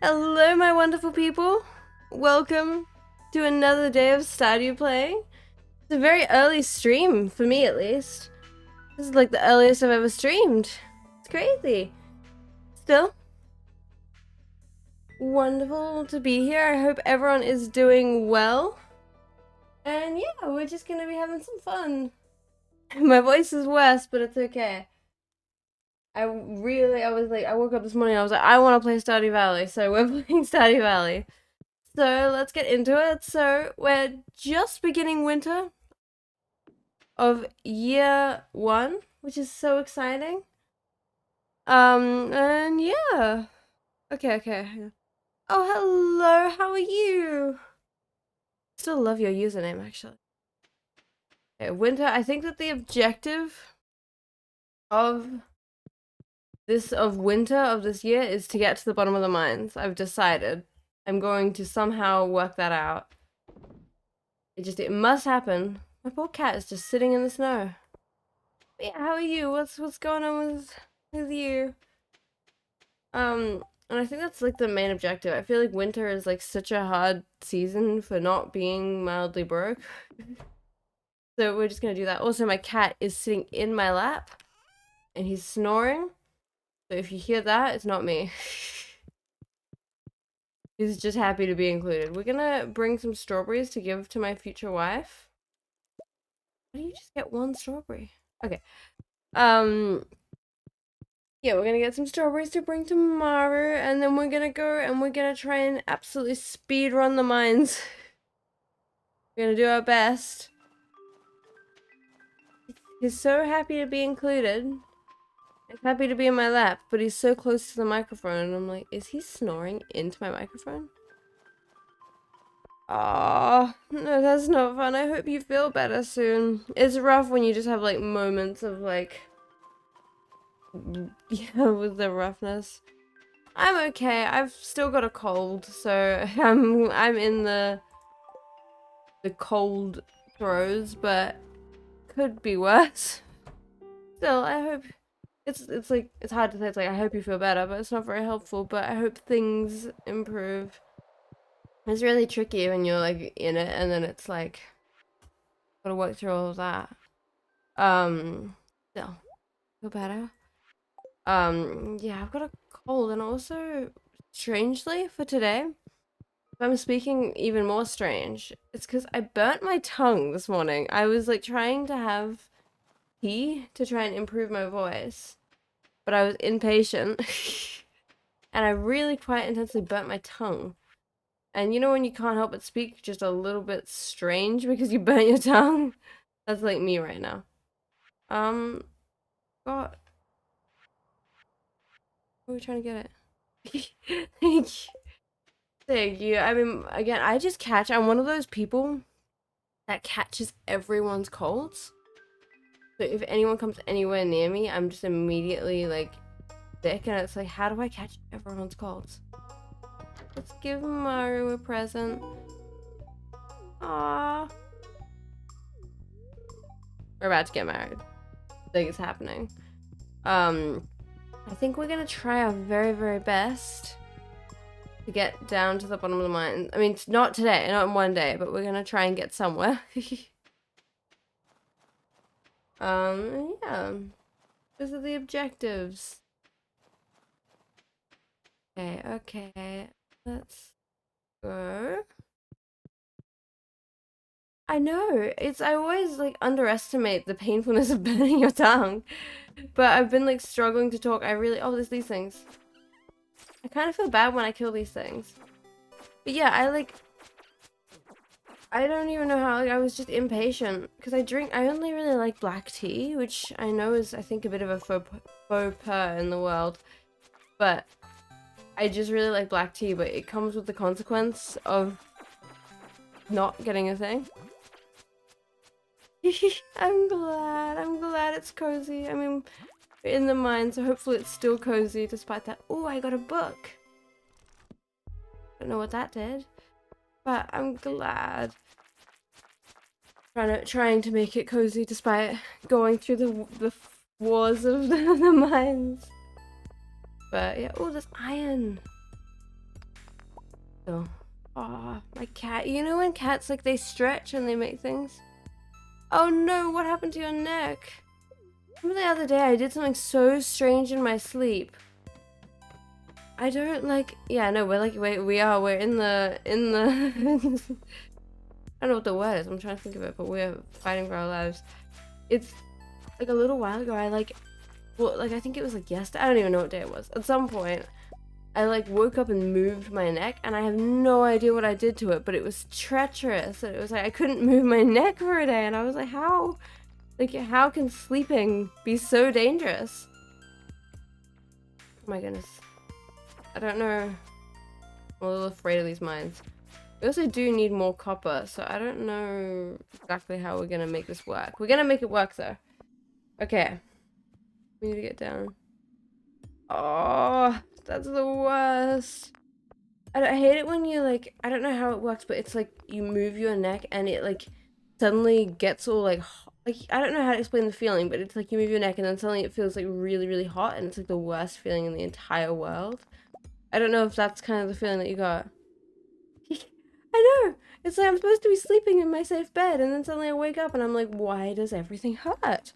Hello, my wonderful people. Welcome to another day of Stardew Play. It's a very early stream, for me at least. This is like the earliest I've ever streamed. It's crazy. Still, wonderful to be here. I hope everyone is doing well. And yeah, we're just gonna be having some fun. My voice is worse, but it's okay. I woke up this morning, I was like, I want to play Stardew Valley, so we're playing Stardew Valley. So let's get into it. So we're just beginning winter of year 1, which is so exciting. And yeah. Okay. Oh, hello, how are you? Still love your username, actually. Okay, winter, I think that the objective of winter of this year is to get to the bottom of the mines. I've decided. I'm going to somehow work that out. It must happen. My poor cat is just sitting in the snow. But yeah, how are you? What's going on with you? And I think that's like the main objective. I feel like winter is like such a hard season for not being mildly broke. So we're just gonna do that. Also, my cat is sitting in my lap and he's snoring. So if you hear that, it's not me. He's just happy to be included. We're gonna bring some strawberries to give to my future wife. Why do you just get one strawberry? Okay. Yeah, we're gonna get some strawberries to bring tomorrow, and then we're gonna go and we're gonna try and absolutely speed run the mines. We're gonna do our best. He's so happy to be included. He's happy to be in my lap, but he's so close to the microphone, and I'm like, is he snoring into my microphone? Oh, no, that's not fun. I hope you feel better soon. It's rough when you just have like moments of like, yeah, with the roughness. I'm okay. I've still got a cold, so I'm in the cold throes, but could be worse. Still, I hope it's like it's hard to say. It's like I hope you feel better, but it's not very helpful. But I hope things improve. It's really tricky when you're like in it, and then it's like gotta work through all of that. Still feel better. Yeah, I've got a cold, and also strangely for today, if I'm speaking even more strange, it's because I burnt my tongue this morning. I was like trying to have tea to try and improve my voice, but I was impatient, and I really quite intensely burnt my tongue. And you know when you can't help but speak just a little bit strange because you burnt your tongue? That's like me right now. God. Where are we trying to get it? Thank you. Thank you. I mean, again, I'm one of those people that catches everyone's colds. So if anyone comes anywhere near me, I'm just immediately like sick, and it's like, how do I catch everyone's colds? Let's give Maru a present. Aww. We're about to get married. Like it's happening. I think we're gonna try our very, very best to get down to the bottom of the mine. I mean, not today, not in one day, but we're gonna try and get somewhere. Yeah. Those are the objectives. Okay. Let's go. I know, I always like underestimate the painfulness of burning your tongue. But I've been like struggling to talk. Oh, there's these things. I kind of feel bad when I kill these things. But yeah, I don't even know how, like, I was just impatient. Because I only really like black tea, which I know is, I think, a bit of a faux pas in the world. But I just really like black tea, but it comes with the consequence of not getting a thing. I'm glad it's cozy. I mean, we're in the mine, so hopefully it's still cozy despite that. Oh, I got a book. Don't know what that did, but I'm glad. Trying to make it cozy despite going through the wars of the mines. But yeah, oh, there's iron. So, oh, my cat. You know when cats, like, they stretch and they make things? Oh no, what happened to your neck? Remember the other day I did something so strange in my sleep. I don't like, yeah, no, we're like, we're in the, I don't know what the word is, I'm trying to think of it, but we're fighting for our lives. It's, like, a little while ago, well, like, I think it was, like, yesterday, I don't even know what day it was. At some point, I, like, woke up and moved my neck, and I have no idea what I did to it, but it was treacherous, and it was like, I couldn't move my neck for a day, and I was like, how? Like, how can sleeping be so dangerous? Oh my goodness. I don't know. I'm a little afraid of these mines. We also do need more copper, so I don't know exactly how we're gonna make this work. We're gonna make it work though. Okay. We need to get down. Oh, that's the worst. I hate it when you, like, I don't know how it works, but it's like you move your neck and it, like, suddenly gets all, like, I don't know how to explain the feeling, but it's like you move your neck and then suddenly it feels, like, really, really hot, and it's, like, the worst feeling in the entire world. I don't know if that's kind of the feeling that you got. I know! It's like I'm supposed to be sleeping in my safe bed, and then suddenly I wake up and I'm like, why does everything hurt?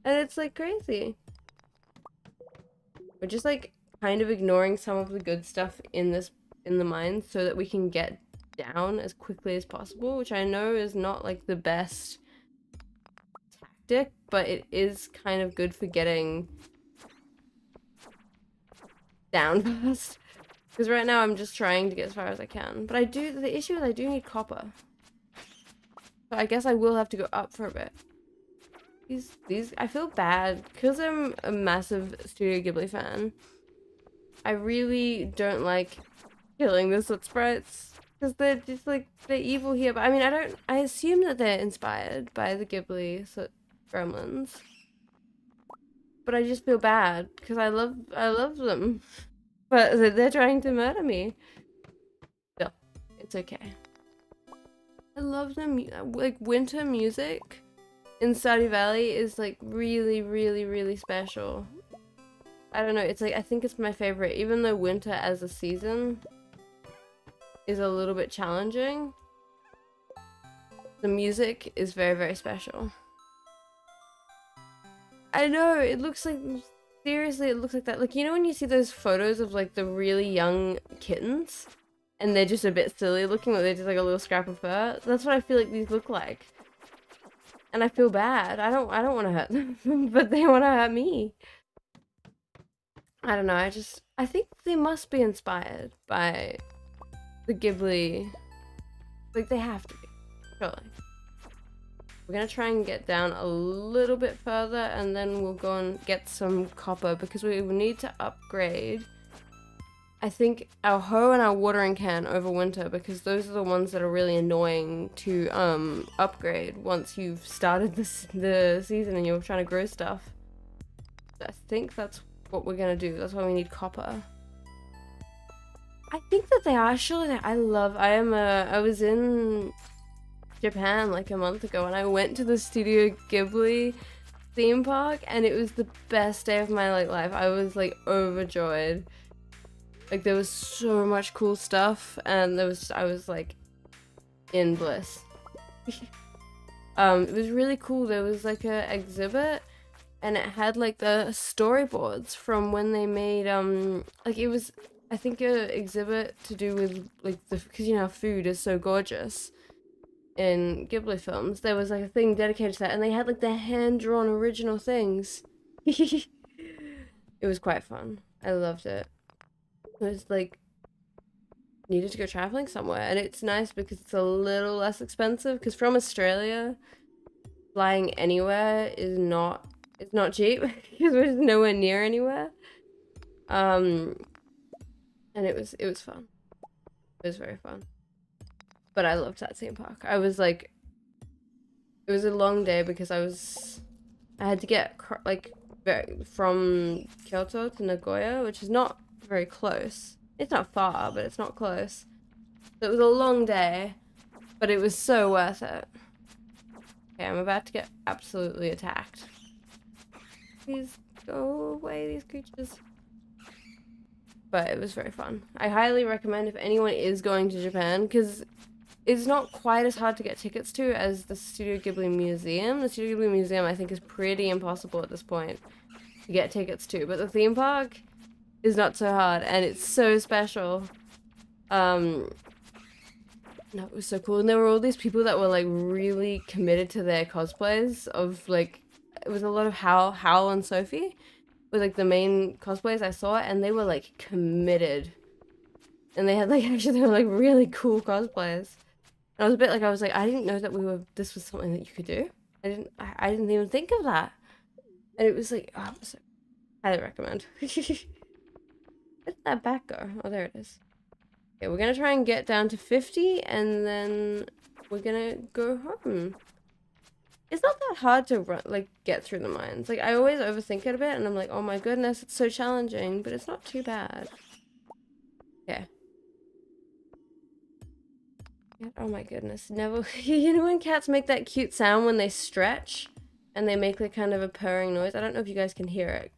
And it's, like, crazy. We're just, like, kind of ignoring some of the good stuff in the mines so that we can get down as quickly as possible, which I know is not, like, the best tactic, but it is kind of good for getting down fast. Because right now I'm just trying to get as far as I can. But the issue is I do need copper. So I guess I will have to go up for a bit. I feel bad. Because I'm a massive Studio Ghibli fan, I really don't like killing the soot sprites. Because they're just, like, they're evil here. But I mean, I assume that they're inspired by the Ghibli soot gremlins. But I just feel bad. Because I love them. But they're trying to murder me. Still, it's okay. I love like, winter music in Stardew Valley is, like, really, really, really special. I don't know, it's like, I think it's my favorite, even though winter as a season is a little bit challenging. The music is very, very special. I know, it looks like, seriously, it looks like that. Like, you know when you see those photos of, like, the really young kittens? And they're just a bit silly looking, like they're just, like, a little scrap of fur? That's what I feel like these look like. And I feel bad. I don't want to hurt them, but they want to hurt me. I don't know, I think they must be inspired by the Ghibli. Like, they have to be, surely. We're gonna try and get down a little bit further, and then we'll go and get some copper, because we need to upgrade, I think, our hoe and our watering can over winter, because those are the ones that are really annoying to upgrade once you've started the season and you're trying to grow stuff. So I think that's what we're gonna do. That's why we need copper. I think that they are. Surely they. I was in Japan like a month ago, and I went to the Studio Ghibli theme park, and it was the best day of my, like, life. I was, like, overjoyed. Like, there was so much cool stuff, and I was, like, in bliss. It was really cool. There was, like, a exhibit, and it had, like, the storyboards from when they made, like, it was, I think, a exhibit to do with, like, because, you know, food is so gorgeous in Ghibli films. There was, like, a thing dedicated to that, and they had, like, the hand-drawn original things. It was quite fun. I loved it. It was, like, needed to go traveling somewhere, and it's nice because it's a little less expensive, because from Australia, flying anywhere is not cheap, because we're just nowhere near anywhere. And it was fun. It was very fun. But I loved that theme park. I was, like, it was a long day because I had to get, like, from Kyoto to Nagoya, which is not very close. It's not far, but it's not close. So it was a long day, but it was so worth it. Okay, I'm about to get absolutely attacked. Please go away, these creatures. but it was very fun. I highly recommend if anyone is going to Japan, because it's not quite as hard to get tickets to as the Studio Ghibli Museum. The Studio Ghibli Museum, I think, is pretty impossible at this point to get tickets to, but the theme park is not so hard, and it's so special. No, it was so cool, and there were all these people that were like really committed to their cosplays of like, it was a lot of Howl and Sophie were like the main cosplays I saw, and they were like committed, and they had like actually they were like really cool cosplays. And I was a bit like, I was like, I didn't know that this was something that you could do. I didn't even think of that, and it was like, oh, so highly recommend. Where'd that back go? Oh, there it is. Okay, we're gonna try and get down to 50, and then we're gonna go home. It's not that hard to run, like, get through the mines. Like, I always overthink it a bit, and I'm like, oh my goodness, it's so challenging, but it's not too bad. Okay. Oh my goodness, Neville. You know when cats make that cute sound when they stretch, and they make like kind of a purring noise? I don't know if you guys can hear it.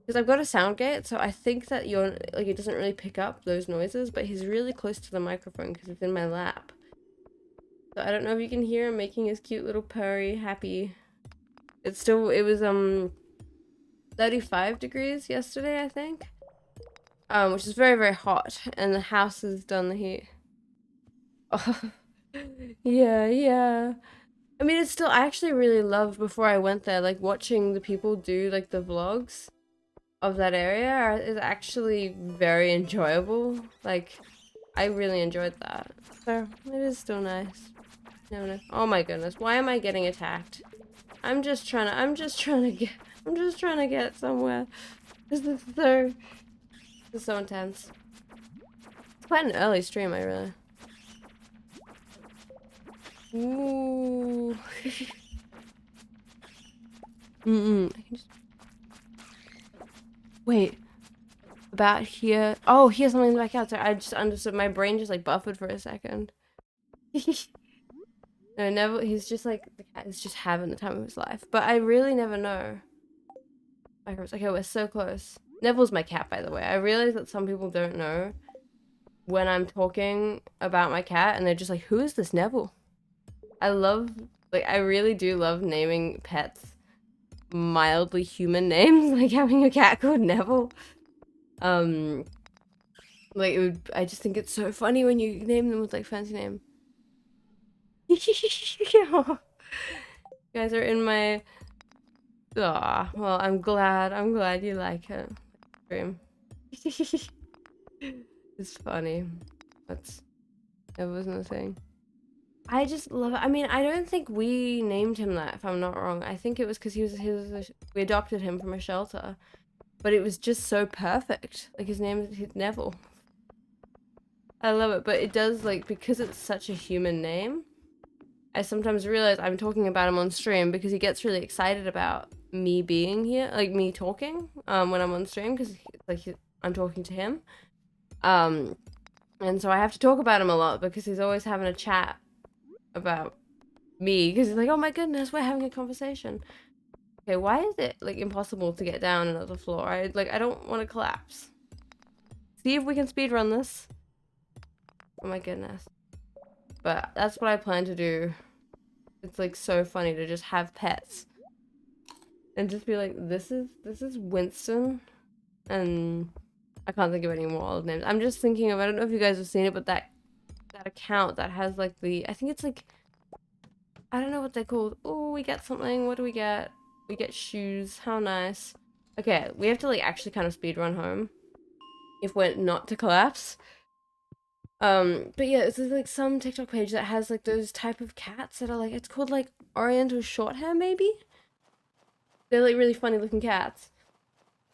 Because I've got a sound gate, so I think that it doesn't really pick up those noises, but he's really close to the microphone because it's in my lap. So I don't know if you can hear him making his cute little purry, happy. It was 35 degrees yesterday, I think. Which is very, very hot, and the house has done the heat. Oh, yeah, yeah. I mean, it's still, I actually really loved before I went there, like watching the people do like the vlogs of that area is actually very enjoyable. Like, I really enjoyed that. So, it is still nice. No. Oh my goodness, why am I getting attacked? I'm just trying to get somewhere. This is so intense. It's quite an early stream, I really. Ooh. I can just... Wait. About here. Oh, here's something in the backyard. Sorry, I just understood. My brain just like buffered for a second. No, Neville, he's just like, the cat is just having the time of his life. But I really never know. Okay, we're so close. Neville's my cat, by the way. I realize that some people don't know when I'm talking about my cat, and they're just like, who is this Neville? I really do love naming pets mildly human names, like having a cat called Neville. Like I just think it's so funny when you name them with like fancy name. You guys are in my... Aw, well, I'm glad you like it. Dream. It's funny. That wasn't a thing. I just love it. I mean, I don't think we named him that, if I'm not wrong. I think it was because we adopted him from a shelter. But it was just so perfect. Like, his name is Neville. I love it, but it does, like, because it's such a human name, I sometimes realize I'm talking about him on stream because he gets really excited about me being here, like me talking, when I'm on stream, because I'm talking to him. And so I have to talk about him a lot because he's always having a chat about me, because he's like, oh my goodness, we're having a conversation. Okay, why is it like impossible to get down another floor? I don't want to collapse. See if we can speedrun this. Oh my goodness. But that's what I plan to do. It's like so funny to just have pets and just be like, this is Winston, and I can't think of any more old names. I'm just thinking of, I don't know if you guys have seen it, but that account that has like I think it's like, I don't know what they're called. Oh, we get something. What do we get? We get shoes. How nice. Okay, we have to like actually kind of speedrun home if we're not to collapse. But yeah, it's like some TikTok page that has like those type of cats that are like, it's called like Oriental Shorthair maybe? They're like really funny looking cats.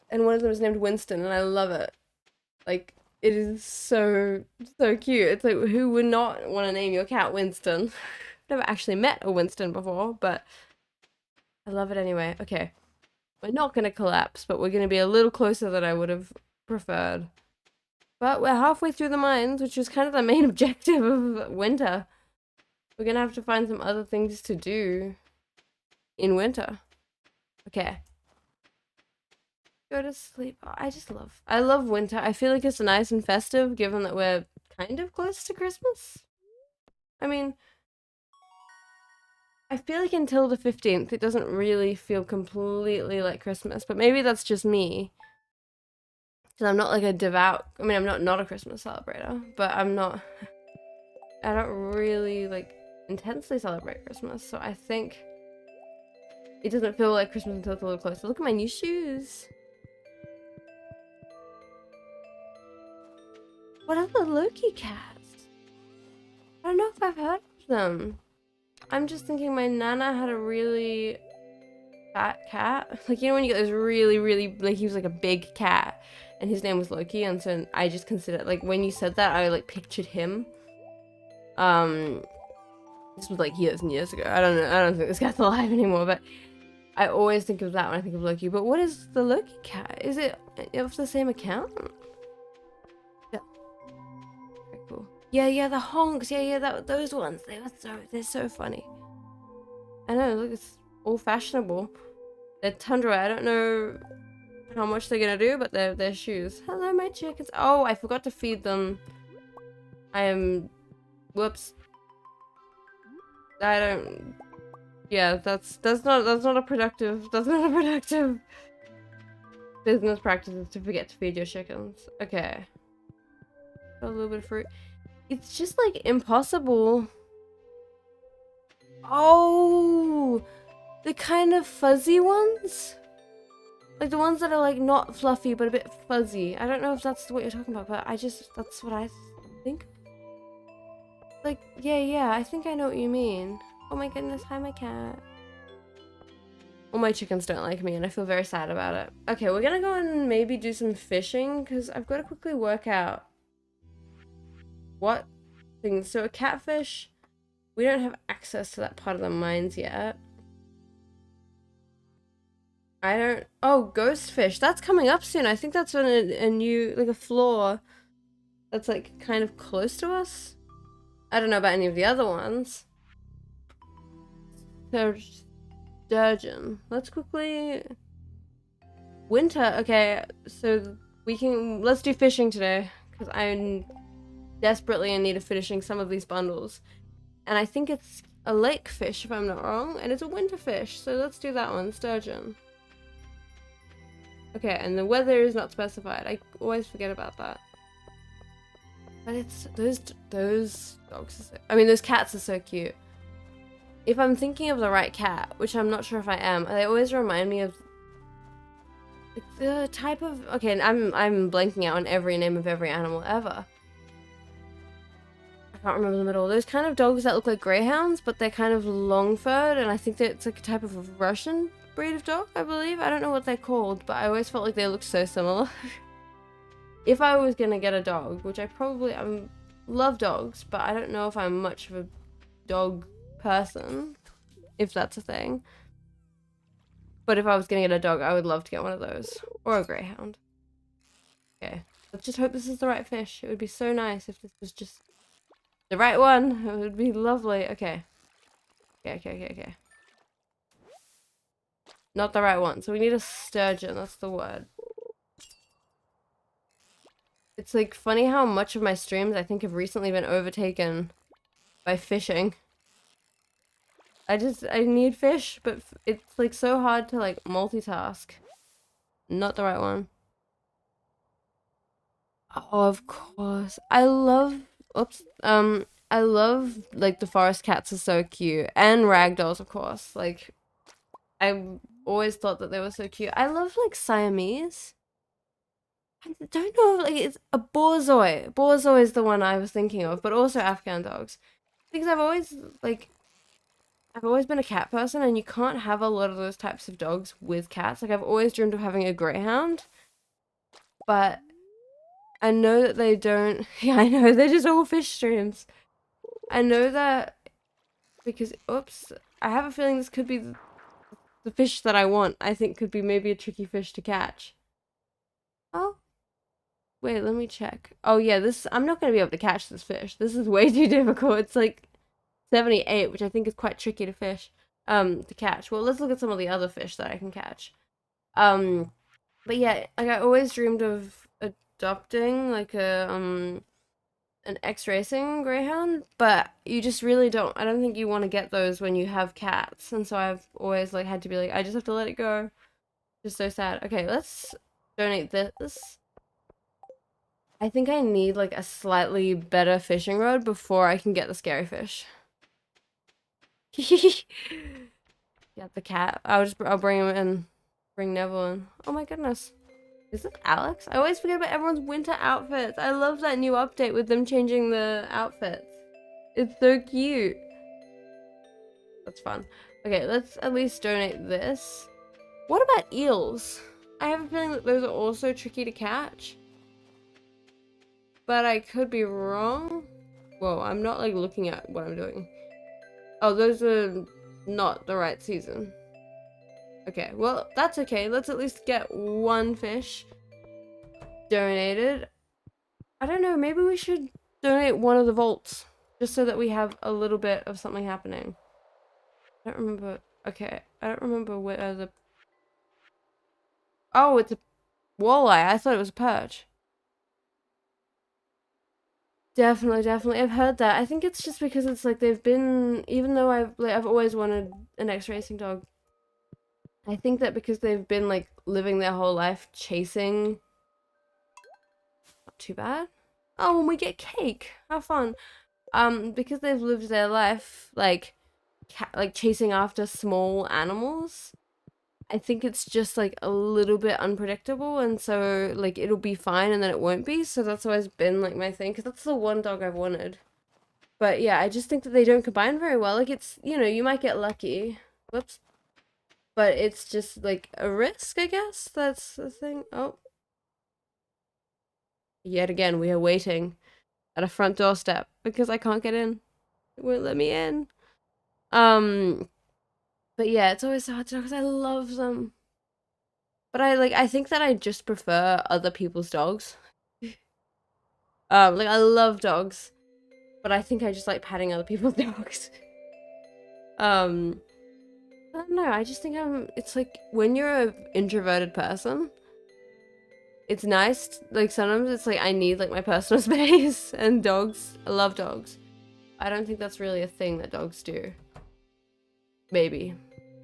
And one of them is named Winston, and I love it. Like, it is so cute. It's like, who would not want to name your cat Winston? Never actually met a Winston before, but I love it anyway. Okay, we're not gonna collapse, but we're gonna be a little closer than I would have preferred. But we're halfway through the mines, which is kind of the main objective of winter. We're gonna have to find some other things to do in winter. Okay. Go to sleep. Oh, I love winter. I feel like it's nice and festive given that we're kind of close to Christmas. I mean, I feel like until the 15th, it doesn't really feel completely like Christmas, but maybe that's just me. Because I'm not like a devout, I mean, I'm not a Christmas celebrator, but I don't really like intensely celebrate Christmas, so I think it doesn't feel like Christmas until it's a little closer. Look at my new shoes. What are the Loki cats? I don't know if I've heard of them. I'm just thinking my nana had a really fat cat. Like, you know when you get those really, really, like, he was like a big cat and his name was Loki, and so I just considered, like, when you said that, I like pictured him. This was like years and years ago. I don't know, I don't think this cat's alive anymore, but I always think of that when I think of Loki. But what is the Loki cat? Is it of the same account? Yeah. Very cool. Yeah, the honks. Yeah, those ones. They're so funny. I know, look, it's all fashionable. They're tundra. I don't know how much they're gonna do, but they're shoes. Hello, my chickens. Oh, I forgot to feed them. I am. Whoops. I don't. Yeah, that's not a productive. That's not a productive business practices to forget to feed your chickens. Okay. Got a little bit of fruit. It's just like impossible. Oh, the kind of fuzzy ones. Like the ones that are like not fluffy but a bit fuzzy. I don't know if that's what you're talking about, but that's what I think. Like, yeah, I think I know what you mean. Oh my goodness, hi my cat. All my chickens don't like me and I feel very sad about it. Okay, we're gonna go and maybe do some fishing because I've got to quickly work out what things. So a catfish, we don't have access to that part of the mines yet. Oh, ghost fish. That's coming up soon. I think that's on a new, like a floor that's like kind of close to us. I don't know about any of the other ones. Sturgeon. Let's quickly... Winter. Okay, so let's do fishing today because I'm desperately in need of finishing some of these bundles. And I think it's a lake fish if I'm not wrong, and it's a winter fish, so let's do that one, sturgeon. Okay, and the weather is not specified. I always forget about that. But it's those dogs are those cats are so cute. If I'm thinking of the right cat, which I'm not sure if I am, they always remind me of the type of... Okay, I'm blanking out on every name of every animal ever. I can't remember the middle. Those kind of dogs that look like greyhounds, but they're kind of long-furred, and I think that it's like a type of Russian breed of dog, I believe. I don't know what they're called, but I always felt like they looked so similar. If I was gonna get a dog, which I love dogs, but I don't know if I'm much of a dog person, if that's a thing. But if I was gonna get a dog, I would love to get one of those. Or a greyhound. Okay. Let's just hope this is the right fish. It would be so nice if this was just the right one. It would be lovely. Okay. Okay. Not the right one. So we need a sturgeon. That's the word. It's like funny how much of my streams I think have recently been overtaken by fishing. I need fish, but it's like so hard to like multitask. Not the right one. Oh, of course. I love like the forest cats are so cute, and ragdolls, of course. Like I always thought that they were so cute. I love like Siamese. I don't know, like it's a Borzoi. Borzoi is the one I was thinking of, but also Afghan dogs. Because I've always been a cat person, and you can't have a lot of those types of dogs with cats. Like I've always dreamed of having a greyhound, but I know that they don't. Yeah, I know, they're just all fish streams. I know that because, oops, I have a feeling this could be the fish that I want. I think could be maybe a tricky fish to catch. Oh, wait, let me check. Oh yeah, I'm not going to be able to catch this fish. This is way too difficult. It's like 78, which I think is quite tricky to fish, to catch. Well, let's look at some of the other fish that I can catch. But yeah, like I always dreamed of adopting like a an X-racing greyhound, but you just really don't. I don't think you want to get those when you have cats, and so I've always like had to be like, I just have to let it go. Just so sad. Okay, let's donate this. I think I need like a slightly better fishing rod before I can get the scary fish. Yeah, the cat. I'll bring him in. Bring Neville in. Oh my goodness. Is it Alex? I always forget about everyone's winter outfits. I love that new update with them changing the outfits. It's so cute. That's fun. Okay, let's at least donate this. What about eels? I have a feeling that those are also tricky to catch. But I could be wrong. Whoa, I'm not like looking at what I'm doing. Oh, those are not the right season. Okay, well, that's okay. Let's at least get one fish donated. I don't know, maybe we should donate one of the vaults. Just so that we have a little bit of something happening. I don't remember. Okay, I don't remember where the... Oh, it's a walleye. I thought it was a perch. Definitely, definitely. I've heard that. I think it's just because it's like they've been... Even though I've always wanted an X-racing dog. I think that because they've been like living their whole life chasing... Not too bad. Oh, and we get cake. How fun. Because they've lived their life like chasing after small animals, I think it's just like a little bit unpredictable, and so like it'll be fine and then it won't be. So that's always been like my thing, because that's the one dog I've wanted. But yeah, I just think that they don't combine very well. Like it's, you know, you might get lucky. Whoops. But it's just like a risk, I guess. That's the thing. Oh. Yet again, we are waiting at a front doorstep because I can't get in. It won't let me in. But yeah, it's always so hard to know because I love them. But I think that I just prefer other people's dogs. Like I love dogs, but I think I just like patting other people's dogs. I don't know, I just think it's like when you're an introverted person, it's nice, like sometimes it's like I need like my personal space, and dogs, I love dogs. I don't think that's really a thing that dogs do. Maybe.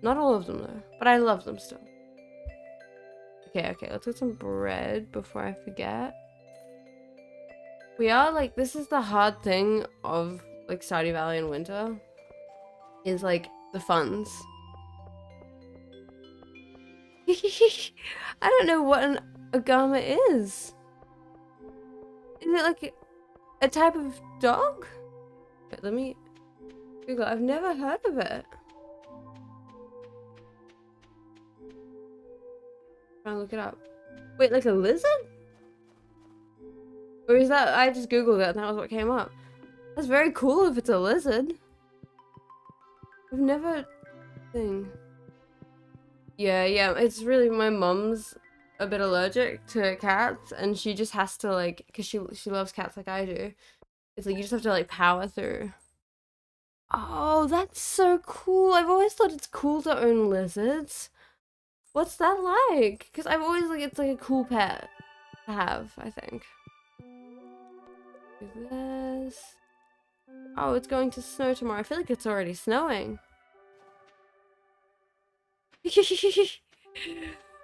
Not all of them though, but I love them still. Okay, let's get some bread before I forget. We are like, this is the hard thing of like Stardew Valley in winter, is like the funds. I don't know what an agama is. Is it like a type of dog? Wait, let me Google. I've never heard of it. Trying to look it up. Wait, like a lizard? Or is that, I just googled it and that was what came up. That's very cool if it's a lizard. I've never thing. Yeah, it's really, my mum's a bit allergic to cats, and she just has to like, because she loves cats like I do. It's like you just have to like power through. Oh, that's so cool. I've always thought it's cool to own lizards. What's that like? Because I've always like, it's like a cool pet to have, I think. Do this. Oh, it's going to snow tomorrow. I feel like it's already snowing.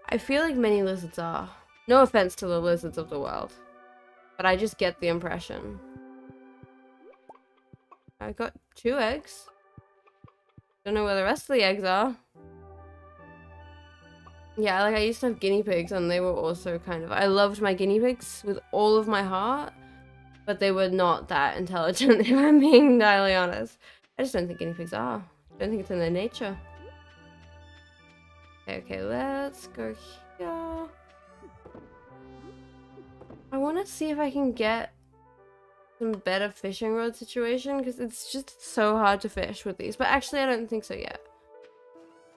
I feel like many lizards are. No offense to the lizards of the world, but I just get the impression. I got 2 eggs. Don't know where the rest of the eggs are. Yeah, like I used to have guinea pigs, and they were also kind of... I loved my guinea pigs with all of my heart, but they were not that intelligent, if I'm being entirely honest. I just don't think guinea pigs are. I don't think it's in their nature. Okay, let's go here. I want to see if I can get some better fishing rod situation, because it's just so hard to fish with these. But actually, I don't think so yet.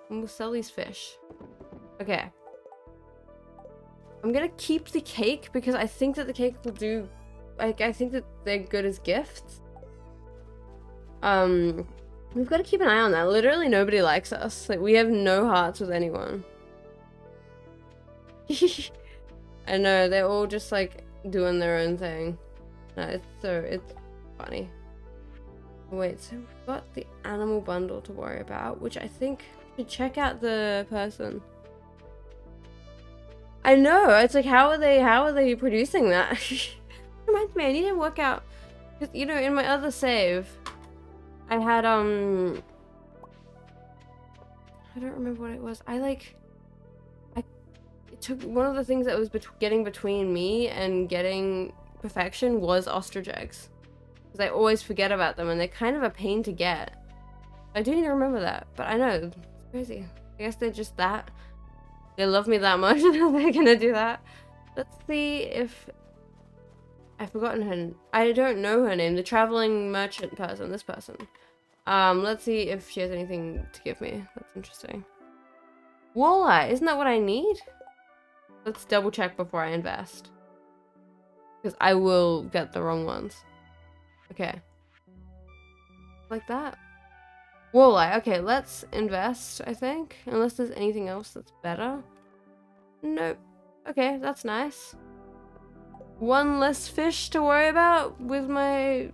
And we'll sell these fish. Okay. I'm gonna keep the cake because I think that the cake will do... Like, I think that they're good as gifts. We've got to keep an eye on that. Literally nobody likes us. Like, we have no hearts with anyone. I know, they're all just like doing their own thing. No, it's funny. Wait, so we've got the animal bundle to worry about, which I think we should check out the person. I know, it's like how are they producing that? Reminds me, I need to work out, because you know, in my other save, I had I don't remember what it was. It took one of the things that was getting between me and getting perfection was ostrich eggs. Because I always forget about them and they're kind of a pain to get. I do need to remember that, but I know, it's crazy. I guess they're just that. They love me that much that they're gonna do that. Let's see if... I've forgotten her... I don't know her name. The traveling merchant person, this person. Let's see if she has anything to give me. That's interesting. Walleye, isn't that what I need? Let's double check before I invest. Because I will get the wrong ones. Okay. Like that. Walleye. Okay, let's invest, I think. Unless there's anything else that's better. Nope. Okay, that's nice. One less fish to worry about with my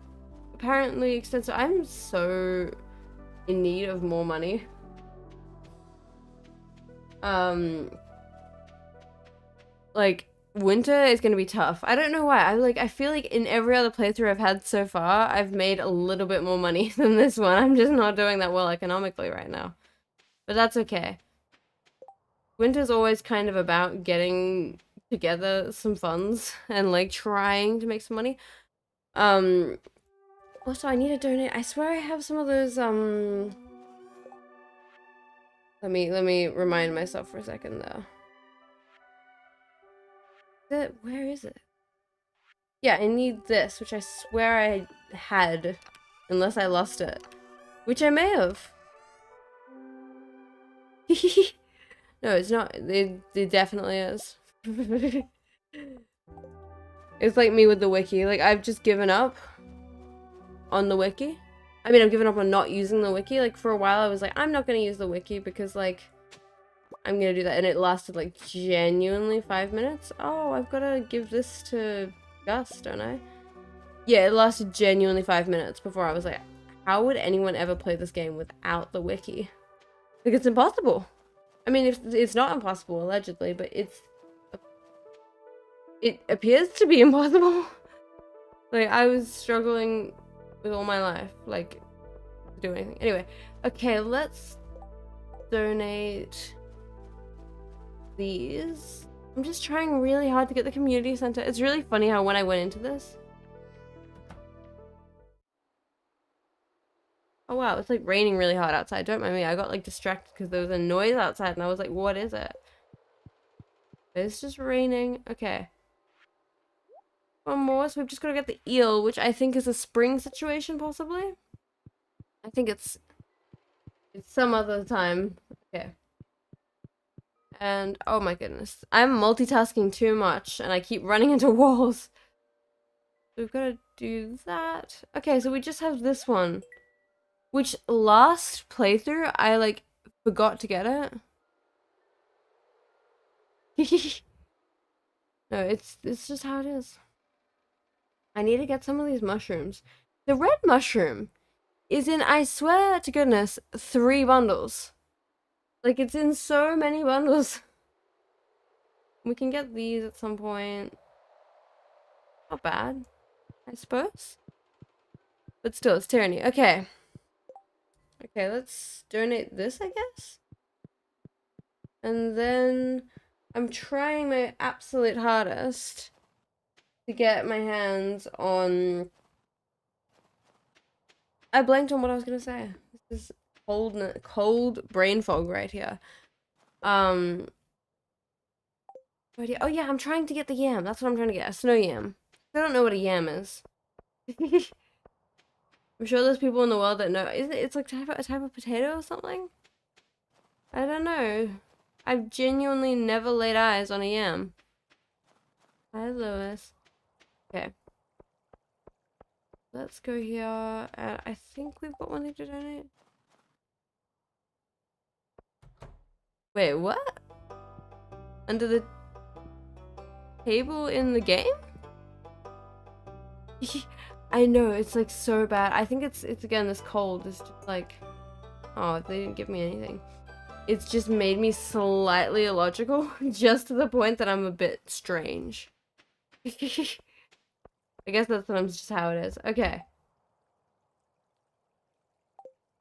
apparently extensive... I'm so in need of more money. Like, winter is gonna be tough. I don't know why. I feel like in every other playthrough I've had so far, I've made a little bit more money than this one. I'm just not doing that well economically right now. But that's okay. Winter's always kind of about getting together some funds and like trying to make some money. Also I need to donate. I swear I have some of those let me remind myself for a second though. Where is it? Yeah, I need this, which I swear I had, unless I lost it. Which I may have. No, it's not. It definitely is. It's like me with the wiki. Like, I've just given up on the wiki. I mean, I've given up on not using the wiki. Like, for a while I was like, I'm not gonna use the wiki because, like, I'm gonna do that. And it lasted, like, genuinely 5 minutes. Oh, I've gotta give this to Gus, don't I? Yeah, it lasted genuinely 5 minutes before I was like, how would anyone ever play this game without the wiki? Like, it's impossible. I mean, it's not impossible, allegedly, but it appears to be impossible. Like, I was struggling with all my life, like, to do anything. Anyway, okay, let's donate these. I'm just trying really hard to get the community center. It's really funny how when I went into this... Oh wow, it's like raining really hard outside. Don't mind me. I got like distracted because there was a noise outside and I was like, what is it? It's just raining. Okay. One more. So we've just got to get the eel, which I think is a spring situation possibly. I think it's some other time. Okay. And oh my goodness. I'm multitasking too much and I keep running into walls. So we've got to do that. Okay, so we just have this one. Which last playthrough, I like forgot to get it. No, it's just how it is. I need to get some of these mushrooms. The red mushroom is in, I swear to goodness, 3 bundles. Like, it's in so many bundles. We can get these at some point. Not bad, I suppose. But still, it's tyranny. Okay. Okay, let's donate this, I guess? And then I'm trying my absolute hardest to get my hands on... I blanked on what I was gonna say. This is cold brain fog right here. Oh yeah, I'm trying to get the yam. That's what I'm trying to get. A snow yam. I don't know what a yam is. I'm sure there's people in the world that know. Isn't it? It's like a type of potato or something? I don't know. I've genuinely never laid eyes on a yam. Hi, Lewis. Okay. Let's go here. I think we've got one thing to donate. Wait, what? Under the table in the game? I know, it's like so bad. I think it's again this cold is just like, oh, they didn't give me anything. It's just made me slightly illogical, just to the point that I'm a bit strange. I guess that's just how it is. Okay.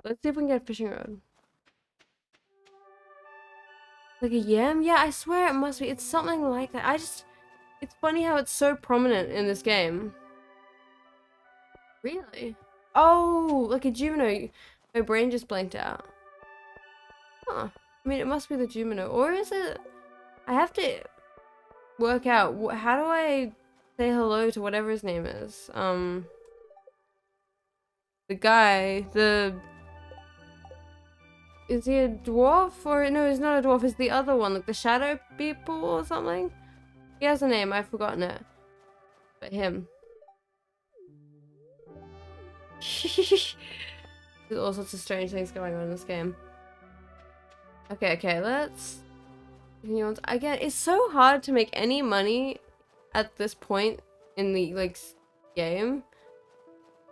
Let's see if we can get a fishing rod. Like a yam? Yeah, I swear it must be. It's something like that. It's funny how it's so prominent in this game. Really? Oh, like a Jumino. My brain just blanked out. Huh. I mean, it must be the Jumino. Or is it... I have to work out. How do I say hello to whatever his name is? The guy. Is he a dwarf? Or... No, he's not a dwarf. It's the other one. Like the shadow people or something? He has a name. I've forgotten it. But him. There's all sorts of strange things going on in this game. Okay, let's continue on. Again, it's so hard to make any money at this point in the like game.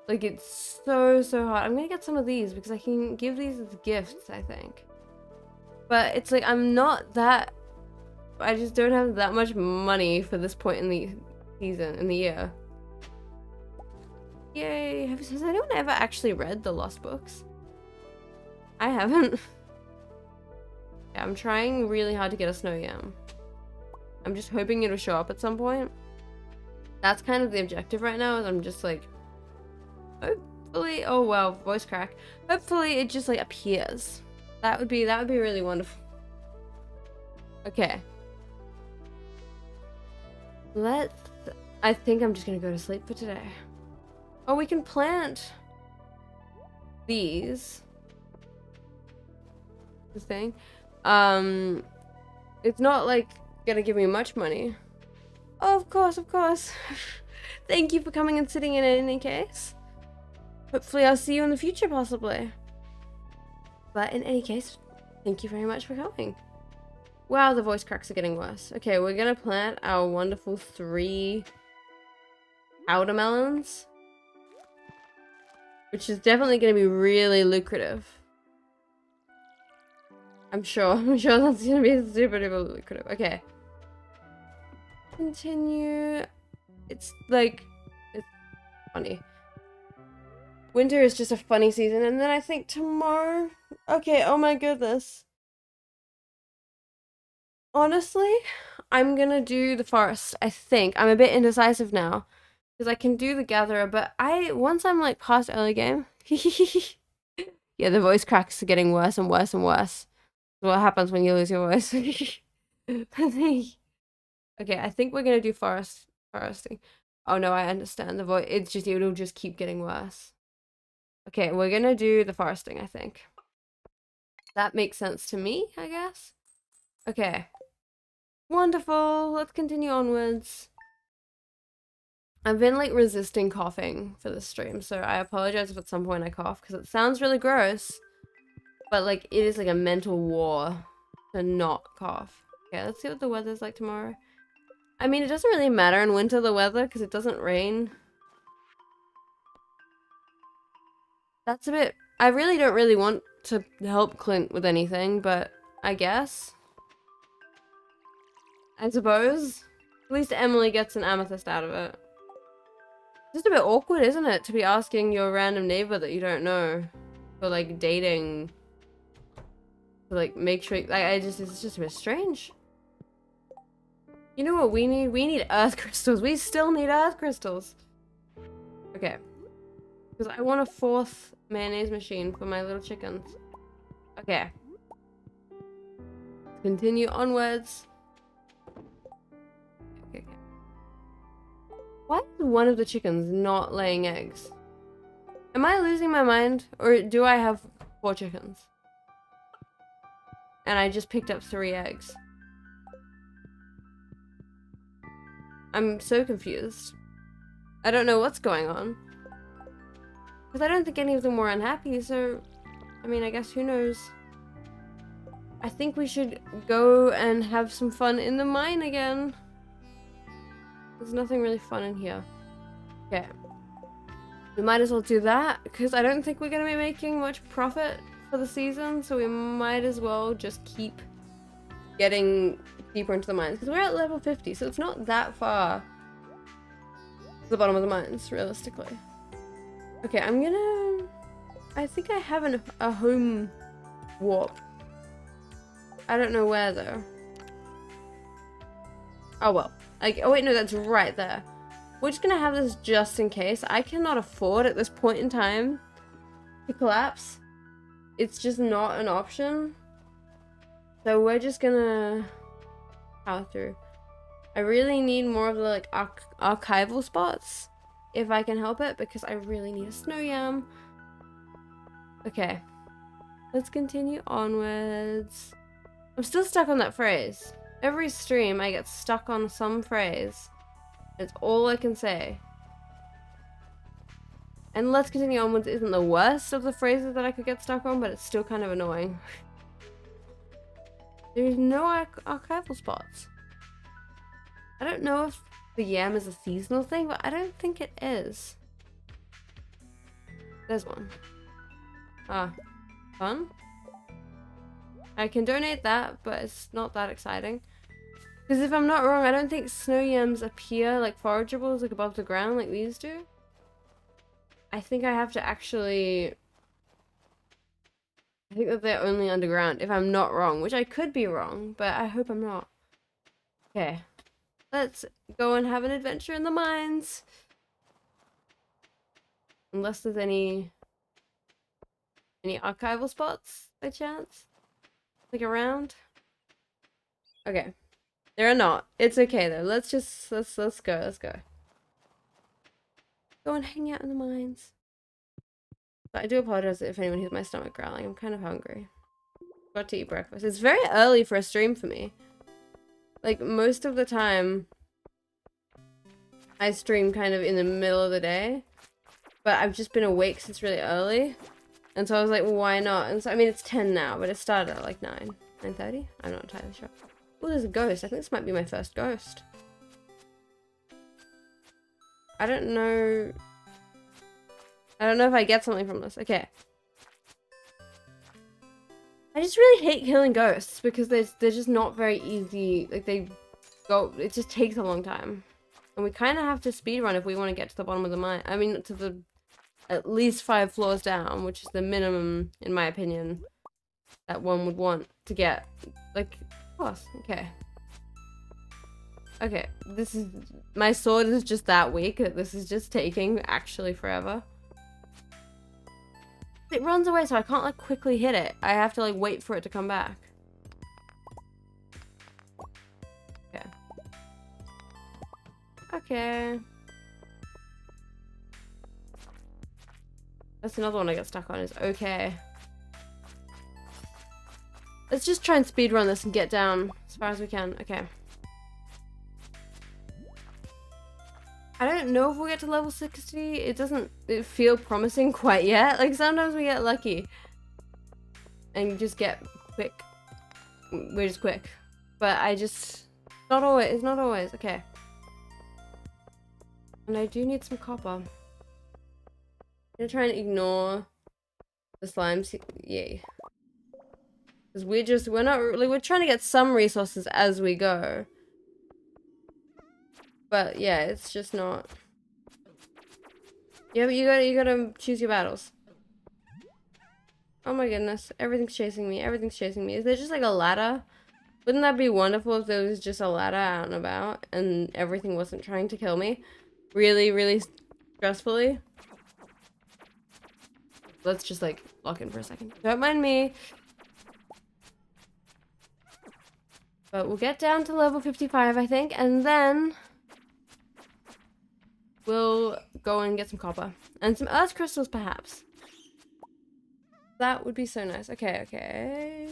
Like it's so hard. I'm gonna get some of these because I can give these as gifts, I think. But it's like I'm not that. I just don't have that much money for this point in the season, in the year. Yay! Has anyone ever actually read the Lost Books? I haven't. Yeah, I'm trying really hard to get a snow yam. I'm just hoping it'll show up at some point. That's kind of the objective right now, is I'm just like... Hopefully... Oh wow, voice crack. Hopefully it just like appears. That would be really wonderful. Okay. I think I'm just gonna go to sleep for today. Oh, we can plant these. This thing. It's not like gonna give me much money. Oh, of course. Thank you for coming and sitting in any case. Hopefully I'll see you in the future, possibly. But in any case, thank you very much for coming. Wow, the voice cracks are getting worse. Okay, we're gonna plant our wonderful 3 powder melons. Which is definitely going to be really lucrative. I'm sure that's going to be super duper lucrative. Okay. Continue. It's like, it's funny. Winter is just a funny season, and then I think tomorrow... Okay, oh my goodness. Honestly, I'm gonna do the forest, I think. I'm a bit indecisive now. Because I can do the gatherer, but once I'm like past early game, yeah, the voice cracks are getting worse and worse and worse. That's what happens when you lose your voice. Okay, I think we're gonna do foresting. Oh no, I understand the voice. It'll just keep getting worse. Okay, we're gonna do the foresting, I think. That makes sense to me, I guess. Okay. Wonderful. Let's continue onwards. I've been like resisting coughing for this stream, so I apologize if at some point I cough because it sounds really gross, but like it is like a mental war to not cough. Okay, let's see what the weather's like tomorrow. I mean, it doesn't really matter in winter, the weather, because it doesn't rain. That's a bit... I really don't really want to help Clint with anything, but I guess. I suppose. At least Emily gets an amethyst out of it. Just a bit awkward, isn't it, to be asking your random neighbor that you don't know for like dating, to like make sure, like it's just a bit strange. You know what we need? We need earth crystals. We still need earth crystals. Okay, because I want a 4th mayonnaise machine for my little chickens. Okay, continue onwards. Why is one of the chickens not laying eggs? Am I losing my mind? Or do I have 4 chickens? And I just picked up 3 eggs. I'm so confused. I don't know what's going on. Because I don't think any of them were unhappy, so... I mean, I guess who knows? I think we should go and have some fun in the mine again. There's nothing really fun in here. Okay. We might as well do that, because I don't think we're going to be making much profit for the season, so we might as well just keep getting deeper into the mines, because we're at level 50, so it's not that far to the bottom of the mines, realistically. Okay, I think I have a home warp. I don't know where, though. Oh, well. Oh, wait, no, that's right there. We're just gonna have this just in case. I cannot afford at this point in time to collapse. It's just not an option. So we're just gonna power through. I really need more of the like archival spots if I can help it, because I really need a snow yam. Okay, let's continue onwards. I'm still stuck on that phrase. Every stream I get stuck on some phrase. It's all I can say. And let's continue onwards isn't the worst of the phrases that I could get stuck on, but it's still kind of annoying. There's no archival spots. I don't know if the yam is a seasonal thing, but I don't think it is. There's one. Ah, fun. I can donate that, but it's not that exciting. Because if I'm not wrong, I don't think snow yams appear like forageables, like above the ground like these do. I think I have to actually... I think that they're only underground, if I'm not wrong, which I could be wrong, but I hope I'm not. Okay. Let's go and have an adventure in the mines. Unless there's any archival spots, by chance? Like around? Okay. There are not. It's okay though. Let's go. Go and hang out in the mines. But I do apologize if anyone hears my stomach growling. I'm kind of hungry. Got to eat breakfast. It's very early for a stream for me. Like, most of the time, I stream kind of in the middle of the day. But I've just been awake since really early. And so I was like, well, why not? And so, I mean, it's 10 now, but it started at like 9:30? I'm not entirely sure. Oh, there's a ghost. I think this might be my first ghost. I don't know if I get something from this. Okay. I just really hate killing ghosts because they're just not very easy. Like, it just takes a long time. And we kind of have to speedrun if we want to get to the bottom of the mine. I mean, to the at least 5 floors down, which is the minimum, in my opinion, that one would want to get. Like, of course. Okay. Okay, my sword is just that weak that this is just taking actually forever. It runs away, so I can't like quickly hit it. I have to like wait for it to come back. Okay. Okay. That's another one I got stuck on, is okay. Let's just try and speedrun this and get down as far as we can. Okay. I don't know if we'll get to level 60. It doesn't feel promising quite yet. Like, sometimes we get lucky. And you just get quick. We're just quick. But it's not always. Okay. And I do need some copper. I'm gonna try and ignore the slimes. Yay. Because we're trying to get some resources as we go. But yeah, it's just not. Yeah, but you gotta choose your battles. Oh my goodness, everything's chasing me. Is there just like a ladder? Wouldn't that be wonderful if there was just a ladder out and about and everything wasn't trying to kill me? Really, really stressfully. Let's just like lock in for a second. Don't mind me. But we'll get down to level 55, I think, and then we'll go and get some copper. And some earth crystals, perhaps. That would be so nice. Okay, okay.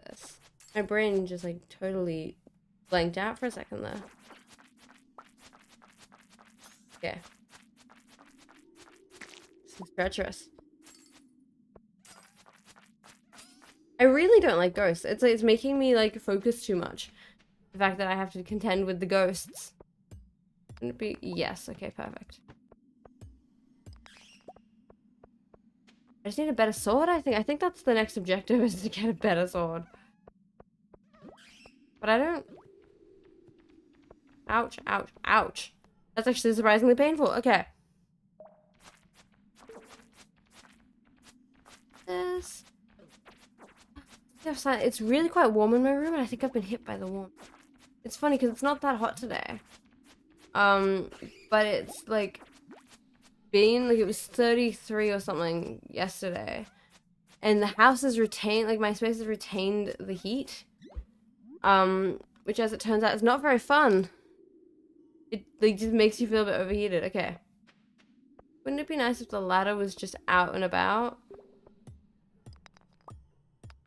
This. My brain just, like, totally blanked out for a second there. Okay. This is treacherous. I really don't like ghosts. It's making me, like, focus too much. the fact that I have to contend with the ghosts. Wouldn't it be? Yes, okay, perfect. I just need a better sword, I think. I think that's the next objective, is to get a better sword. But I don't... Ouch, ouch, ouch. That's actually surprisingly painful. Okay. This... It's really quite warm in my room, and I think I've been hit by the warmth. It's funny, because it's not that hot today. But it's, like... It was 33 or something yesterday. And the house has retained, like, my space has retained the heat. Which, as it turns out, is not very fun. It, like, just makes you feel a bit overheated. Okay. Wouldn't it be nice if the ladder was just out and about?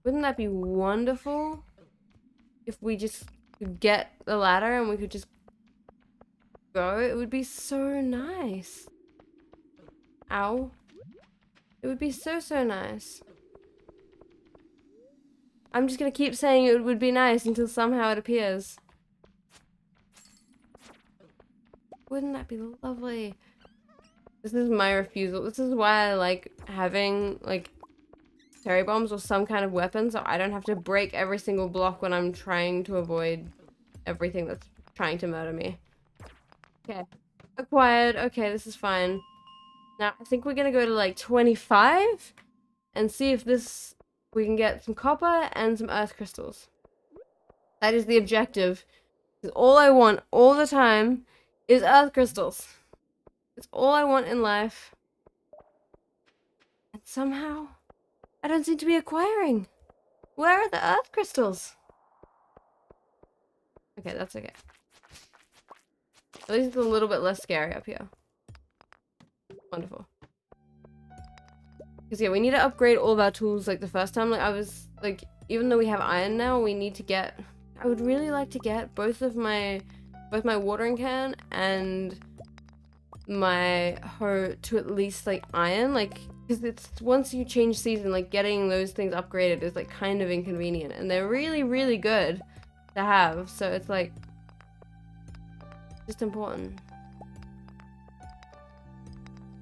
Wouldn't that be wonderful? If we just could get the ladder and we could just go? It would be so nice. Ow. It would be so, so nice. I'm just gonna keep saying it would be nice until somehow it appears. Wouldn't that be lovely? This is my refusal. This is why I like having, like, cherry bombs or some kind of weapon, so I don't have to break every single block when I'm trying to avoid everything that's trying to murder me. Okay. Acquired. Okay, this is fine. Now, I think we're gonna go to, like, 25 and see if this... we can get some copper and some earth crystals. That is the objective. All I want all the time is earth crystals. It's all I want in life. And somehow, I don't seem to be acquiring. Where are the earth crystals? Okay, that's okay. At least it's a little bit less scary up here. Wonderful. Because, yeah, we need to upgrade all of our tools, like, the first time. Like, I was, like, even though we have iron now, we need to get... I would really like to get both my watering can and my hoe to at least, like, iron. Like, because it's... once you change season, like, getting those things upgraded is, like, kind of inconvenient. And they're really, really good to have. So it's, like... just important.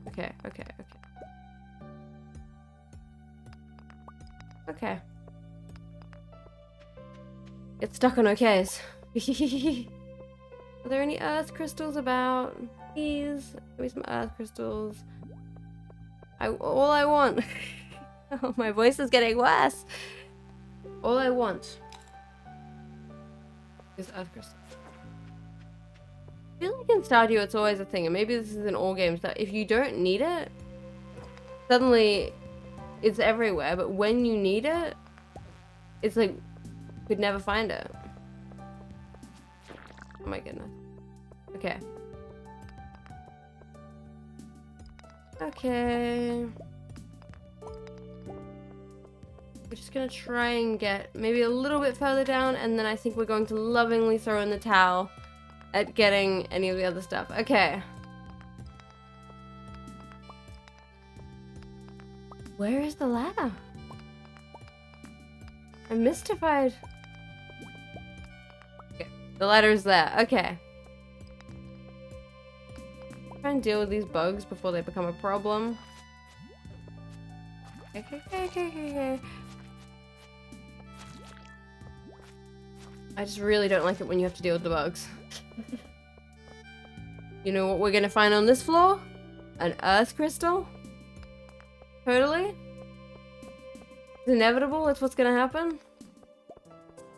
Okay, okay, okay. Okay. Get stuck on OKs. Are there any earth crystals about? Please, give me some earth crystals. All I want. Oh, my voice is getting worse. All I want is earth crystals. I feel like in Stardew it's always a thing, and maybe this is in all games, that if you don't need it, suddenly it's everywhere, but when you need it, it's like you could never find it. Oh my goodness. Okay. Okay. We're just gonna try and get maybe a little bit further down, and then I think we're going to lovingly throw in the towel at getting any of the other stuff. Okay. Where is the ladder? I'm mystified. Okay, the ladder's there. Okay. Try and deal with these bugs before they become a problem. Okay. I just really don't like it when you have to deal with the bugs. You know what we're gonna find on this floor? An earth crystal? Totally. It's inevitable, that's what's gonna happen.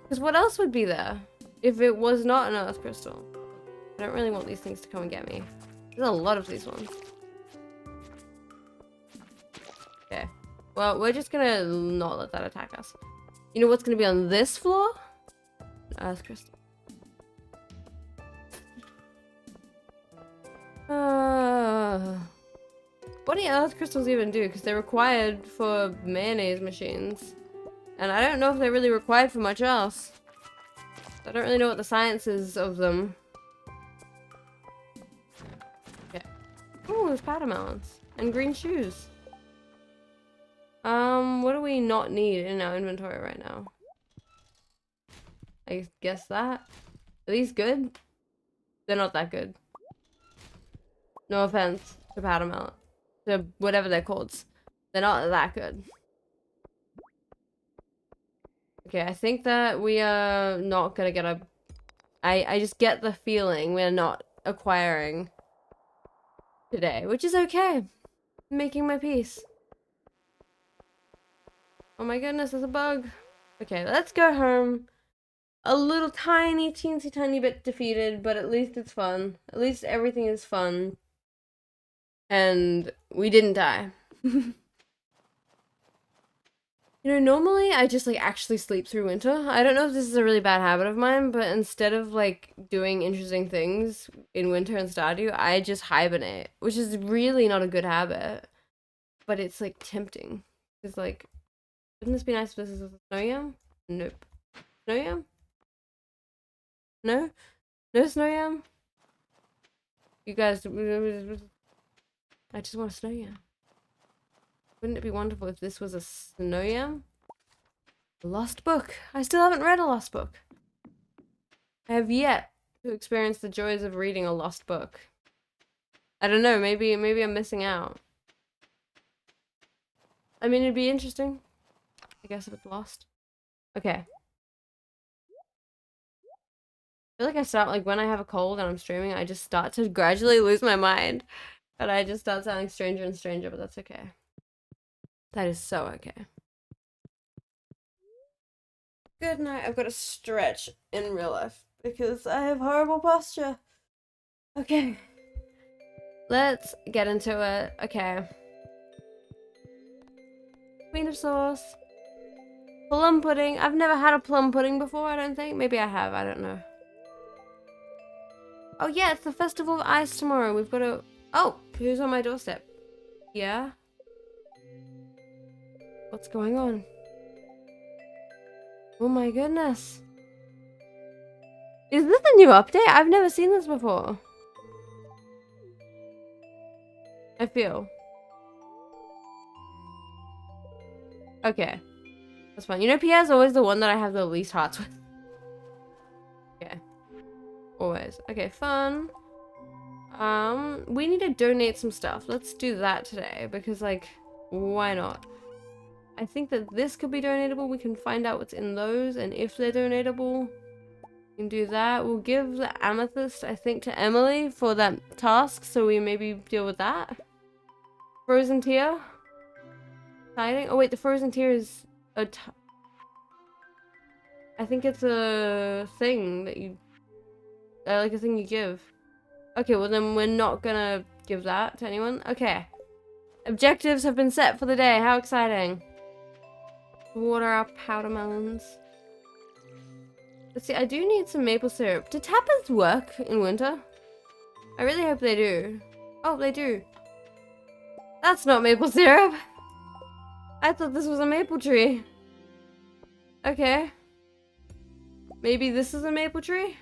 Because what else would be there if it was not an earth crystal? I don't really want these things to come and get me. There's a lot of these ones. Okay. Well, we're just gonna not let that attack us. You know what's gonna be on this floor? An earth crystal. What do earth crystals even do? Because they're required for mayonnaise machines. And I don't know if they're really required for much else. I don't really know what the science is of them. Okay. Oh, there's powder melons. And green shoes. What do we not need in our inventory right now? I guess that. Are these good? They're not that good. No offense to powder melon. To whatever they're called. They're not that good. Okay, I think that we are not gonna get a... I just get the feeling we're not acquiring today, which is okay. I'm making my peace. Oh my goodness, there's a bug. Okay, let's go home. A little tiny, teensy tiny bit defeated, but at least it's fun. At least everything is fun. And we didn't die. You know, normally I just, like, actually sleep through winter. I don't know if this is a really bad habit of mine, but instead of, like, doing interesting things in winter and Stardew, I just hibernate, which is really not a good habit. But it's, like, tempting. It's like, wouldn't this be nice if this is a snow yam? Nope. Snow yam? No? No snow yam? You guys... I just want a snow yam. Wouldn't it be wonderful if this was a snow yam? A lost book. I still haven't read a lost book. I have yet to experience the joys of reading a lost book. I don't know, maybe I'm missing out. I mean, it'd be interesting. I guess if it's lost. Okay. I feel like I start, like, when I have a cold and I'm streaming, I just start to gradually lose my mind. And I just start sounding stranger and stranger, but that's okay. That is so okay. Good night. I've got to stretch in real life because I have horrible posture. Okay. Let's get into it. Okay. Queen of sauce. Plum pudding. I've never had a plum pudding before, I don't think. Maybe I have. I don't know. Oh, yeah. It's the Festival of Ice tomorrow. We've got to... Oh, who's on my doorstep? Yeah? What's going on? Oh my goodness. Is this a new update? I've never seen this before. I feel. Okay. That's fine. You know, Pierre's always the one that I have the least hearts with. Okay. Always. Okay, fun. We need to donate some stuff. Let's do that today because, like, why not? I think that this could be donatable. We can find out what's in those and if they're donatable. We can do that. We'll give the amethyst, I think, to Emily for that task, so we maybe deal with that. Frozen tear. Exciting. Oh wait, the frozen tear is a I think it's a thing that you... like a thing you give. Okay, well then we're not gonna give that to anyone. Okay. Objectives have been set for the day. How exciting. Water our powder melons. Let's see, I do need some maple syrup. Do tappers work in winter? I really hope they do. Oh, they do. That's not maple syrup. I thought this was a maple tree. Okay. Maybe this is a maple tree?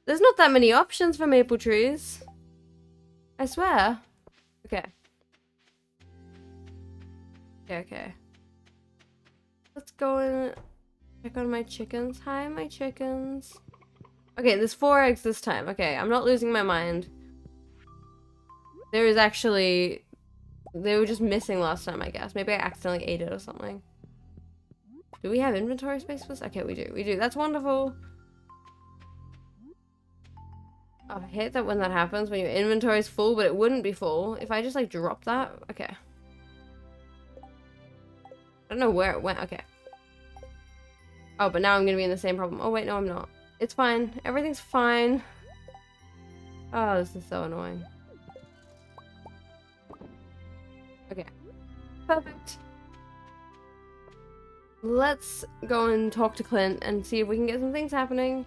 There's not that many options for maple trees. I swear. Okay. Okay. Let's go and check on my chickens. Hi, my chickens. Okay, there's 4 eggs this time. Okay, I'm not losing my mind. There is actually... They were just missing last time, I guess. Maybe I accidentally ate it or something. Do we have inventory space for this? Okay, we do. We do. That's wonderful. Oh, I hate that when that happens, when your inventory is full, but it wouldn't be full. If I just, like, drop that? Okay. I don't know where it went. Okay. Oh, but now I'm gonna be in the same problem. Oh, wait, no, I'm not. It's fine. Everything's fine. Oh, this is so annoying. Okay. Perfect. Let's go and talk to Clint and see if we can get some things happening.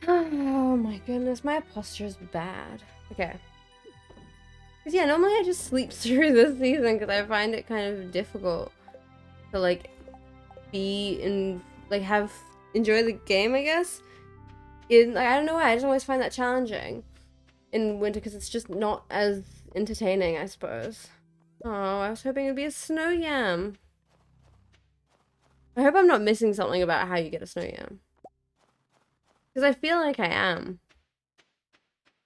Oh my goodness, my posture is bad. Okay. Because yeah, normally I just sleep through this season because I find it kind of difficult to, like, be in, like, enjoy the game, I guess. Like, I don't know why, I just always find that challenging in winter because it's just not as entertaining, I suppose. Oh, I was hoping it'd be a snow yam. I hope I'm not missing something about how you get a snow yam. Because I feel like I am.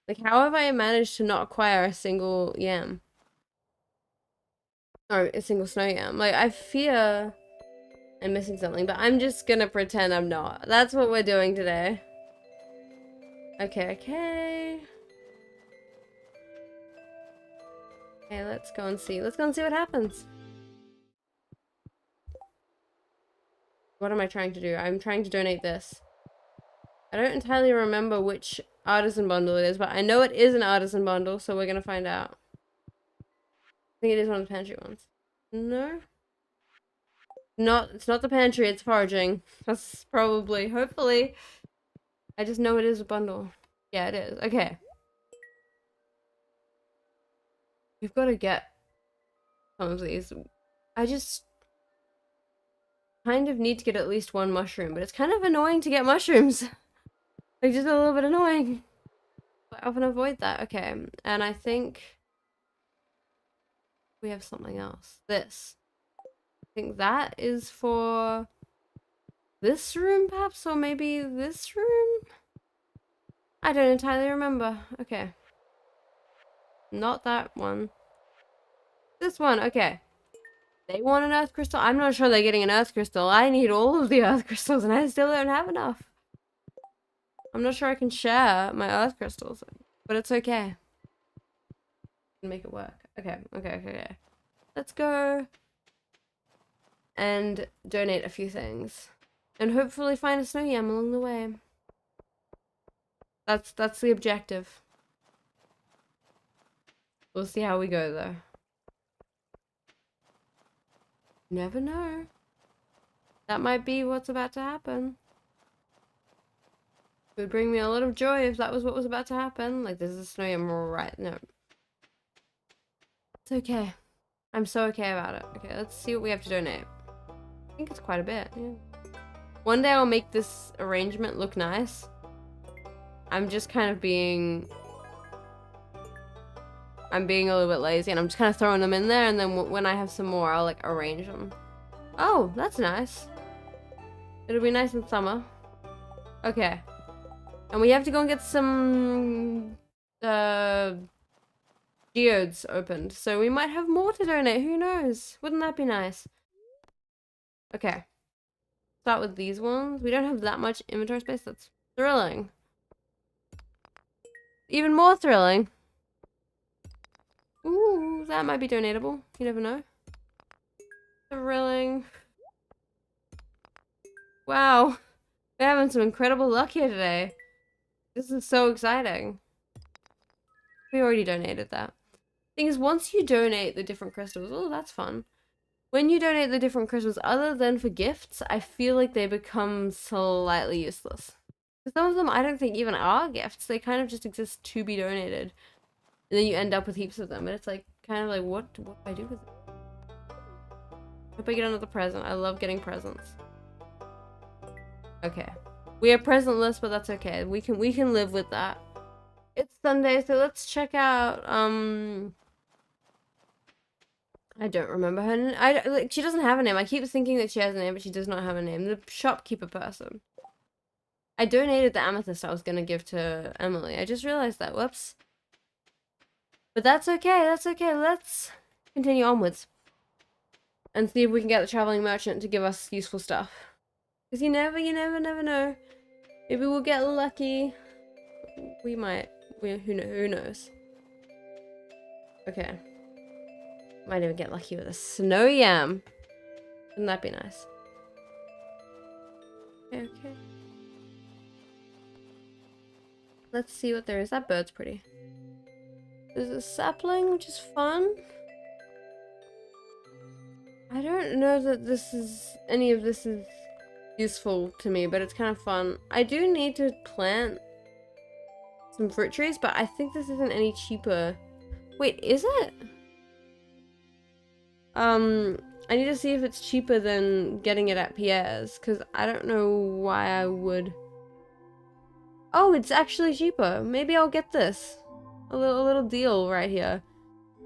Like, how have I managed to not acquire a single yam? Or a single snow yam? Like, I fear I'm missing something, but I'm just gonna pretend I'm not. That's what we're doing today. Okay, okay. Okay, let's go and see. Let's go and see what happens. What am I trying to do? I'm trying to donate this. I don't entirely remember which artisan bundle it is, but I know it is an artisan bundle, so we're gonna find out. I think it is one of the pantry ones. No? It's not the pantry, it's foraging. That's probably, hopefully. I just know it is a bundle. Yeah, it is. Okay. We've got to get some of these. I just kind of need to get at least one mushroom, but it's kind of annoying to get mushrooms. Like, just a little bit annoying. But I often avoid that. Okay, and I think we have something else. This. I think that is for this room, perhaps, or maybe this room? I don't entirely remember. Okay. Not that one. This one, okay. They want an earth crystal. I'm not sure they're getting an earth crystal. I need all of the earth crystals and I still don't have enough. I'm not sure I can share my earth crystals, but it's okay. I can make it work. Okay, okay, okay, okay. Let's go and donate a few things. And hopefully find a snow yam along the way. That's the objective. We'll see how we go though. Never know. That might be what's about to happen. It would bring me a lot of joy if that was what was about to happen. Like, there's a snow yam right no. It's okay. I'm so okay about it. Okay, let's see what we have to donate. I think it's quite a bit, yeah. One day I'll make this arrangement look nice. I'm just kind of being... I'm being a little bit lazy and I'm just kind of throwing them in there, and then when I have some more, I'll like arrange them. Oh, that's nice. It'll be nice in summer. Okay. And we have to go and get some geodes opened. So we might have more to donate. Who knows? Wouldn't that be nice? Okay. Start with these ones. We don't have that much inventory space. That's thrilling. Even more thrilling. Ooh, that might be donatable. You never know. Thrilling. Wow. We're having some incredible luck here today. This is so exciting. We already donated that. Thing is, once you donate the different crystals, oh, that's fun. When you donate the different crystals, other than for gifts, I feel like they become slightly useless. Some of them I don't think even are gifts. They kind of just exist to be donated. And then you end up with heaps of them. And it's like, kind of like, what do I do with it? Hope I get another present. I love getting presents. Okay. We are presentless, but that's okay. We can live with that. It's Sunday, so let's check out, I don't remember her name. Like, she doesn't have a name. I keep thinking that she has a name, but she does not have a name. The shopkeeper person. I donated the amethyst I was gonna give to Emily. I just realized that. Whoops. But that's okay. That's okay. Let's continue onwards. And see if we can get the traveling merchant to give us useful stuff. Because you never know. Maybe we'll get lucky. We might. Who knows? Okay. Might even get lucky with a snow yam. Wouldn't that be nice? Okay. Let's see what there is. That bird's pretty. There's a sapling, which is fun. I don't know that any of this is useful to me, but it's kind of fun. I do need to plant some fruit trees, but I think this isn't any cheaper. Wait, is it? I need to see if it's cheaper than getting it at Pierre's, because I don't know why I would. Oh, it's actually cheaper. Maybe I'll get this. A little deal right here.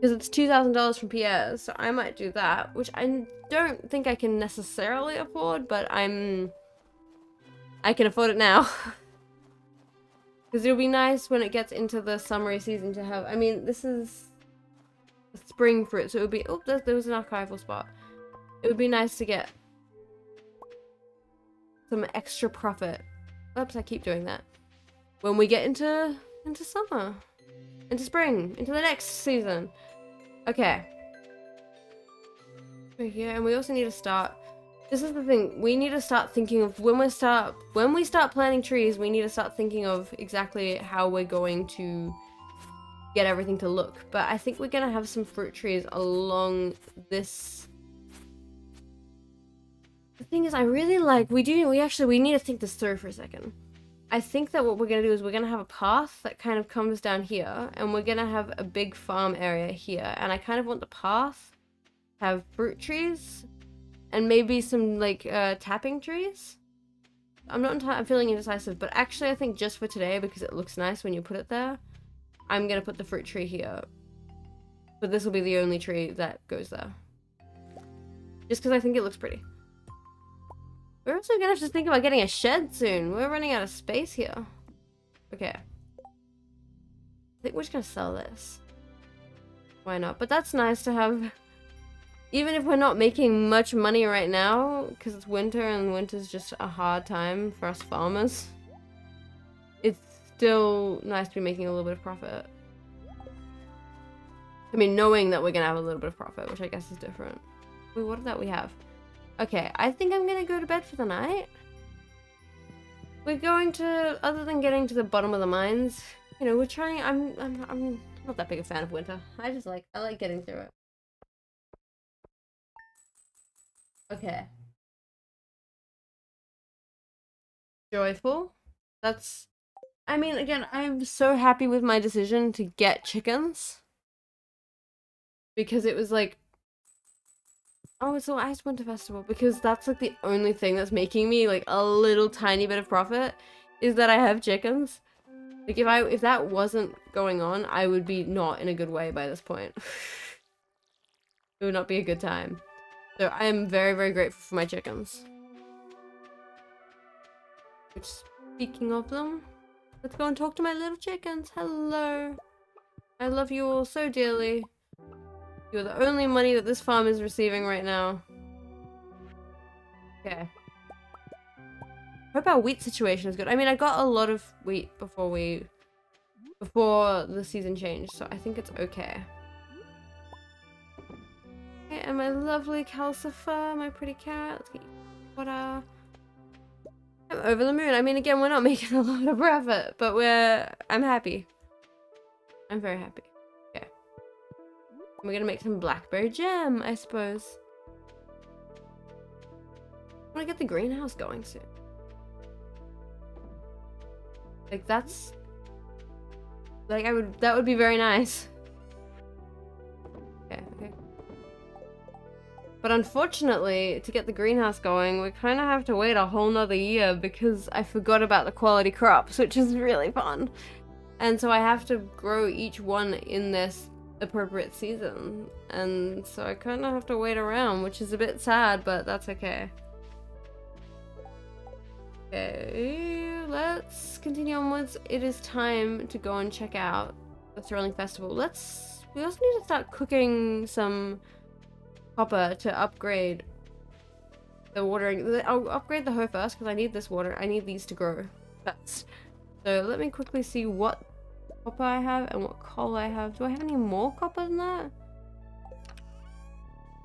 Because it's $2,000 from Pierre's, so I might do that, which I don't think I can necessarily afford, but I can afford it now. Because it'll be nice when it gets into the summery season to have, I mean, this is spring fruit, so it would be, oh, there was an archival spot. It would be nice to get some extra profit. Oops, I keep doing that. When we get into summer, into spring, into the next season. Okay. We're here, and we also need to start. This is the thing. We need to start thinking of when we start planting trees. We need to start thinking of exactly how we're going to get everything to look. But I think we're gonna have some fruit trees along this. The thing is, I really like. We need to think this through for a second. I think that what we're going to do is we're going to have a path that kind of comes down here, and we're going to have a big farm area here, and I kind of want the path to have fruit trees and maybe some like tapping trees. I'm feeling indecisive, but actually I think just for today, because it looks nice when you put it there, I'm going to put the fruit tree here. But this will be the only tree that goes there. Just because I think it looks pretty. We're also gonna have to think about getting a shed soon. We're running out of space here. Okay. I think we're just gonna sell this. Why not? But that's nice to have. Even if we're not making much money right now, because it's winter and winter's just a hard time for us farmers, it's still nice to be making a little bit of profit. I mean, knowing that we're gonna have a little bit of profit, which I guess is different. Wait, what did that we have? Okay, I think I'm gonna go to bed for the night. We're going to, other than getting to the bottom of the mines, you know, we're trying. I'm not that big a fan of winter. I like getting through it. Okay. Joyful. That's. I mean, again, I'm so happy with my decision to get chickens because it was like. Oh, it's the Ice Winter Festival, because that's like the only thing that's making me like a little tiny bit of profit is that I have chickens. Like if that wasn't going on, I would be not in a good way by this point. It would not be a good time. So I am very, very grateful for my chickens. Which, speaking of them, let's go and talk to my little chickens. Hello. I love you all so dearly. You're the only money that this farm is receiving right now. Okay. Hope our wheat situation is good. I mean, I got a lot of wheat before the season changed, so I think it's okay. Okay, and my lovely Calcifer, my pretty cat. Let's get water. I'm over the moon. I mean, again, we're not making a lot of profit, but I'm happy. I'm very happy. We're gonna make some blackberry jam, I suppose. I wanna get the greenhouse going soon. Like that's like that would be very nice. Okay. But unfortunately, to get the greenhouse going, we kinda have to wait a whole nother year because I forgot about the quality crops, which is really fun. And so I have to grow each one in this appropriate season, and so I kind of have to wait around, which is a bit sad, but that's okay. Okay, let's continue onwards. It is time to go and check out the Thrilling Festival. We also need to start cooking some copper to upgrade the watering. I'll upgrade the hoe first because I need this water. I need these to grow first. So let me quickly see what copper I have and what coal I have. Do I have any more copper than that?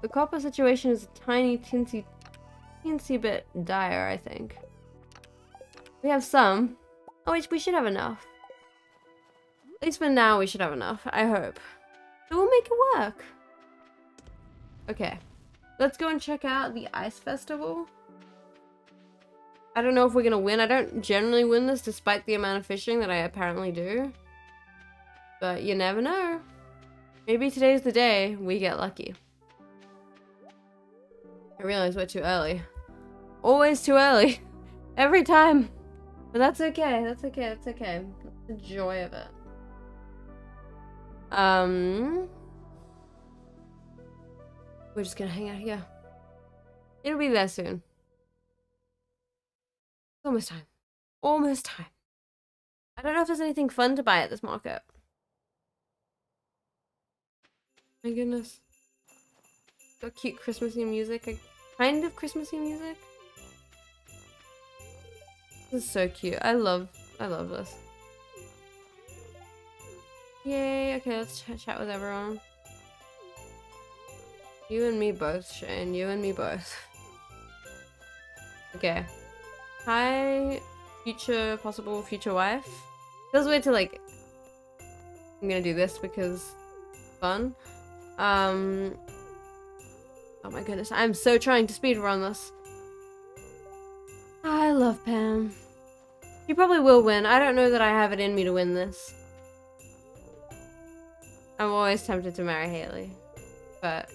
The copper situation is a tiny teensy bit dire, I think. We have some. Oh, we should have enough. At least for now we should have enough, I hope. So we'll make it work. Okay. Let's go and check out the Ice Festival. I don't know if we're gonna win. I don't generally win this despite the amount of fishing that I apparently do. But you never know. Maybe today's the day we get lucky. I realize we're too early. Always too early. Every time. But that's okay. That's okay. That's okay. That's the joy of it. We're just gonna hang out here. It'll be there soon. It's almost time. Almost time. I don't know if there's anything fun to buy at this market. My goodness. Got cute Christmassy music. Kind of Christmassy music. This is so cute. I love this. Yay. Okay, let's chat with everyone. You and me both, Shane. You and me both. Okay. Hi, possible future wife. Feels weird to like... I'm gonna do this because... fun. Oh my goodness. I'm so trying to speedrun this. I love Pam. She probably will win. I don't know that I have it in me to win this. I'm always tempted to marry Haley. But...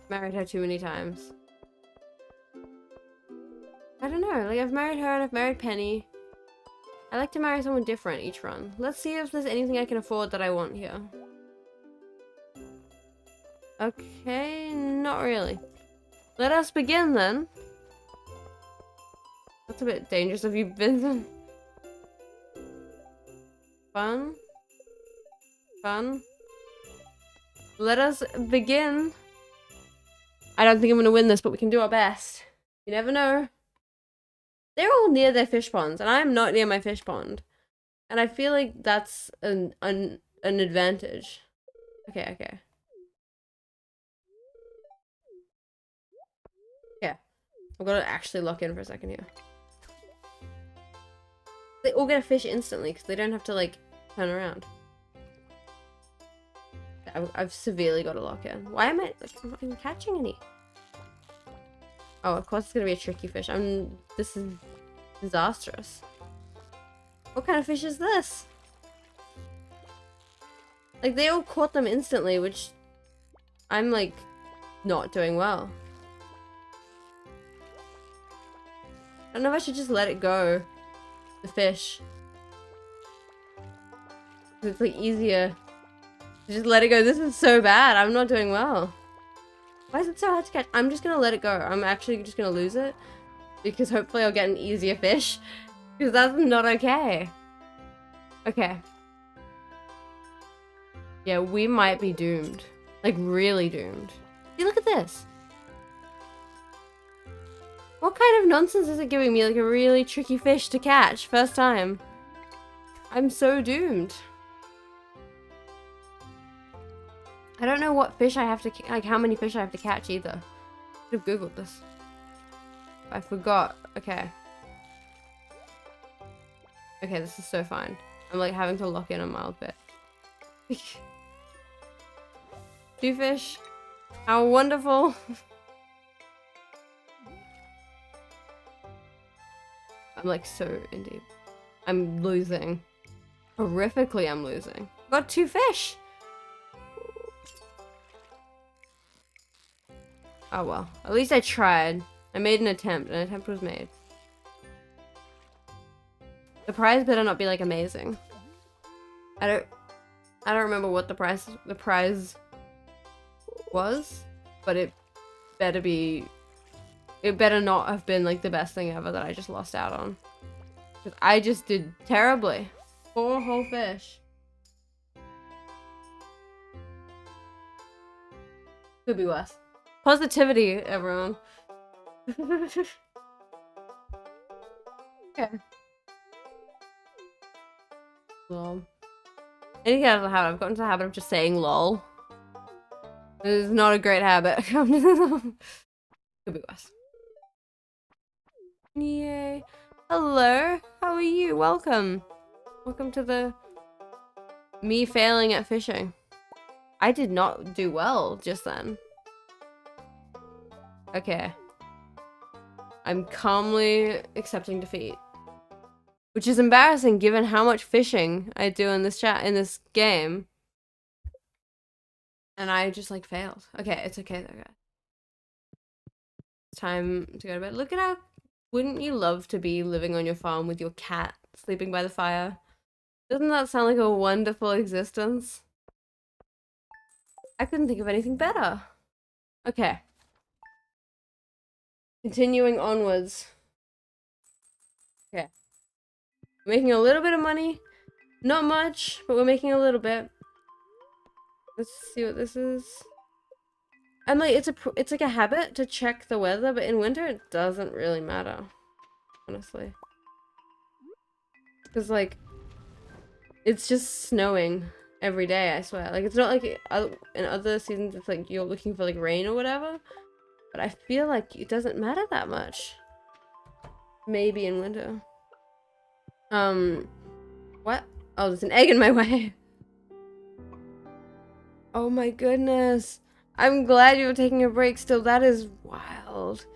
married her too many times. I don't know, like I've married her and I've married Penny. I like to marry someone different each run. Let's see if there's anything I can afford that I want here. Okay, not really. Let us begin then. That's a bit dangerous of you, Vincent. Fun. Fun. Let us begin. I don't think I'm gonna win this, but we can do our best. You never know. They're all near their fish ponds, and I'm not near my fish pond. And I feel like that's an advantage. Okay, okay. Yeah. I've got to actually lock in for a second here. They all get a fish instantly, because they don't have to, like, turn around. I've severely got to lock in. Why am I... like, I'm not even catching any. Oh, of course it's gonna be a tricky fish. This is disastrous. What kind of fish is this? Like, they all caught them instantly, which I'm, like, not doing well. I don't know if I should just let it go. The fish. It's, like, easier. Just let it go. This is so bad. I'm not doing well. Why is it so hard to catch? I'm just gonna let it go. I'm actually just gonna lose it. Because hopefully I'll get an easier fish. Because that's not okay. Okay. Yeah, we might be doomed. Like, really doomed. See, look at this. What kind of nonsense is it giving me? Like, a really tricky fish to catch. First time. I'm so doomed. I don't know what fish I have to, like, how many fish I have to catch either. I should have googled this. I forgot. Okay. Okay, this is so fine. I'm, like, having to lock in a mild bit. 2 fish. How wonderful. I'm, like, so in deep. I'm losing. Horrifically, I'm losing. Got 2 fish. Oh well, at least I tried. I made an attempt. An attempt was made. The prize better not be like amazing. I don't remember what the prize was, but it better be. It better not have been like the best thing ever that I just lost out on. Because I just did terribly. 4 whole fish. Could be worse. Positivity, everyone. Okay. Lol. I need to get out of the habit. I've gotten into the habit of just saying lol. It is not a great habit. Could be worse. Yay. Hello. How are you? Welcome. Welcome to the... me failing at fishing. I did not do well just then. Okay. I'm calmly accepting defeat. Which is embarrassing given how much fishing I do in this game. And I just like failed. Okay, it's okay though, guys. It's time to go to bed. Look at how... wouldn't you love to be living on your farm with your cat sleeping by the fire? Doesn't that sound like a wonderful existence? I couldn't think of anything better. Okay. Continuing onwards. Okay. Making a little bit of money. Not much, but we're making a little bit. Let's see what this is. I'm like, it's like a habit to check the weather, but in winter it doesn't really matter, honestly. Because like, it's just snowing every day, I swear. Like, it's not like in other seasons it's like you're looking for like rain or whatever. But I feel like it doesn't matter that much. Maybe in winter. What? Oh, there's an egg in my way. Oh my goodness. I'm glad you were taking a break still. That is wild.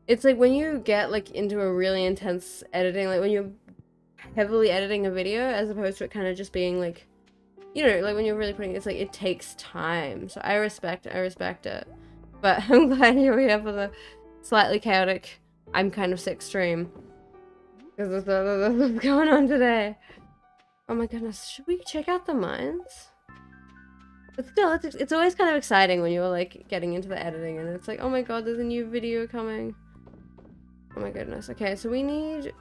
It's like when you get like into a really intense editing, like when you're heavily editing a video as opposed to it kind of just being like, you know, like when you're really putting it's like it takes time. So I respect it. But I'm glad you were here for the slightly chaotic I'm kind of sick stream. Because that's what's going on today. Oh my goodness, should we check out the mines? But still, it's always kind of exciting when you're like getting into the editing and it's like, oh my god, there's a new video coming. Oh my goodness. Okay, so we need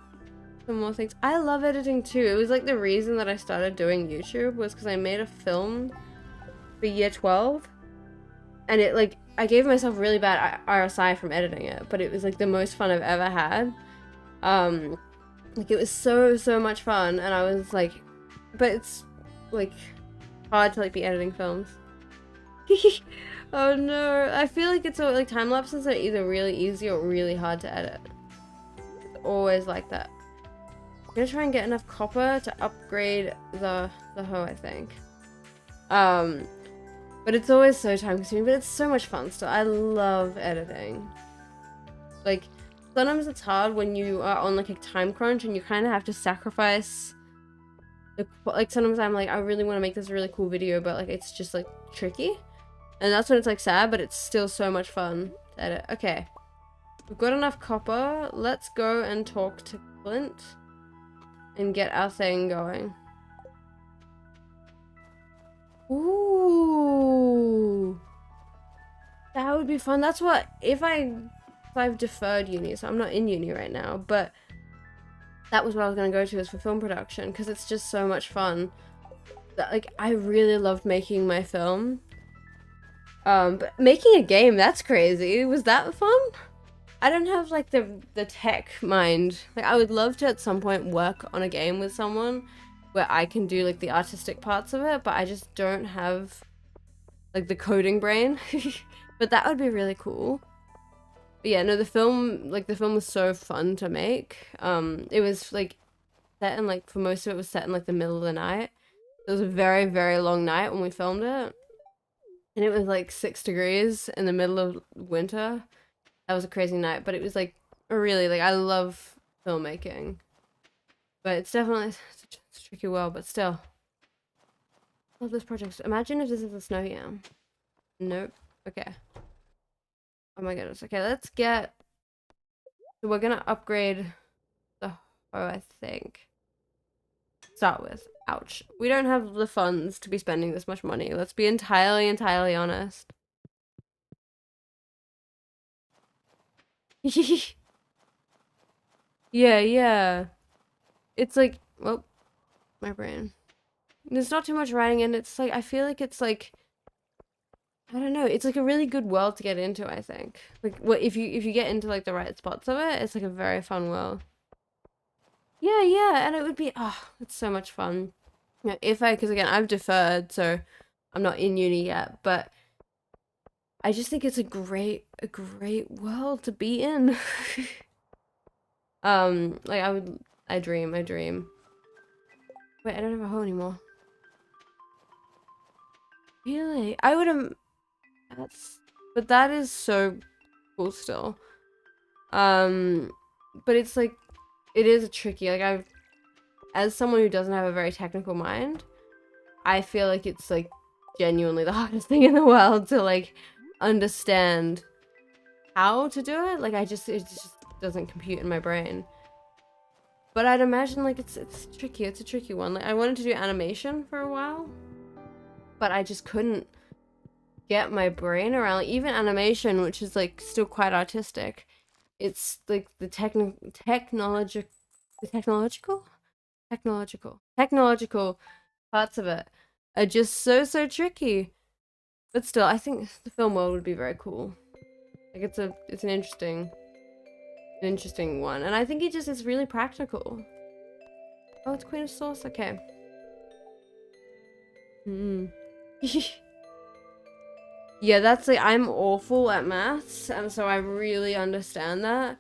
some more things. I love editing too. It was like the reason that I started doing YouTube was because I made a film for year 12 and it like, I gave myself really bad RSI from editing it, but it was like the most fun I've ever had. Like it was so much fun and I was like, but it's like hard to like be editing films. Oh no, I feel like it's like time lapses are either really easy or really hard to edit. It's always like that. I'm gonna try and get enough copper to upgrade the hoe, I think. But it's always so time consuming, but it's so much fun still. I love editing. Like, sometimes it's hard when you are on like a time crunch and you kind of have to sacrifice like sometimes I'm like, I really want to make this really cool video, but like it's just like tricky. And that's when it's like sad, but it's still so much fun to edit. Okay. We've got enough copper. Let's go and talk to Clint and get our thing going. Ooh. That would be fun. That's what, if I've deferred uni, so I'm not in uni right now, but that was what I was going to go to is for film production because it's just so much fun. That, like, I really loved making my film. But making a game, that's crazy. Was that fun? I don't have like the tech mind. Like I would love to at some point work on a game with someone where I can do like the artistic parts of it, but I just don't have like the coding brain. But that would be really cool. But yeah, no, the film was so fun to make. It was like set in like for most of it was set in like the middle of the night. It was a very long night when we filmed it. And it was like 6 degrees in the middle of winter. That was a crazy night, but it was like really like I love filmmaking. But it's definitely it's a tricky world, but still. Love this project. Imagine if this is a snow yam. Nope. Okay. Oh my goodness. Okay, let's get so we're gonna upgrade the hoe, I think. Start with. Ouch. We don't have the funds to be spending this much money. Let's be entirely honest. Yeah. It's like, well, my brain. There's not too much writing in. It's like, I feel like it's like, I don't know. It's like a really good world to get into, I think. Like, what if you get into like the right spots of it, it's like a very fun world. Yeah, and it would be, oh, it's so much fun. You know, because again, I've deferred, so I'm not in uni yet, but I just think it's a great world to be in. Like I dream. Wait, I don't have a hoe anymore. Really? I would have, but that is so cool still. But it's like, it is tricky. Like as someone who doesn't have a very technical mind, I feel like it's like genuinely the hardest thing in the world to like understand how to do it. Like it just doesn't compute in my brain. But I'd imagine like it's tricky. It's a tricky one. Like I wanted to do animation for a while, but I just couldn't get my brain around. Like, even animation, which is like still quite artistic. It's like the technological parts of it are just so tricky. But still, I think the film world would be very cool. Like it's an interesting one, and I think it just is really practical. Oh, it's Queen of Sauce. Okay. Hmm. Yeah, that's like I'm awful at maths, and so I really understand that.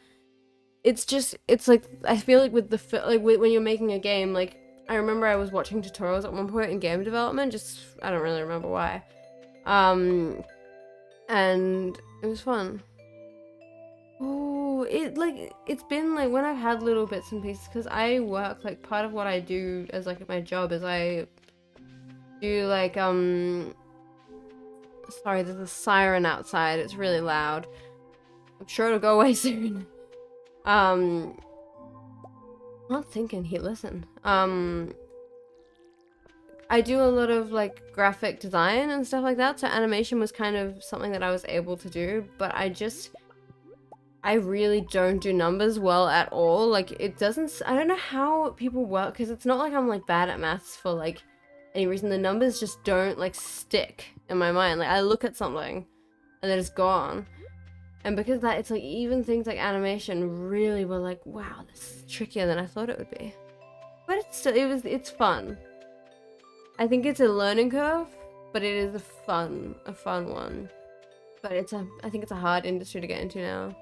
It's just it's like I feel like with when you're making a game, like I remember I was watching tutorials at one point in game development. Just I don't really remember why. Um, and it was fun. Oh, it's been like when I've had little bits and pieces because I work like part of what I do as like my job is I do like sorry, there's a siren outside. It's really loud. I'm sure it'll go away soon. I'm not thinking here, listen. I do a lot of like graphic design and stuff like that, so animation was kind of something that I was able to do, but I really don't do numbers well at all. Like it doesn't, I don't know how people work, because it's not like I'm like bad at maths for like any reason. The numbers just don't like stick in my mind. Like I look at something and then it's gone. And because of that, it's like even things like animation really were like, wow, this is trickier than I thought it would be. But it's still, it's fun. I think it's a learning curve, but it is a fun one. But I think it's a hard industry to get into now.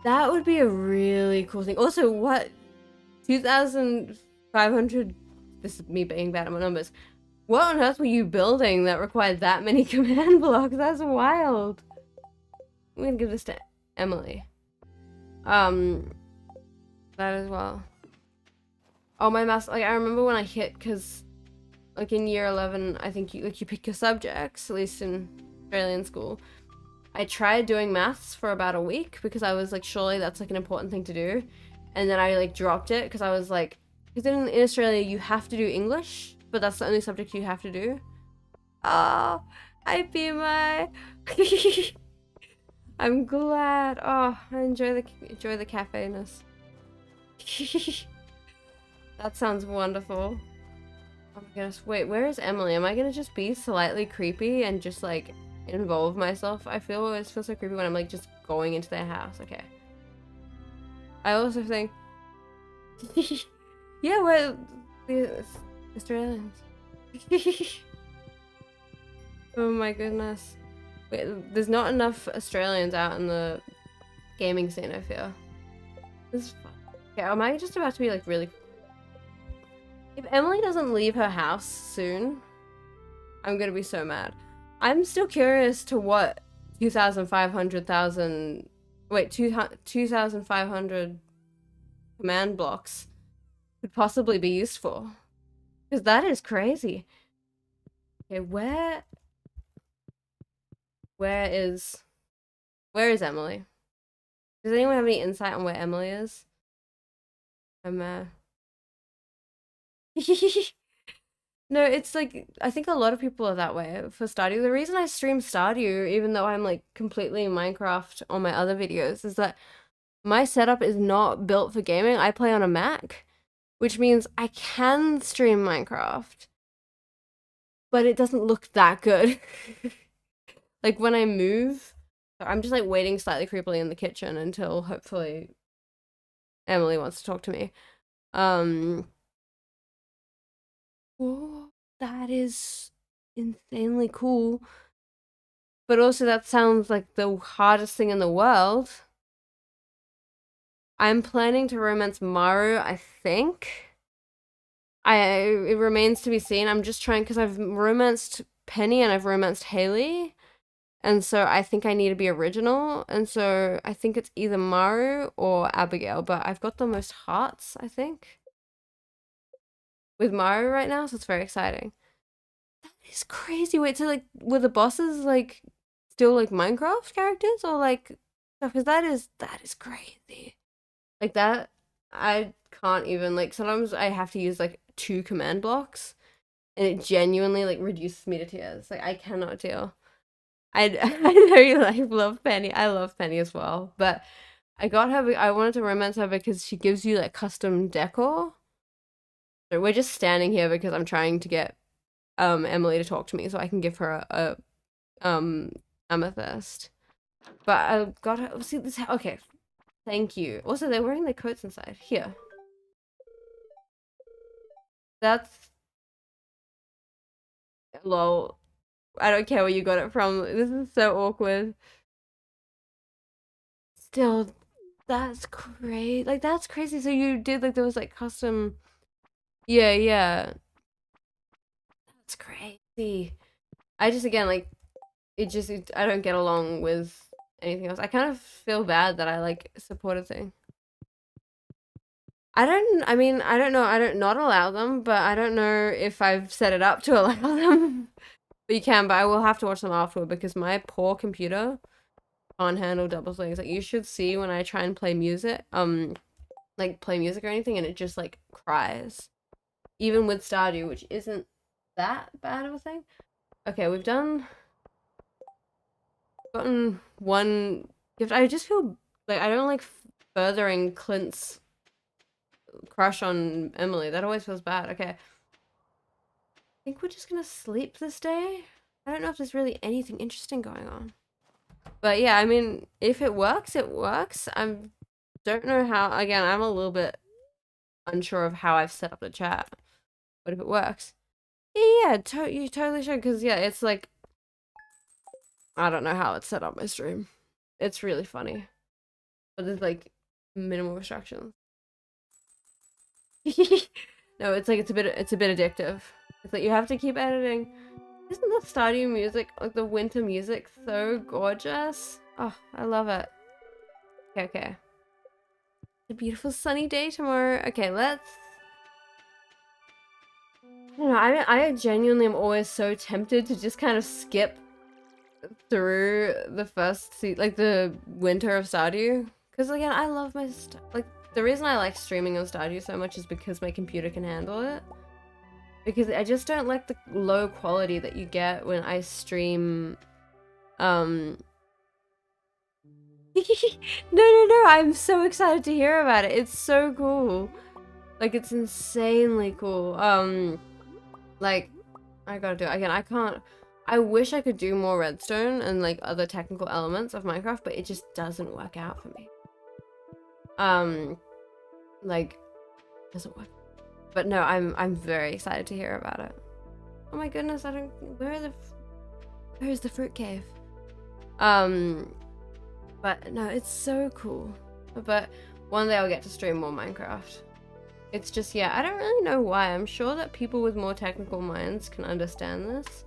That would be a really cool thing. Also, what 2,500? This is me being bad at my numbers. What on earth were you building that required that many command blocks? That's wild. I'm gonna give this to Emily. That as well. Oh, my maths, like I remember when I hit, because like in year 11, I think you pick your subjects, at least in Australian school. I tried doing maths for about a week because I was like, surely that's like an important thing to do. And then I like dropped it because I was like, because in Australia you have to do English, but that's the only subject you have to do. Oh, I be my. I'm glad. Oh, I enjoy the cafe-ness. That sounds wonderful. Oh my goodness. Wait, where is Emily? Am I gonna just be slightly creepy and just like involve myself? I feel it feels so creepy when I'm like just going into their house. Okay. I also think yeah, we're the Australians. Oh my goodness. Wait, there's not enough Australians out in the gaming scene, I feel. This is fun. Okay, am I just about to be like really... If Emily doesn't leave her house soon, I'm gonna be so mad. I'm still curious to what 2,500 command blocks could possibly be used for. Because that is crazy. Okay, where is Emily? Does anyone have any insight on where Emily is? I'm No, it's like I think a lot of people are that way for Stardew. The reason I stream Stardew, even though I'm like completely Minecraft on my other videos, is that my setup is not built for gaming. I play on a Mac, which means I can stream Minecraft, but it doesn't look that good. Like when I move, I'm just like waiting slightly creepily in the kitchen until hopefully Emily wants to talk to me. Whoa, that is insanely cool. But also that sounds like the hardest thing in the world. I'm planning to romance Maru, I think. It remains to be seen. I'm just trying because I've romanced Penny and I've romanced Haley. And so I think I need to be original. And so I think it's either Maru or Abigail, but I've got the most hearts, I think, with Maru right now, so it's very exciting. That is crazy. Wait, so like were the bosses like still like Minecraft characters or like stuff? Because that is crazy. Like that I can't even like sometimes I have to use like 2 command blocks and it genuinely like reduces me to tears. Like I cannot deal. I know you like love Penny. I love Penny as well, but I got her. I wanted to romance her because she gives you like custom decor. So we're just standing here because I'm trying to get Emily to talk to me so I can give her a amethyst. But I got her. See this? Okay, thank you. Also, they're wearing their coats inside. Here. That's lol. I don't care where you got it from. This is so awkward. Still, that's crazy. Like that's crazy. So you did like those like custom. Yeah, yeah. That's crazy. I just again like I don't get along with anything else. I kind of feel bad that I like supported thing. I mean, I don't know. I don't not allow them, but I don't know if I've set it up to allow them. But you can, but I will have to watch them afterward because my poor computer can't handle double things. Like you should see when I try and play music, like play music or anything, and it just like cries. Even with Stardew, which isn't that bad of a thing. Okay, we've gotten one gift. I just feel like I don't like furthering Clint's crush on Emily. That always feels bad. Okay. I think we're just gonna sleep this day. I don't know if there's really anything interesting going on. But yeah, I mean, if it works, it works. I don't know how, again, I'm a little bit unsure of how I've set up the chat. But if it works, yeah, you totally should. Because yeah, it's like, I don't know how it's set up my stream. It's really funny. But there's like minimal restrictions. No, it's like it's a bit addictive. It's like you have to keep editing. Isn't the Stardew music, like the winter music, so gorgeous? Oh, I love it. Okay, okay. A beautiful sunny day tomorrow. Okay, let's. I don't know. I genuinely am always so tempted to just kind of skip through the first like the winter of Stardew, because again, I love my like the reason I like streaming on Stardew so much is because my computer can handle it. Because I just don't like the low quality that you get when I stream. No, no, no! I'm so excited to hear about it. It's so cool. Like it's insanely cool. Like I gotta do it again. I can't. I wish I could do more redstone and like other technical elements of Minecraft, but it just doesn't work out for me. Like it doesn't work. But no, I'm very excited to hear about it. Oh my goodness, I don't. Where's the fruit cave? But no, it's so cool. But one day I'll get to stream more Minecraft. It's just, yeah, I don't really know why. I'm sure that people with more technical minds can understand this.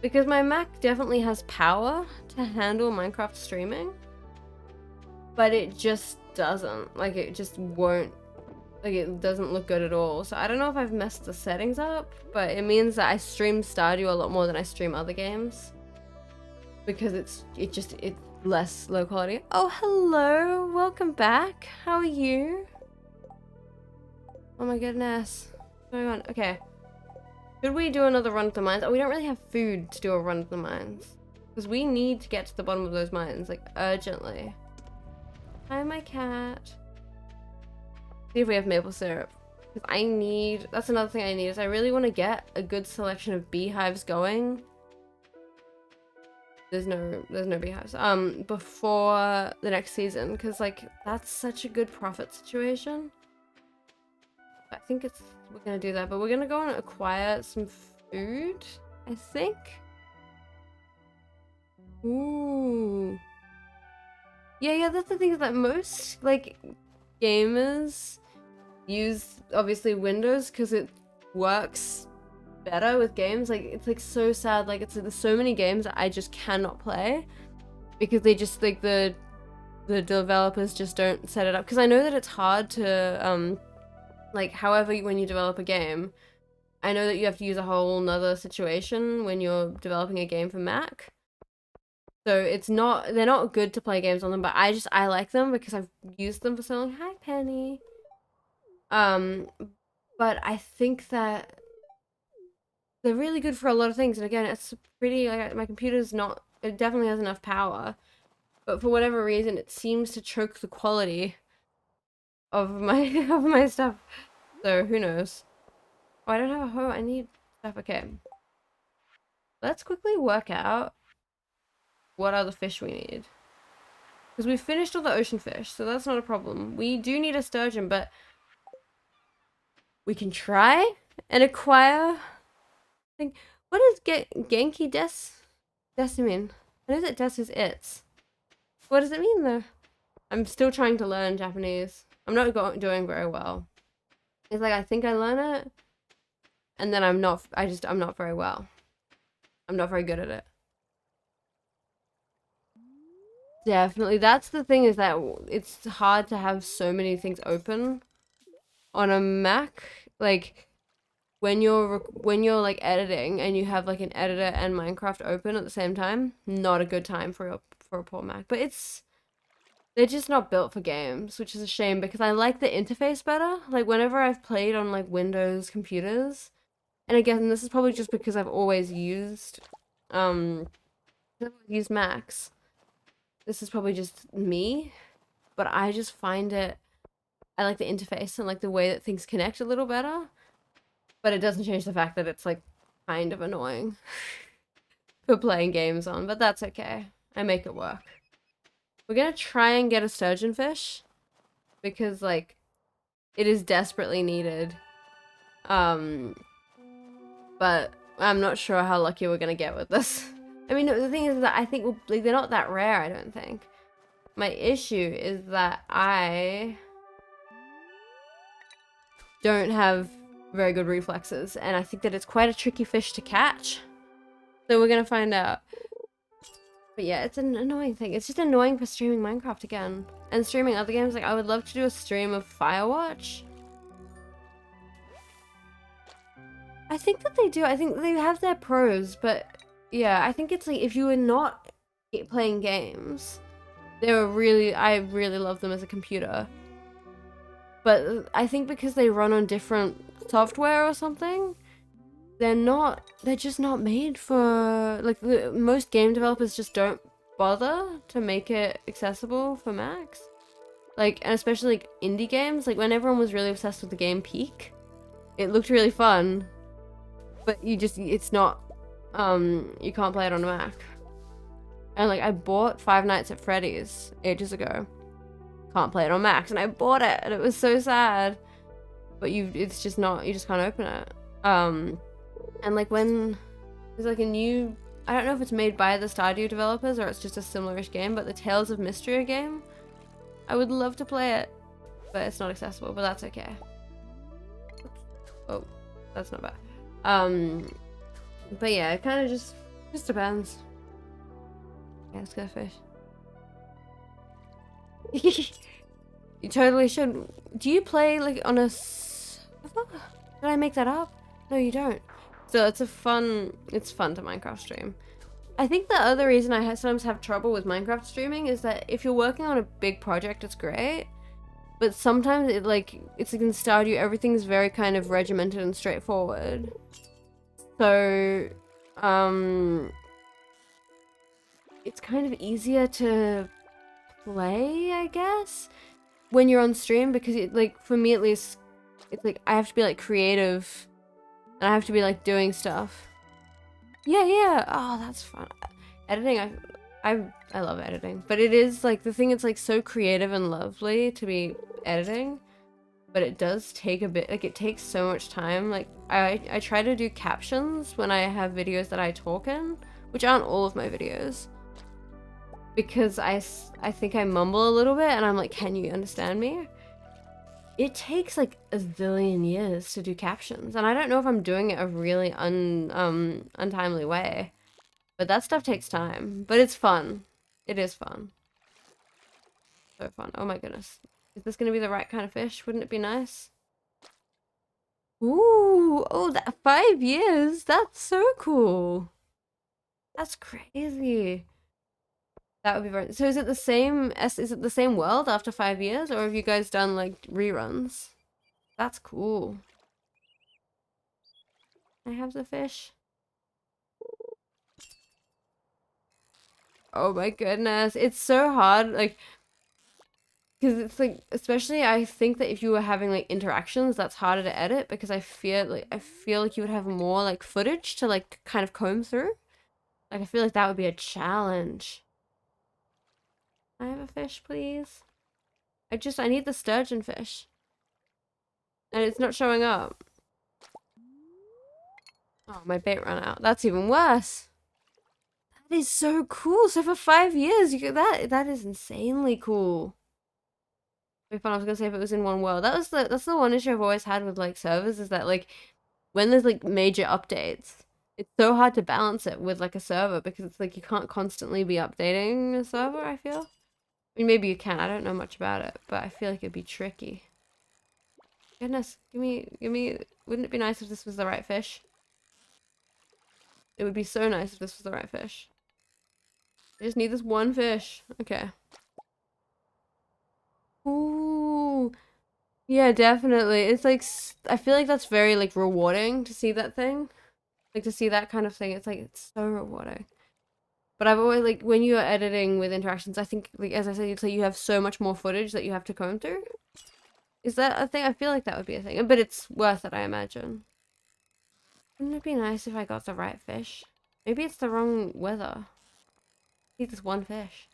Because my Mac definitely has power to handle Minecraft streaming. But it just doesn't. Like, it just won't. Like, it doesn't look good at all. So I don't know if I've messed the settings up, but it means that I stream Stardew a lot more than I stream other games. Because it's less low quality. Oh, hello! Welcome back. How are you? Oh my goodness. What's going on? Okay. Should we do another run of the mines? Oh, we don't really have food to do a run of the mines. Because we need to get to the bottom of those mines, like, urgently. Hi, my cat. See if we have maple syrup. Because I need... That's another thing I need, is I really want to get a good selection of beehives going. There's no beehives. Before the next season. Because, like, that's such a good profit situation. I think we're gonna do that, but we're gonna go and acquire some food, I think. Ooh. Yeah, that's the thing, is that most, like, gamers use, obviously, Windows because it works better with games. Like, it's, like, so sad. Like, there's so many games that I just cannot play because they just, like, the developers just don't set it up. Because I know that it's hard to, like, however, when you develop a game, I know that you have to use a whole nother situation when you're developing a game for Mac. So they're not good to play games on them, but I like them because I've used them for so long. Hi, Penny. But I think that they're really good for a lot of things. And again, it's pretty, like, my computer's not, it definitely has enough power. But for whatever reason, it seems to choke the quality of my of my stuff. So who knows? Oh, I don't have a hoe. I need stuff. Okay. Let's quickly work out what other fish we need. Because we've finished all the ocean fish, so that's not a problem. We do need a sturgeon, but we can try and acquire. What is Genki Des mean? I know that Des is its. What does it mean though? I'm still trying to learn Japanese. I'm not doing very well. It's like I think I learn it, and then I'm not very well. I'm not very good at it. Definitely. That's the thing, is that it's hard to have so many things open on a Mac. Like when you're like editing and you have like an editor and Minecraft open at the same time, not a good time for a poor Mac. But they're just not built for games, which is a shame because I like the interface better. Like whenever I've played on like Windows computers, and again, this is probably just because I've always used Macs. This is probably just me, but I just find I like the interface and like the way that things connect a little better, but it doesn't change the fact that it's like kind of annoying for playing games on, but that's okay. I make it work. We're gonna try and get a sturgeon fish because like it is desperately needed. But I'm not sure how lucky we're gonna get with this. I mean, the thing is that I think like, they're not that rare, I don't think. My issue is that I don't have very good reflexes, and I think that it's quite a tricky fish to catch. So we're gonna find out. But yeah, it's an annoying thing. It's just annoying for streaming Minecraft again. And streaming other games. Like, I would love to do a stream of Firewatch. I think that they do. I think they have their pros, but yeah, I think it's like if you were not playing games, I really love them as a computer. But I think because they run on different software or something, they're just not made for, like, most game developers just don't bother to make it accessible for Macs. Like, and especially like indie games, like when everyone was really obsessed with the game Peak, it looked really fun, but it's not, you can't play it on a Mac. And like I bought Five Nights at Freddy's ages ago. Can't play it on Macs, and I bought it and it was so sad. But it's just not, you just can't open it. And like when there's like a new, I don't know if it's made by the Stardew developers or it's just a similar-ish game, but the Tales of Mystery game, I would love to play it, but it's not accessible, but that's okay. Oh, that's not bad. But yeah, it kind of just depends. Yeah, let's go fish. You totally should. Do you play like on a server? Did I make that up? No, you don't. So it's fun to Minecraft stream. I think the other reason I sometimes have trouble with Minecraft streaming is that if you're working on a big project, it's great. But sometimes it's like in Stardew, everything's very kind of regimented and straightforward. So, it's kind of easier to play, I guess, when you're on stream, because like, for me at least, it's like I have to be like creative and I have to be like doing stuff. Yeah. Oh, that's fun. Editing, I love editing, but it is like the thing. It's like so creative and lovely to be editing, but it does take a bit. Like it takes so much time. Like I try to do captions when I have videos that I talk in, which aren't all of my videos, because I think I mumble a little bit and I'm like, can you understand me? It takes like a zillion years to do captions, and I don't know if I'm doing it a really untimely way, but that stuff takes time. But it's fun. It is fun. So fun. Oh my goodness. Is this gonna be the right kind of fish? Wouldn't it be nice? Ooh, oh, that 5 years. That's so cool. That's crazy. That would be very. So is it the same world after 5 years, or have you guys done like reruns? That's cool. I have the fish. Oh my goodness. It's so hard, like, because it's like, especially I think that if you were having like interactions, that's harder to edit because I feel like you would have more like footage to like kind of comb through. Like I feel like that would be a challenge. Can I have a fish, please? I need the sturgeon fish. And it's not showing up. Oh, my bait ran out. That's even worse. That is so cool. So for 5 years, you get that. That is insanely cool. Be fun. I was gonna say if it was in one world. That's the one issue I've always had with like servers is that like when there's like major updates, it's so hard to balance it with like a server because it's like you can't constantly be updating a server, I feel. I mean maybe you can, I don't know much about it, but I feel like it'd be tricky. Goodness, give me, wouldn't it be nice if this was the right fish? It would be so nice if this was the right fish. I just need this one fish. Okay. Ooh. Yeah, definitely. It's like, I feel like that's very like rewarding to see that thing. Like to see that kind of thing. It's like, it's so rewarding. But I've always like, when you're editing with interactions, I think, like, as I said, it's like you have so much more footage that you have to comb through. Is that a thing? I feel like that would be a thing. But it's worth it, I imagine. Wouldn't it be nice if I got the right fish? Maybe it's the wrong weather. I need this one fish.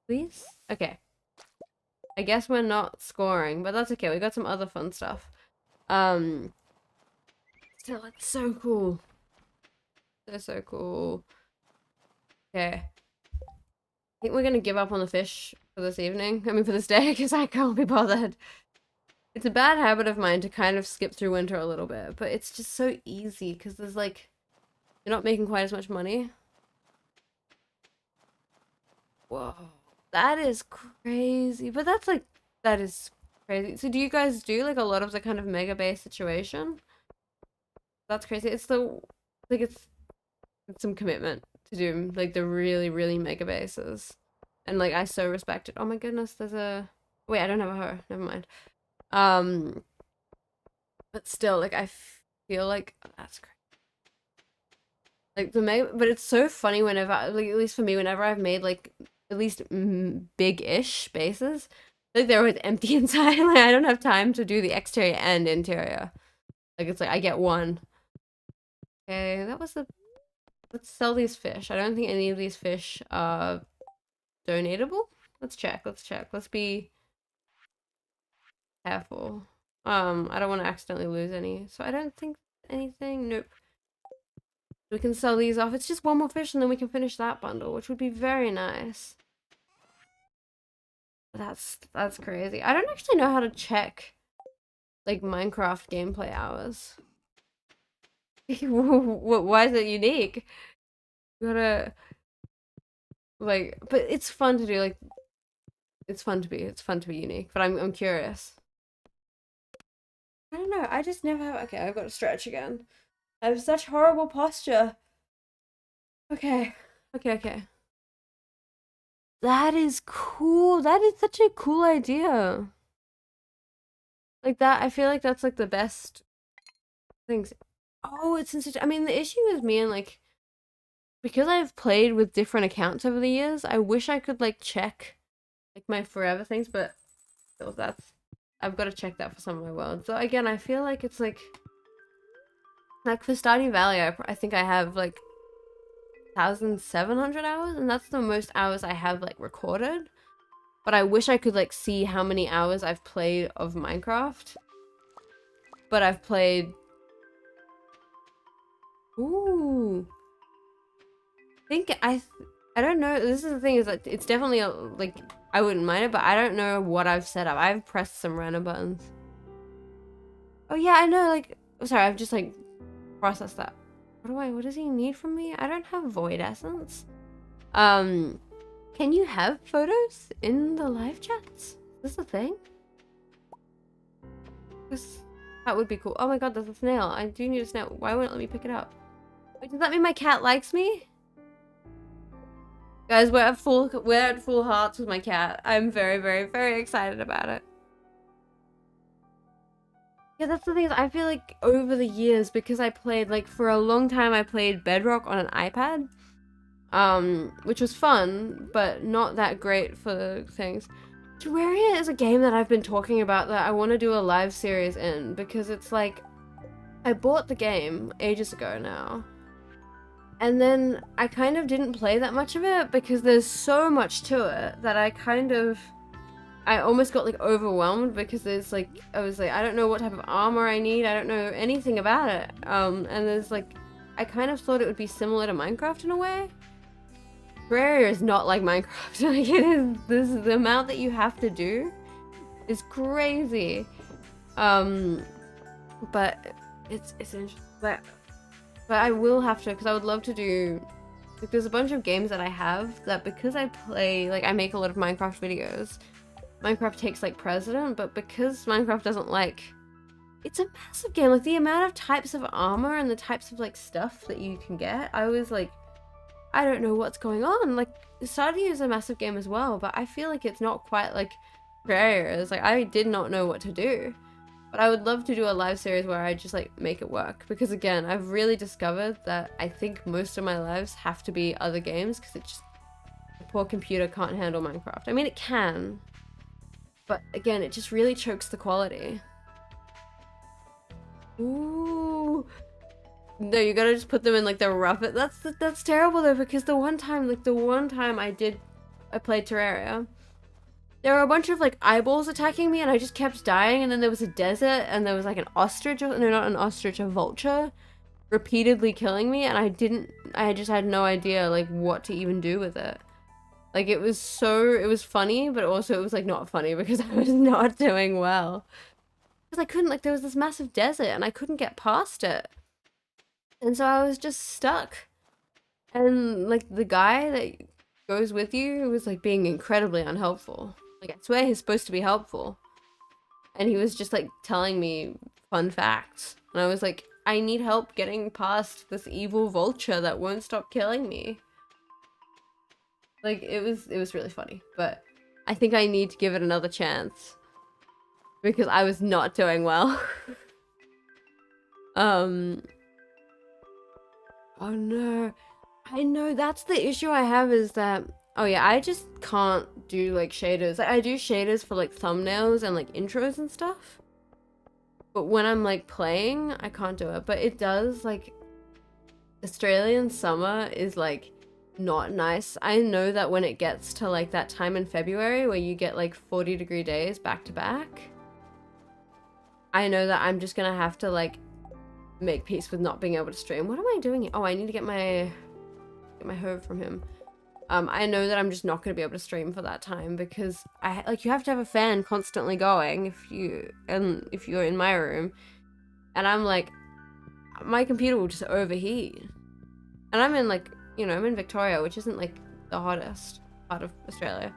Please? Okay. I guess we're not scoring, but that's okay. We got some other fun stuff. Still, it's so cool. So cool. Okay. I think we're gonna give up on the fish for this evening. I mean, for this day, because I can't be bothered. It's a bad habit of mine to kind of skip through winter a little bit, but it's just so easy because there's like, you're not making quite as much money. Whoa. That is crazy. But that's like, that is crazy. So do you guys do like a lot of the kind of mega base situation? That's crazy. It's the, like it's some commitment to do like the really, really mega bases. And like I so respect it. Oh my goodness, there's a, wait, I don't have a hoe. Never mind. But still, like I feel like oh, that's crazy. Like the mega, but it's so funny whenever, like at least for me, whenever I've made like at least big-ish bases, like they're always empty inside. Like I don't have time to do the exterior and interior. Like it's like I get one. Okay, that was the. Let's sell these fish. I don't think any of these fish are donatable. Let's check. Let's check. Let's be careful. I don't want to accidentally lose any. So I don't think anything. Nope. We can sell these off. It's just one more fish and then we can finish that bundle, which would be very nice. That's crazy. I don't actually know how to check like Minecraft gameplay hours. Why is it unique? You gotta like, but it's fun to do. Like, it's fun to be unique. But I'm curious. I don't know. I just never have. Okay, I've got to stretch again. I have such horrible posture. Okay, okay. That is cool. That is such a cool idea. Like that, I feel like that's like the best things. Oh, it's in such. I mean, the issue with me and like because I've played with different accounts over the years, I wish I could like check like my forever things, but still, that's I've got to check that for some of my worlds. So again, I feel like it's like for Stardew Valley, I think I have like 1,700 hours, and that's the most hours I have like recorded. But I wish I could like see how many hours I've played of Minecraft. But I've played. Ooh. I don't know. This is the thing is that it's definitely like I wouldn't mind it, but I don't know what I've set up. I've pressed some random buttons. Oh yeah, I know. Like, sorry, I've just like processed that. What does he need from me? I don't have void essence. Can you have photos in the live chats? Is this a thing? That would be cool. Oh my god, there's a snail. I do need a snail. Why won't it let me pick it up? Wait, does that mean my cat likes me? Guys, we're at full hearts with my cat. I'm very, very, very excited about it. Yeah, that's the thing is I feel like over the years, because I played, like, for a long time I played Bedrock on an iPad. which was fun, but not that great for things. Terraria is a game that I've been talking about that I want to do a live series in, because it's like, I bought the game ages ago now, and then I kind of didn't play that much of it because there's so much to it that I almost got like overwhelmed, because there's like, I was like, I don't know what type of armor I need, I don't know anything about it, and there's like, I kind of thought it would be similar to Minecraft in a way. Terraria is not like Minecraft. Like, it is, the amount that you have to do is crazy. But it's interesting. But I will have to, because I would love to do, like, there's a bunch of games that I have that, because I play, like, I make a lot of Minecraft videos, Minecraft takes like precedent, but because Minecraft doesn't like, it's a massive game, like the amount of types of armor and the types of like stuff that you can get, I was like, I don't know what's going on. Like, Stardew is a massive game as well, but I feel like it's not quite like Terraria is. Like, I did not know what to do. But I would love to do a live series where I just like make it work, because again, I've really discovered that I think most of my lives have to be other games, because it just, the poor computer can't handle Minecraft. I mean, it can, but again, it just really chokes the quality. Ooh. No, you gotta just put them in like the rough. That's terrible though, because the one time I played Terraria, there were a bunch of like eyeballs attacking me, and I just kept dying. And then there was a desert, and there was like an ostrich, no, not an ostrich, a vulture, repeatedly killing me, and I just had no idea like what to even do with it. Like, it was funny, but also it was like not funny, because I was not doing well. Because I couldn't, like, there was this massive desert, and I couldn't get past it. And so I was just stuck. And, like, the guy that goes with you was, like, being incredibly unhelpful. Like, I swear he's supposed to be helpful. And he was just, like, telling me fun facts. And I was like, I need help getting past this evil vulture that won't stop killing me. Like, it was really funny. But I think I need to give it another chance, because I was not doing well. Oh no. I know, that's the issue I have, is that, oh yeah, I just can't do like shaders. Like, I do shaders for like thumbnails and like intros and stuff, but when I'm like playing, I can't do it. But it does, like, Australian summer is like not nice. I know that when it gets to like that time in February where you get like 40-degree days back to back, I know that I'm just gonna have to like make peace with not being able to stream. What am I doing here? Oh, I need to get my hoe from him. I know that I'm just not going to be able to stream for that time, because you have to have a fan constantly going if you're in my room, and I'm like, my computer will just overheat. And I'm in, like, you know, I'm in Victoria, which isn't like the hottest part of Australia.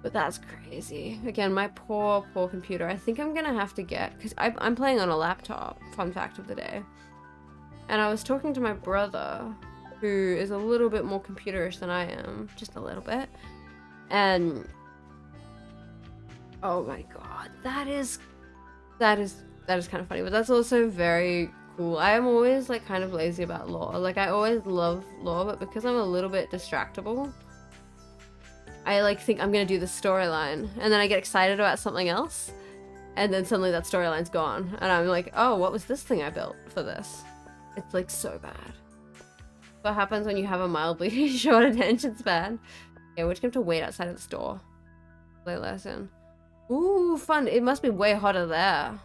But that's crazy. Again, my poor computer. I think I'm gonna have to get, because I'm playing on a laptop, fun fact of the day. And I was talking to my brother, who is a little bit more computerish than I am, just a little bit. And oh my god, that is kind of funny, but that's also very cool. I am always like kind of lazy about lore. Like, I always love lore, but because I'm a little bit distractible, I like think I'm gonna do the storyline, and then I get excited about something else, and then suddenly that storyline's gone, and I'm like, oh, what was this thing I built for this? It's like so bad. What happens when you have a mildly short attention span? Okay, we're just gonna have to wait outside of the store. Play lesson. Ooh, fun. It must be way hotter there.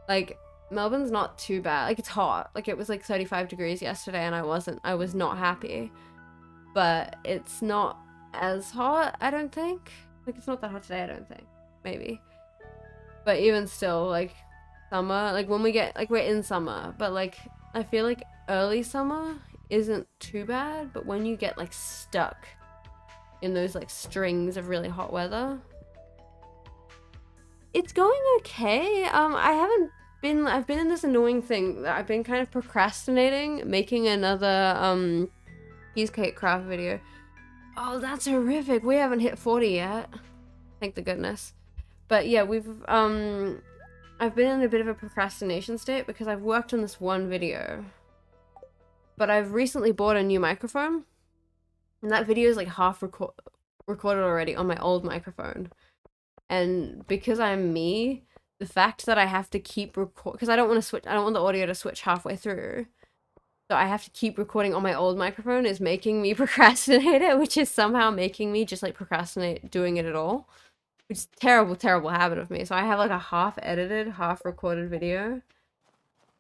Like, Melbourne's not too bad. Like, it's hot. Like, it was like 35 degrees yesterday, and I was not happy. But it's not as hot, I don't think. Like, it's not that hot today, I don't think. Maybe. But even still, like, summer, like, when we get, like, we're in summer, but, like, I feel like early summer isn't too bad, but when you get, like, stuck in those, like, strings of really hot weather, it's going okay. I've been in this annoying thing that I've been kind of procrastinating making another, cheesecake craft video. Oh, that's horrific. We haven't hit 40 yet. Thank the goodness. But yeah, I've been in a bit of a procrastination state, because I've worked on this one video but I've recently bought a new microphone, and that video is like half recorded already on my old microphone. And because I'm me, the fact that I have to keep because I don't want to switch, I don't want the audio to switch halfway through. So I have to keep recording on my old microphone is making me procrastinate it, which is somehow making me just like procrastinate doing it at all. Which is a terrible, terrible habit of me. So I have like a half edited, half recorded video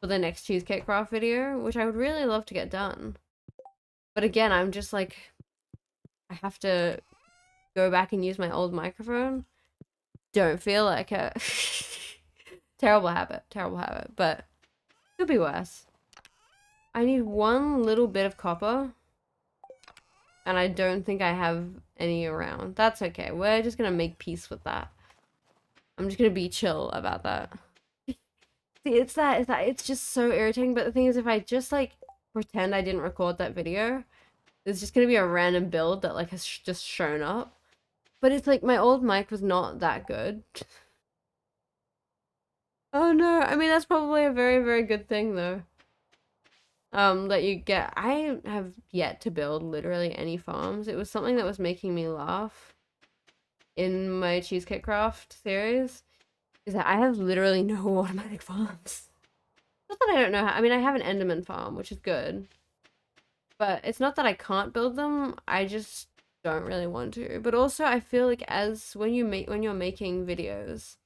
for the next Cheesecake Craft video, which I would really love to get done. But again, I'm just like, I have to go back and use my old microphone. Don't feel like it. Terrible habit, but could be worse. I need one little bit of copper, and I don't think I have any around. That's okay. We're just gonna make peace with that. I'm just gonna be chill about that. See, it's just so irritating. But the thing is, if I just like pretend I didn't record that video, there's just gonna be a random build that like has just shown up. But it's like my old mic was not that good. Oh no, I mean that's probably a very, very good thing though. That you get. I have yet to build literally any farms. It was something that was making me laugh in my Cheesecake Craft series, is that I have literally no automatic farms. Not that I don't know how, I mean I have an Enderman farm, which is good. But it's not that I can't build them, I just don't really want to. But also I feel like when you're making videos,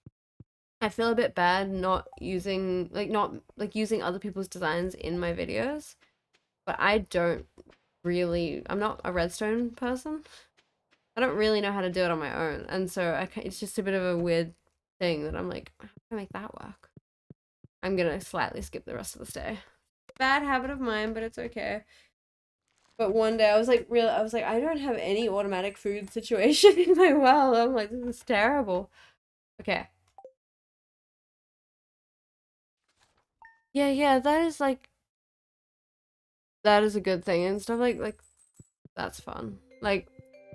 I feel a bit bad not using using other people's designs in my videos. But I'm not a redstone person. I don't really know how to do it on my own. And so it's just a bit of a weird thing that I'm like, how can I make that work? I'm gonna slightly skip the rest of this day. Bad habit of mine, but it's okay. But one day I was like, I don't have any automatic food situation in my well. I'm like, this is terrible. Okay. Yeah, that is a good thing and stuff like that's fun. Like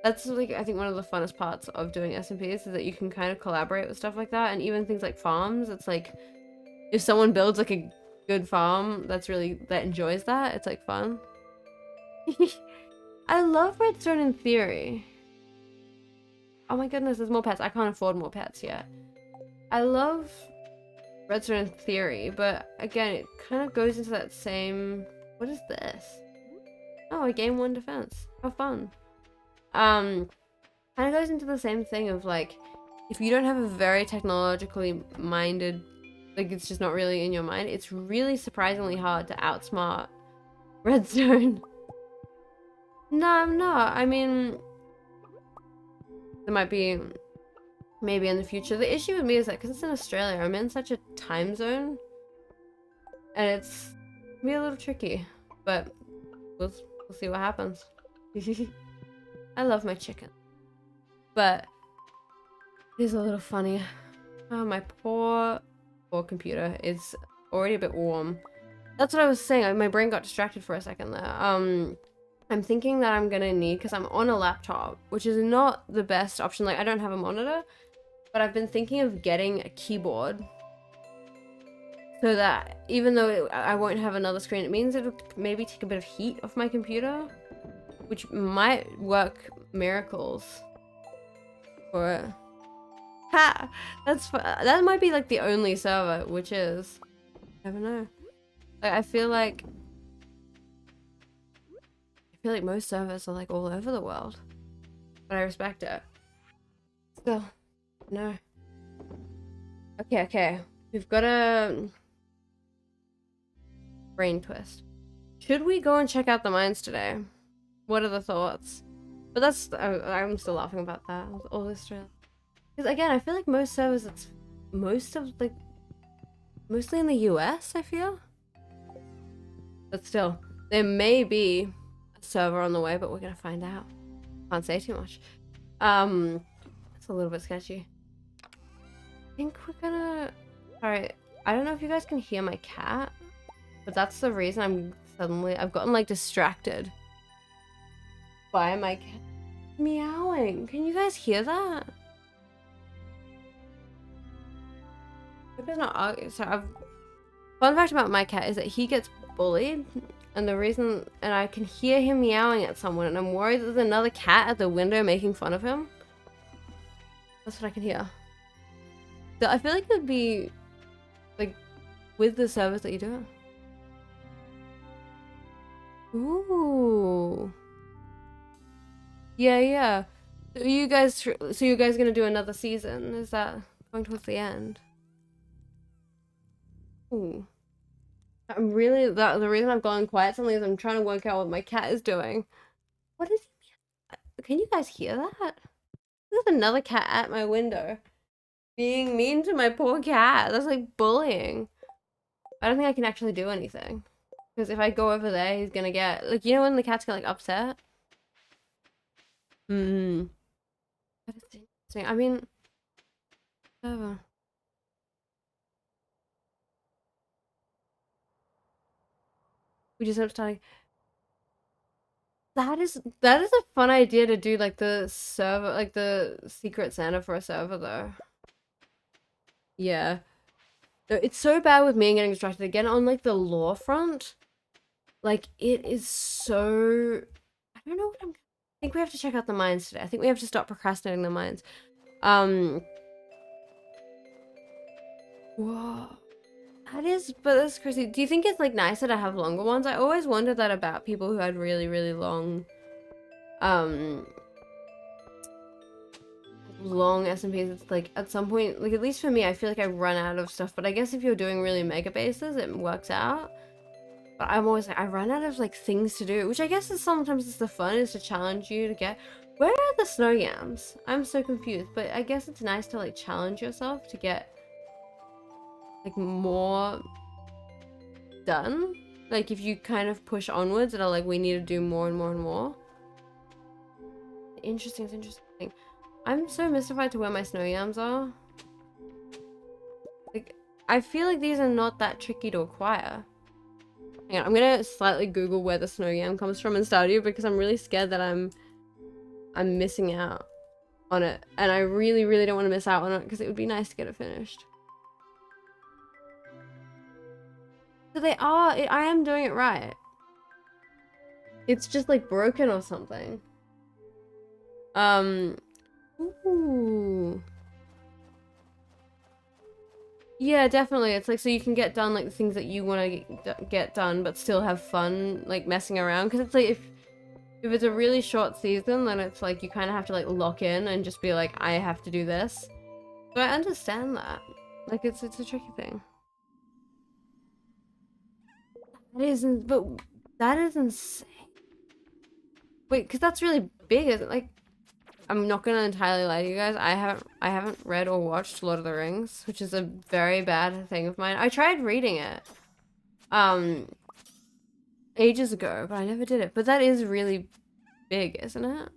that's like I think one of the funnest parts of doing SMPs is that you can kind of collaborate with stuff like that, and even things like farms. It's like if someone builds like a good farm that enjoys that, it's like fun. I love redstone in theory. Oh my goodness, there's more pets. I can't afford more pets yet. I love redstone in theory, but again, it kind of goes into that same... What is this? Oh, I gain 1 defense. How fun. Kind of goes into the same thing of like, if you don't have a very technologically minded, like it's just not really in your mind, it's really surprisingly hard to outsmart redstone. No, I'm not. I mean, there might be maybe in the future. The issue with me is that because it's in Australia, I'm in such a time zone, and it's gonna be a little tricky. But we'll see what happens. I love my chicken, but it is a little funny. Oh, my poor computer is already a bit warm. That's what I was saying. My brain got distracted for a second there. I'm thinking that I'm gonna need, because I'm on a laptop, which is not the best option. Like, I don't have a monitor, but I've been thinking of getting a keyboard so that even though I won't have another screen, it means it'll maybe take a bit of heat off my computer, which might work miracles for it. Ha! That might be like the only server, which is, I don't know. Like, I feel like most servers are like all over the world, but I respect it. Still, no. Okay. We've got a brain twist. Should we go and check out the mines today? What are the thoughts? But that's, I'm still laughing about that. All this, because again, I feel like most servers, it's mostly in the US, I feel. But still, there may be server on the way, but we're gonna find out. Can't say too much. It's a little bit sketchy. I think we're gonna... Alright, I don't know if you guys can hear my cat, but that's the reason I've gotten like distracted by my cat meowing. Can you guys hear that? Hope it's not... So fun fact about my cat is that he gets bullied And the reason, and I can hear him meowing at someone, and I'm worried that there's another cat at the window making fun of him. That's what I can hear. So I feel like it would be, like, with the service that you do. Ooh. Yeah, yeah. So you guys gonna do another season? Is that going towards the end? Ooh. I'm really, the reason I've gone quiet suddenly is I'm trying to work out what my cat is doing. What is he? Can you guys hear that? There's another cat at my window. Being mean to my poor cat. That's like bullying. I don't think I can actually do anything. Because if I go over there, he's gonna get, like, you know when the cats get, like, upset? Hmm. That is interesting. I mean, whatever. We just have to start. That is a fun idea to do, like, the server, like, the Secret Santa for a server, though. Yeah. No, it's so bad with me getting distracted again on, like, the lore front. Like, it is so... I don't know what I'm... I think we have to check out the mines today. I think we have to stop procrastinating the mines. Whoa. But that's crazy. Do you think it's, like, nicer to have longer ones? I always wondered that about people who had really, really long, long SMPs. It's like, at some point, like, at least for me, I feel like I run out of stuff. But I guess if you're doing really mega bases, it works out. But I'm always like, I run out of, like, things to do, which I guess is sometimes it's the fun, is to challenge you to get... Where are the snow yams? I'm so confused, but I guess it's nice to, like, challenge yourself to get, like, more done. Like, if you kind of push onwards and are like, we need to do more and more and more. Interesting, it's interesting. I'm so mystified to where my snow yams are. Like, I feel like these are not that tricky to acquire. Hang on, I'm gonna slightly Google where the snow yam comes from in Stardew because I'm really scared that I'm missing out on it. And I really, really don't want to miss out on it because it would be nice to get it finished. So they are, I am doing it right. It's just like broken or something. Ooh. Yeah, definitely. It's like, so you can get done, like, the things that you want to get done, but still have fun, like, messing around. Because it's like, if it's a really short season, then it's like, you kind of have to, like, lock in and just be like, I have to do this. So I understand that. Like, it's a tricky thing. But that is insane. Wait, because that's really big, isn't it? Like, I'm not gonna entirely lie to you guys. I haven't read or watched Lord of the Rings, which is a very bad thing of mine. I tried reading it, ages ago, but I never did it. But that is really big, isn't it?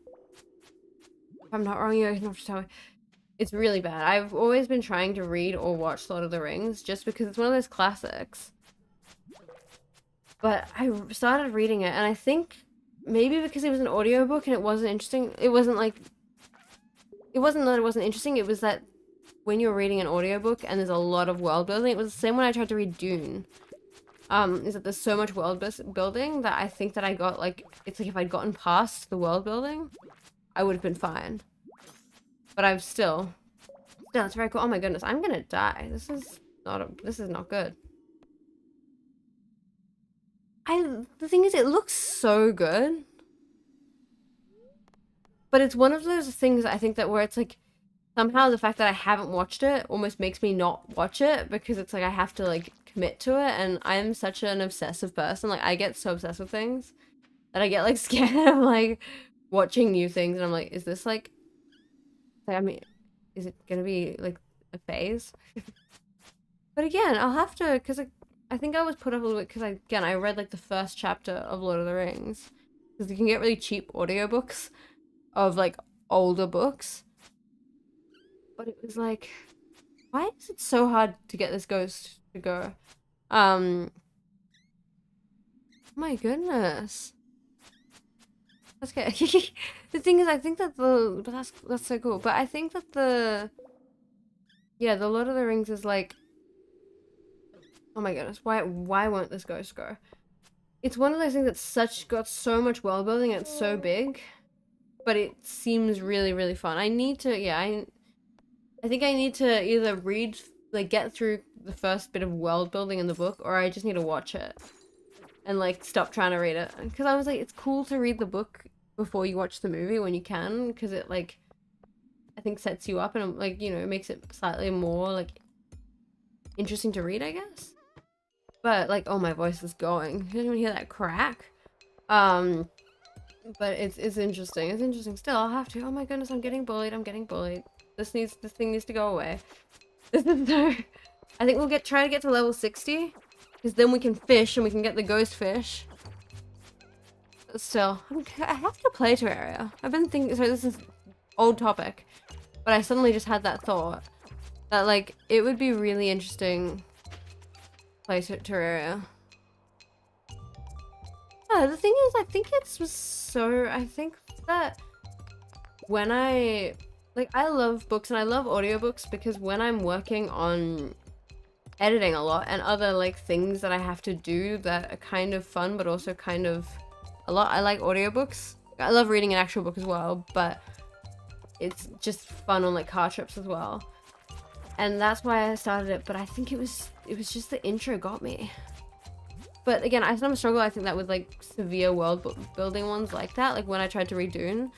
If I'm not wrong, you guys have to tell me. It's really bad. I've always been trying to read or watch Lord of the Rings just because it's one of those classics. But I started reading it, and I think maybe because it was an audiobook and it wasn't interesting. It wasn't like... It wasn't that it wasn't interesting, it was that when you're reading an audiobook and there's a lot of world building, it was the same when I tried to read Dune. Is that there's so much world building that I think that I got, like, it's like if I'd gotten past the world building, I would have been fine. But I'm still, it's very cool. Oh my goodness, I'm gonna die. This is not good. The thing is, it looks so good. But it's one of those things I think that where it's like, somehow the fact that I haven't watched it almost makes me not watch it because it's like I have to, like, commit to it, and I'm such an obsessive person. Like, I get so obsessed with things that I get, like, scared of, like, watching new things, and I'm like, is this, like, I mean, is it gonna be, like, a phase? But again, I'll have to, because I think I was put up a little bit because, again, I read, like, the first chapter of Lord of the Rings, because you can get really cheap audiobooks of, like, older books. But it was like, why is it so hard to get this ghost to go? My goodness. That's okay. The thing is, I think that but that's so cool. But I think that yeah, the Lord of the Rings is like, oh my goodness, why won't this ghost go? it's one of those things that's got so much world building and it's so big, but it seems really, really fun. I need to, yeah, I think I need to either read, like, get through the first bit of world building in the book, or I just need to watch it and, like, stop trying to read it. Because I was like, it's cool to read the book before you watch the movie when you can, because it, like, I think sets you up and, like, you know, it makes it slightly more, like, interesting to read, I guess. But, like, oh, my voice is going. You didn't even hear that crack? But it's interesting. It's interesting. Still, I'll have to. Oh my goodness, I'm getting bullied. I'm getting bullied. This thing needs to go away. This is so. I think we'll try to get to level 60, because then we can fish and we can get the ghost fish. But still, I have to play Terraria. I've been thinking. So this is old topic, but I suddenly just had that thought that, like, it would be really interesting to play Terraria. The thing is, I think I think that when I love books and I love audiobooks, because when I'm working on editing a lot and other, like, things that I have to do that are kind of fun but also kind of a lot, I like audiobooks. I love reading an actual book as well, but it's just fun on, like, car trips as well. And that's why I started it, but I think it was just the intro got me. But again, I sometimes struggle, I think, that with, like, severe world building ones like that, like when I tried to read Dune.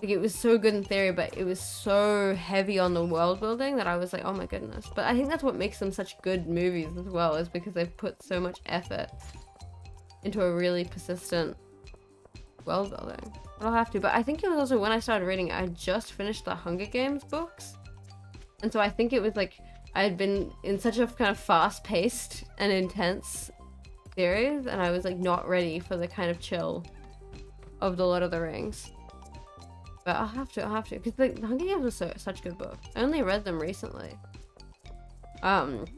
Like, it was so good in theory, but it was so heavy on the world building that I was like, oh my goodness. But I think that's what makes them such good movies as well, is because they've put so much effort into a really persistent world building. But I'll have to. But I think it was also when I started reading it, I just finished the Hunger Games books. And so I think it was like I had been in such a kind of fast-paced and intense series, and I was, like, not ready for the kind of chill of the Lord of the Rings. But I'll have to, because the Hunger Games was such good books. I only read them recently. And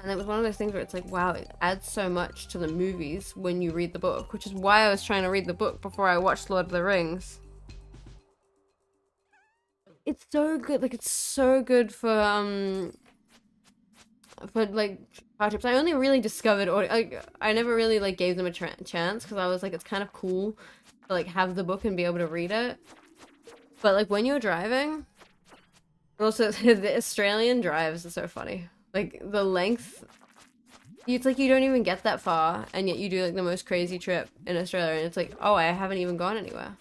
it was one of those things where it's like, wow, it adds so much to the movies when you read the book, which is why I was trying to read the book before I watched Lord of the Rings. It's so good, like, it's so good for like car trips. I only really discovered audio, like, I never really, like, gave them a chance, because I was like, it's kind of cool to, like, have the book and be able to read it. But, like, when you're driving, also the Australian drives are so funny. Like, the length, it's like you don't even get that far, and yet you do, like, the most crazy trip in Australia, and it's like, oh, I haven't even gone anywhere.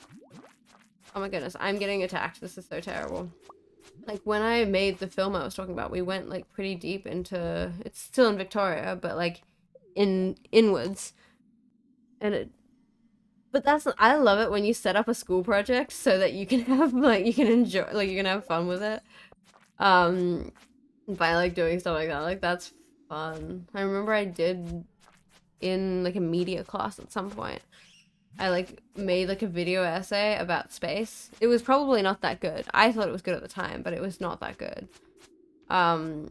Oh my goodness, I'm getting attacked. This is so terrible. Like, when I made the film I was talking about, we went, like, pretty deep into, it's still in Victoria, but, like, inwards. And but I love it when you set up a school project so that you can have, like, you can enjoy, like, you can have fun with it. By, like, doing stuff like that. Like, that's fun. I remember I did in, like, a media class at some point. I, like, made, like, a video essay about space. It was probably not that good. I thought it was good at the time, but it was not that good. And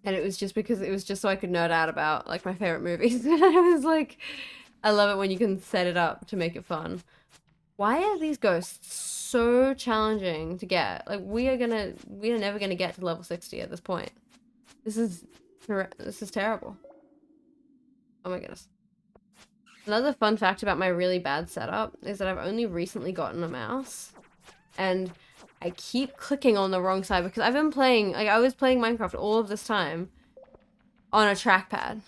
it was just because it was just so I could nerd out about, like, my favorite movies. And I was like, I love it when you can set it up to make it fun. Why are these ghosts so challenging to get? Like, we are never gonna get to level 60 at this point. This is terrible. Oh my goodness. Another fun fact about my really bad setup is that I've only recently gotten a mouse, and I keep clicking on the wrong side because I've been playing, like, I was playing Minecraft all of this time on a trackpad.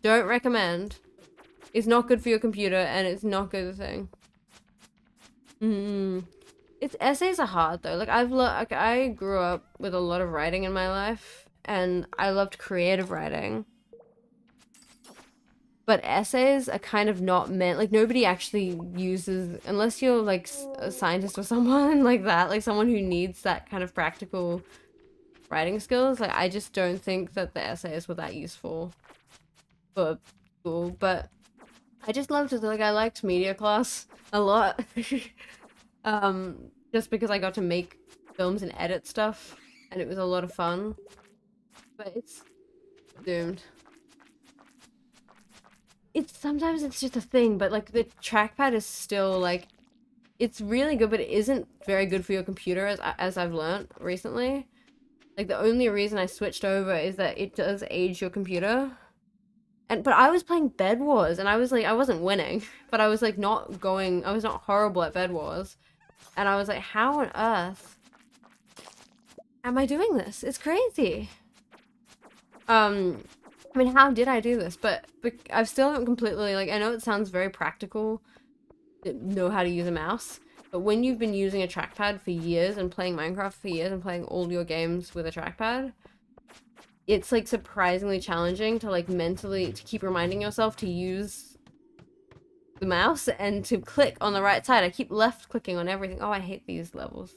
Don't recommend. It's not good for your computer, and it's not good thing. It's essays are hard though. Like, I grew up with a lot of writing in my life, and I loved creative writing. But essays are kind of not meant, like, nobody actually uses, unless you're, like, a scientist or someone like that, like someone who needs that kind of practical writing skills. Like, I just don't think that the essays were that useful for school. But I just loved it. Like, I liked media class a lot. Just because I got to make films and edit stuff, and it was a lot of fun. But it's doomed. Sometimes it's just a thing, but, like, the trackpad is still, like, it's really good, but it isn't very good for your computer, as I've learned recently. Like, the only reason I switched over is that it does age your computer, but I was playing Bed Wars, and I was like, I wasn't winning, but I was like I was not horrible at Bed Wars. And I was like, how on earth am I doing this? It's crazy. I mean, how did I do this? But I still haven't completely, like, I know it sounds very practical to know how to use a mouse, but when you've been using a trackpad for years and playing Minecraft for years and playing all your games with a trackpad, it's like surprisingly challenging to like mentally to keep reminding yourself to use the mouse and to click on the right side. I keep left clicking on everything. Oh, I hate these levels.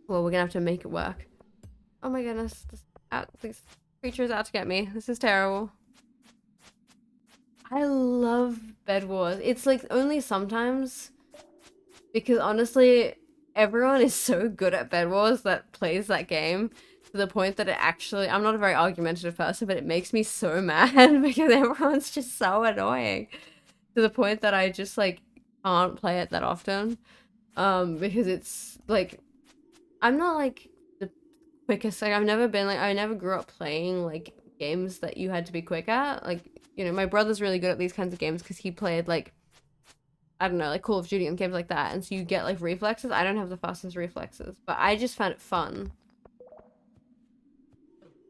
Well, we're gonna have to make it work. Oh my goodness, this creature's out to get me. This is terrible. I love Bed Wars. It's like only sometimes, because honestly, everyone is so good at Bed Wars that plays that game to the point that it actually, I'm not a very argumentative person, but it makes me so mad because everyone's just so annoying to the point that I just like can't play it that often. Because it's like, I'm not like the quickest, like I've never been like, I never grew up playing like games that you had to be quick at. Like, you know, my brother's really good at these kinds of games because he played like, I don't know, like Call of Duty and games like that. And so you get like reflexes. I don't have the fastest reflexes, but I just found it fun.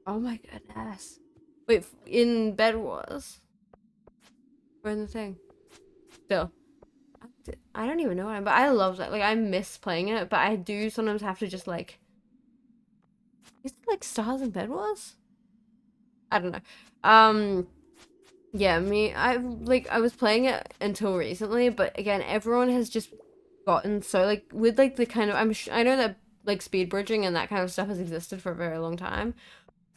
Oh my goodness. Wait, in Bed Wars? Or in the thing? Still. I don't even know what but I love that. Like, I miss playing it, but I do sometimes have to just like... Is it like stars in Bed Wars? I don't know. Yeah, I was playing it until recently, but again, everyone has just gotten so like with like the kind of I know that like speed bridging and that kind of stuff has existed for a very long time.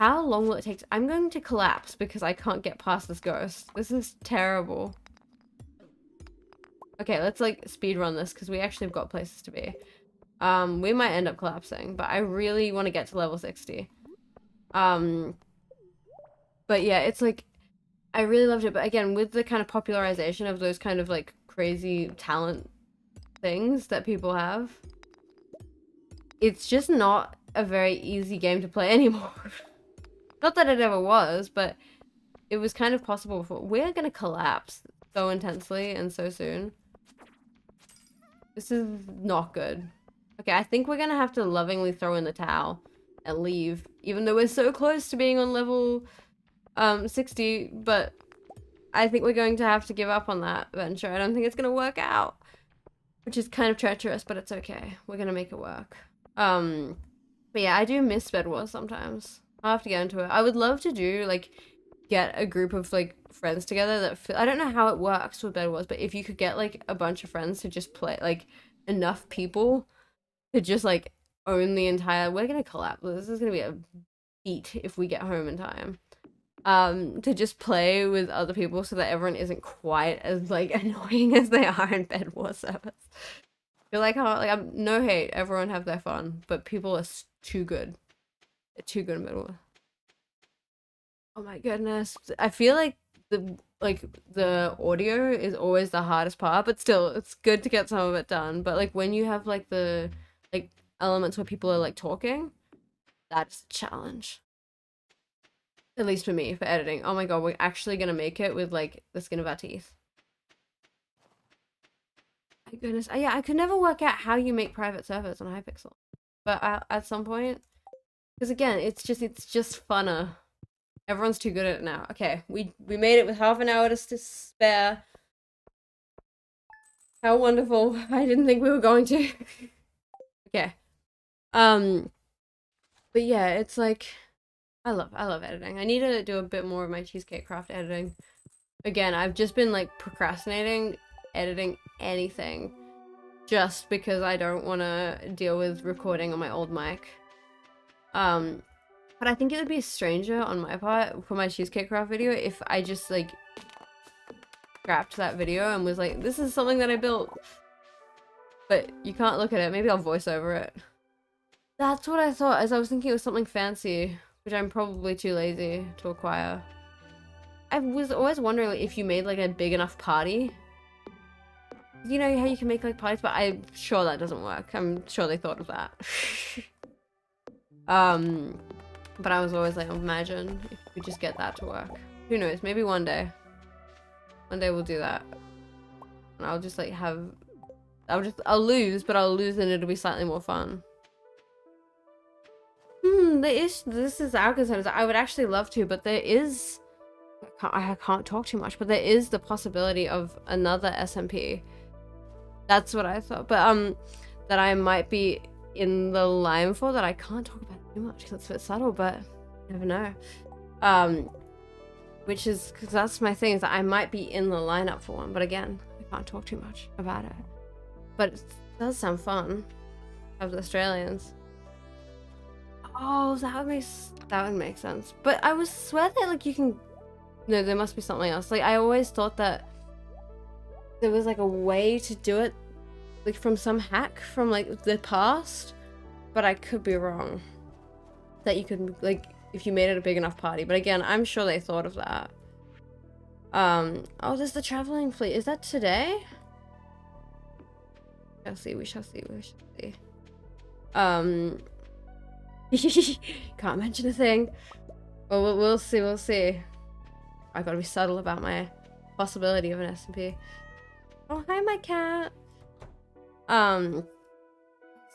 How long will it take? I'm going to collapse because I can't get past this ghost. This is terrible. Okay, let's like speed run this because we actually have got places to be. We might end up collapsing, but I really want to get to level 60. But yeah, it's like I really loved it, but again, with the kind of popularization of those kind of like crazy talent things that people have, it's just not a very easy game to play anymore. Not that it ever was, but it was kind of possible before. We're gonna collapse so intensely and so soon. This is not good. Okay, I think we're gonna have to lovingly throw in the towel and leave, even though we're so close to being on level 60, but I think we're going to have to give up on that venture. I don't think it's gonna work out, which is kind of treacherous, but it's okay. We're gonna make it work. But yeah, I do miss Bed Wars sometimes. I'll have to get into it. I would love to do like get a group of like friends together that I don't know how it works with Bed Wars, but if you could get like a bunch of friends to just play, like enough people to just like own the entire, we're gonna collapse. This is gonna be a beat if we get home in time. To just play with other people so that everyone isn't quite as like annoying as they are in Bed Wars servers. Feel like how like I'm no hate, everyone have their fun, but people are too good. They're too good in Bed Wars. Oh my goodness. I feel like the audio is always the hardest part, but still it's good to get some of it done. But like when you have like the like elements where people are like talking, that's a challenge. At least for me, for editing. Oh my god, we're actually gonna make it with like the skin of our teeth. My goodness. Yeah, I could never work out how you make private servers on Hypixel. But at some point, because again, it's just funner. Everyone's too good at it now. Okay, we made it with half an hour to spare. How wonderful. I didn't think we were going to. Okay. But yeah, it's like I love editing. I need to do a bit more of my Cheesecake Craft editing. Again, I've just been like procrastinating editing anything just because I don't want to deal with recording on my old mic. But I think it would be stranger on my part for my Cheesecake Craft video if I just like scrapped that video and was like, this is something that I built. But you can't look at it. Maybe I'll voice over it. That's what I thought, as I was thinking it was something fancy, which I'm probably too lazy to acquire. I was always wondering like, if you made like a big enough party. You know how you can make like parties, but I'm sure that doesn't work. I'm sure they thought of that. But I was always like, imagine if we just get that to work. Who knows? Maybe one day. One day we'll do that. And I'll just like have... I'll lose, but I'll lose and it'll be slightly more fun. This is our concerns. I would actually love to, but there is... I can't talk too much, but there is the possibility of another SMP. That's what I thought. But, that I might be in the line for, that I can't talk about too much because it's a bit subtle, but you never know. Which is, because that's my thing, is that I might be in the lineup for one, but again, I can't talk too much about it. But it does sound fun. Of the Australians. Oh, that would make sense. But I was swear that like you can... No, there must be something else. Like I always thought that there was like a way to do it, like from some hack from like the past, but I could be wrong. That you could like if you made it a big enough party. But again, I'm sure they thought of that. Oh, there's the traveling fleet. Is that today? We shall see. Can't mention a thing. Well, we'll see. I gotta be subtle about my possibility of an SMP. Oh, hi, my cat. Let's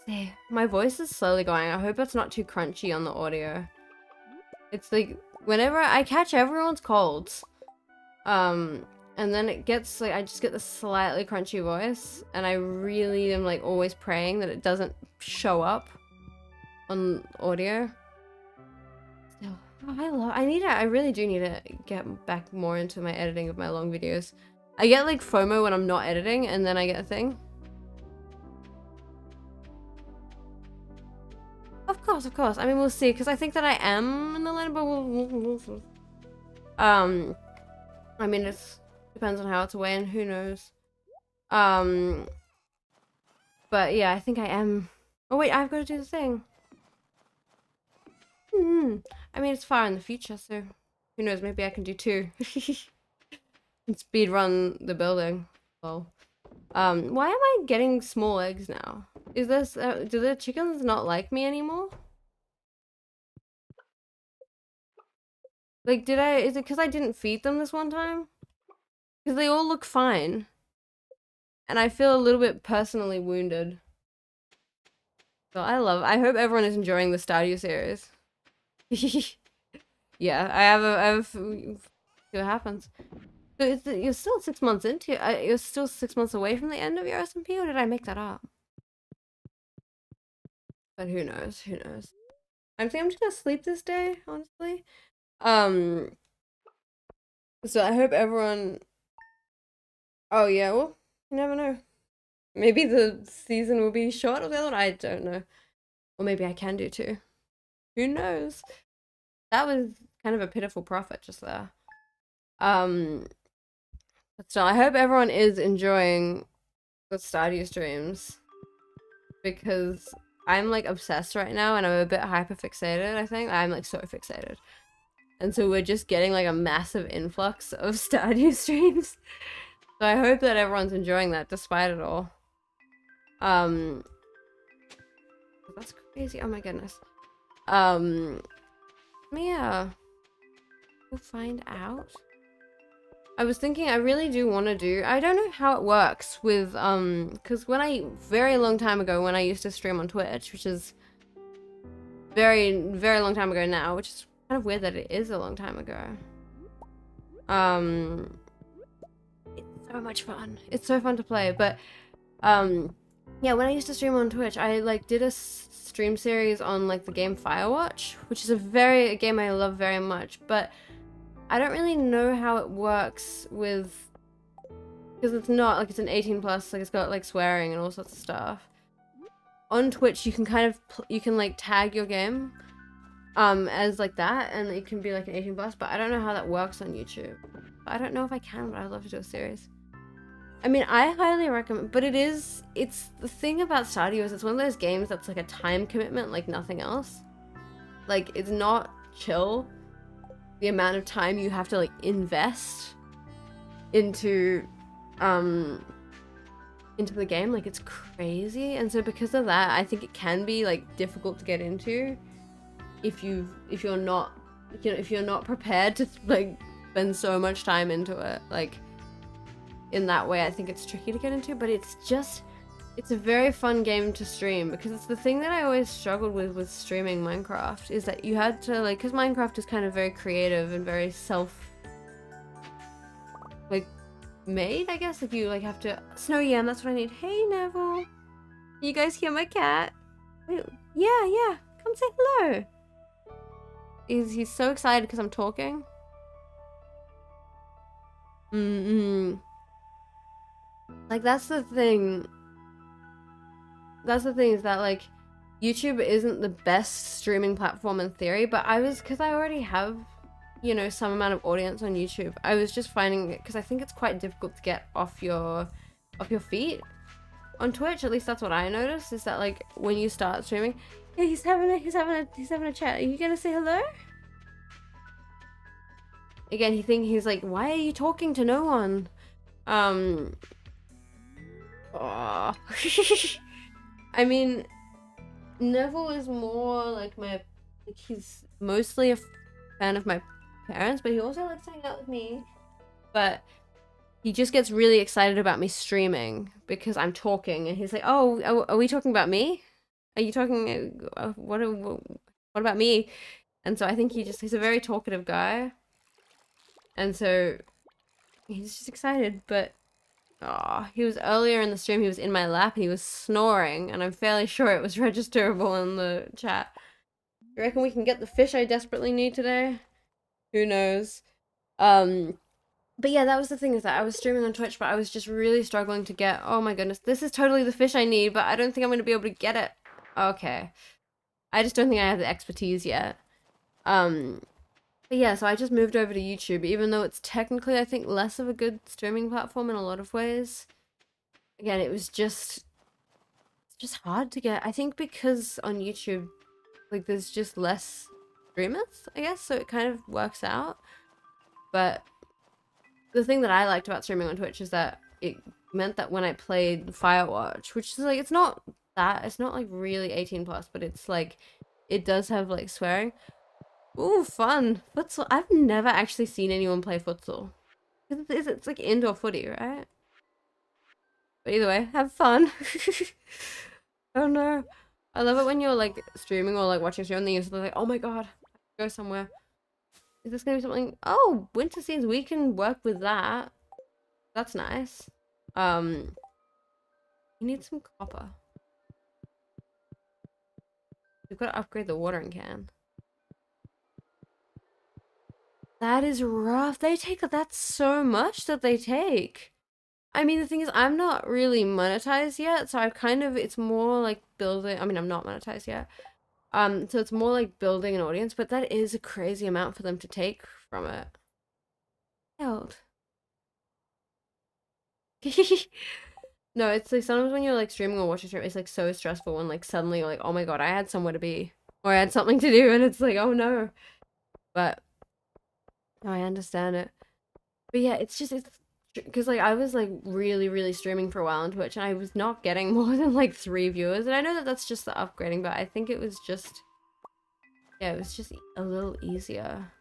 see. My voice is slowly going. I hope it's not too crunchy on the audio. It's like whenever I catch everyone's colds, and then it gets like I just get this slightly crunchy voice, and I really am like always praying that it doesn't show up on audio. Still, oh, I really do need to get back more into my editing of my long videos. I get like FOMO when I'm not editing, and then I get a thing. Of course. I mean, we'll see, because I think that I am in the line, but we'll see. I mean, it depends on how it's away, and who knows. But yeah, I think I am. Oh wait, I've got to do the thing. I mean, it's far in the future, so who knows? Maybe I can do two. And speed run the building. Well, why am I getting small eggs now? Is this do the chickens not like me anymore? Like, is it because I didn't feed them this one time? Because they all look fine. And I feel a little bit personally wounded. So I hope everyone is enjoying the Stardew series. Yeah, I have see what happens. So you're still 6 months into you're still 6 months away from the end of your SMP, or did I make that up? But who knows? I think I'm just gonna sleep this day, honestly. So I hope everyone... Oh yeah, well, you never know. Maybe the season will be short or the other one, I don't know. Or maybe I can do two. Who knows? That was kind of a pitiful profit just there. But still, I hope everyone is enjoying the Stardew streams, because I'm like obsessed right now and I'm a bit hyper fixated. I think I'm like so fixated, and so we're just getting like a massive influx of Stardew streams. So I hope that everyone's enjoying that despite it all. That's crazy. Oh my goodness. Yeah, we'll find out. I was thinking I really do want to do, I don't know how it works with, because very long time ago when I used to stream on Twitch, which is very, very long time ago now, which is kind of weird that it is a long time ago. It's so much fun. It's so fun to play, but, yeah, when I used to stream on Twitch, I, like, did a stream series on, like, the game Firewatch, which is a game I love very much, but I don't really know how it works with, because it's not, like, it's an 18+, like, it's got, like, swearing and all sorts of stuff. On Twitch, you can like, tag your game, as, like, that, and it can be, like, an 18+, but I don't know how that works on YouTube. I don't know if I can, but I'd love to do a series. I mean, I highly recommend, but it's the thing about Stardew is it's one of those games that's, like, a time commitment like nothing else. Like, it's not chill. The amount of time you have to like invest into the game, like, it's crazy. And so because of that, I think it can be like difficult to get into if you're not prepared to like spend so much time into it. Like, in that way, I think it's tricky to get into, but it's a very fun game to stream, because it's the thing that I always struggled with streaming Minecraft, is that you had to, like, because Minecraft is kind of very creative and very like, made, I guess. Like, you, like, have to... Snow Yam, that's what I need. Hey, Neville. You guys hear my cat? Wait, yeah. Come say hello. He's so excited because I'm talking. Like, that's the thing. That's the thing, is that, like, YouTube isn't the best streaming platform in theory, but because I already have, you know, some amount of audience on YouTube, I was just finding it, because I think it's quite difficult to get off your feet on Twitch. At least that's what I noticed, is that, like, when you start streaming, yeah, he's having a chat. Are you gonna say hello? Again, he's like, why are you talking to no one? Aw. I mean, Neville is more like he's mostly a fan of my parents, but he also likes hanging out with me. But he just gets really excited about me streaming because I'm talking, and he's like, "Oh, are we talking about me? Are you talking? What about me?" And so I think he's a very talkative guy, and so he's just excited. But he was earlier in the stream, he was in my lap and he was snoring, and I'm fairly sure it was registerable in the chat. You reckon we can get the fish I desperately need today? Who knows? But yeah, that was the thing, is that I was streaming on Twitch, but I was just really struggling to get, oh my goodness, this is totally the fish I need, but I don't think I'm going to be able to get it. Okay. I just don't think I have the expertise yet. But yeah, so I just moved over to YouTube, even though it's technically, I think, less of a good streaming platform in a lot of ways. Again, it's just hard to get. I think because on YouTube, like, there's just less streamers, I guess, so it kind of works out. But the thing that I liked about streaming on Twitch is that it meant that when I played Firewatch, which is like, it's not like really 18 plus, but it's like, it does have like swearing. Ooh, fun. Futsal. I've never actually seen anyone play futsal. It's like indoor footy, right? But either way, have fun. Oh no. I love it when you're like streaming or like watching a stream and then you're like, oh my god, I have to go somewhere. Is this gonna be something? Oh, winter scenes, we can work with that. That's nice. You need some copper. We've got to upgrade the watering can. That is rough. That's so much that they take. I mean, the thing is, I'm not really monetized yet, so it's more like building. I mean, I'm not monetized yet. So it's more like building an audience, but that is a crazy amount for them to take from it. Held. No, it's like sometimes when you're like streaming or watching stream, it's like so stressful when like suddenly you're like, oh my god, I had somewhere to be, or I had something to do, and it's like, oh no. But I understand it. But yeah, it's because like I was like really streaming for a while on Twitch, and I was not getting more than like 3 viewers, and I know that that's just the upgrading, but I think it was just, yeah, it was just a little easier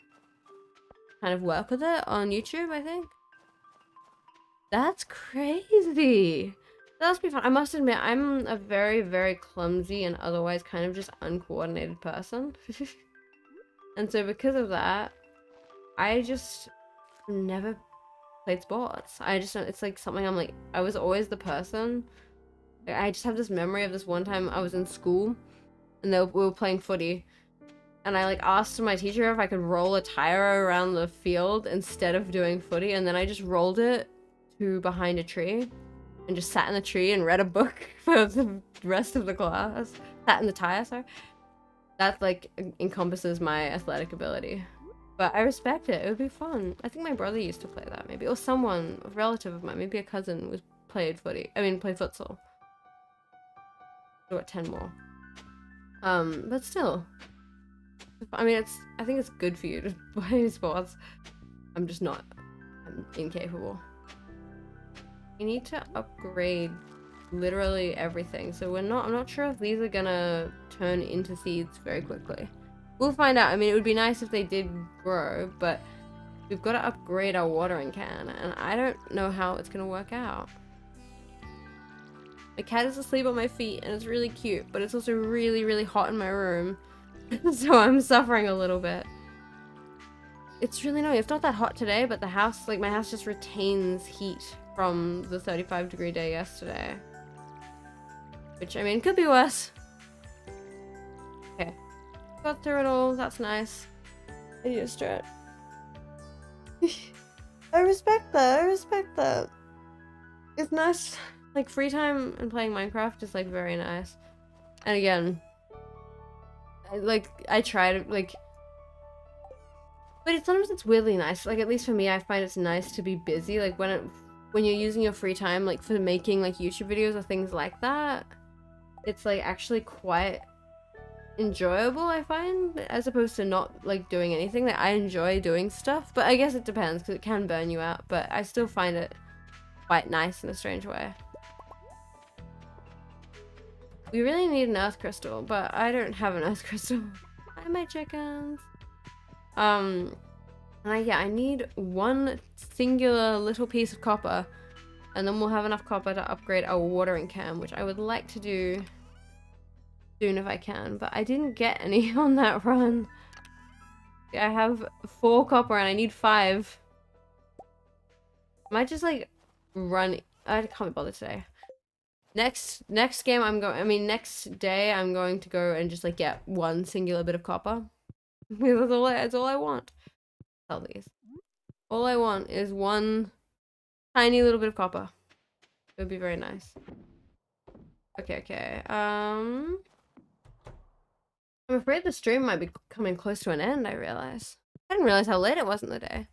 kind of work with it on YouTube, I think. That's crazy. That must be fun. I must admit, I'm a very clumsy and otherwise kind of just uncoordinated person. And so because of that, I just never played sports. It's like something I'm like, I was always the person. Like, I just have this memory of this one time I was in school and we were playing footy. And I like asked my teacher if I could roll a tire around the field instead of doing footy. And then I just rolled it to behind a tree and just sat in the tree and read a book for the rest of the class. Sat in the tire, sorry. That like encompasses my athletic ability. But I respect it. It would be fun. I think my brother used to play that maybe. Or someone, a relative of mine, maybe a cousin played futsal. I got 10 more. But still. I mean, I think it's good for you to play sports. I'm just not. I'm incapable. We need to upgrade literally everything. So I'm not sure if these are gonna turn into seeds very quickly. We'll find out. I mean, it would be nice if they did grow, but we've got to upgrade our watering can, and I don't know how it's gonna work out. My cat is asleep on my feet, and it's really cute, but it's also really, really hot in my room, so I'm suffering a little bit. It's really annoying. It's not that hot today, but the house, like my house just retains heat from the 35-degree day yesterday. Which, I mean, could be worse. Okay. Got through it all. That's nice. I need to stretch. I respect that. I respect that. It's nice. Like, free time and playing Minecraft is, like, very nice. And again, I try to, like... But sometimes it's weirdly nice. Like, at least for me, I find it's nice to be busy. Like, when you're using your free time, like, for making, like, YouTube videos or things like that, it's, like, actually quite enjoyable, I find, as opposed to not, like, doing anything. Like, I enjoy doing stuff, but I guess it depends, because it can burn you out, but I still find it quite nice in a strange way. We really need an earth crystal, but I don't have an earth crystal. Hi, my chickens. And I need one singular little piece of copper, and then we'll have enough copper to upgrade our watering can, which I would like to do soon if I can, but I didn't get any on that run. I have 4 copper and I need 5. I might just like run. I can't be bothered today. Next game next day I'm going to go and just like get one singular bit of copper. That's all I want. Tell these. All I want is one tiny little bit of copper. It would be very nice. Okay. I'm afraid the stream might be coming close to an end, I realize. I didn't realize how late it was in the day.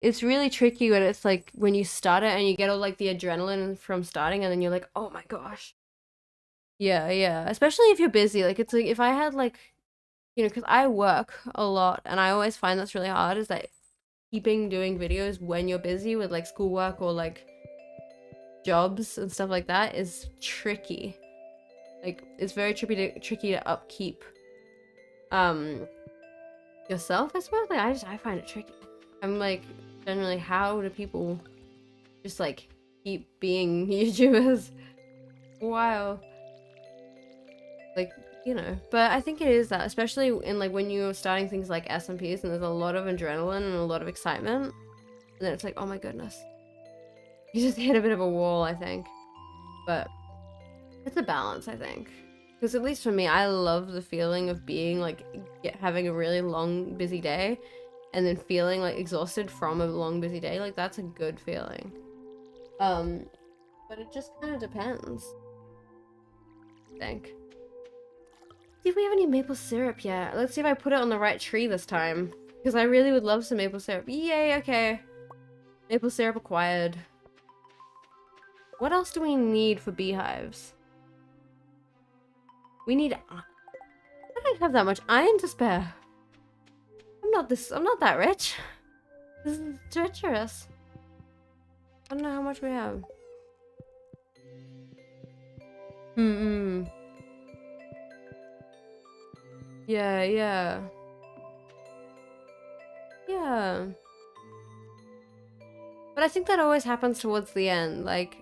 It's really tricky when it's like, when you start it and you get all like the adrenaline from starting and then you're like, oh my gosh. Yeah. Especially if you're busy. Like, it's like, if I had like, you know, because I work a lot and I always find that's really hard, is that keeping doing videos when you're busy with like schoolwork or like jobs and stuff like that is tricky. Like, it's very tricky to upkeep yourself, I suppose. Like, I find it tricky. I'm like, generally, how do people just like keep being YouTubers? Wow. Like, you know, but I think it is that, especially in like when you're starting things like SMPs and there's a lot of adrenaline and a lot of excitement, and then it's like, oh my goodness, you just hit a bit of a wall, I think. But it's a balance, I think, because at least for me, I love the feeling of being like having a really long busy day and then feeling like exhausted from a long busy day. Like, that's a good feeling. But it just kind of depends, I think. See if we have any maple syrup yet. Let's see if I put it on the right tree this time, because I really would love some maple syrup. Yay, okay. Maple syrup acquired. What else do we need for beehives? We need... I don't have that much iron to spare. I'm not that rich. This is treacherous. I don't know how much we have. Yeah. But I think that always happens towards the end. Like,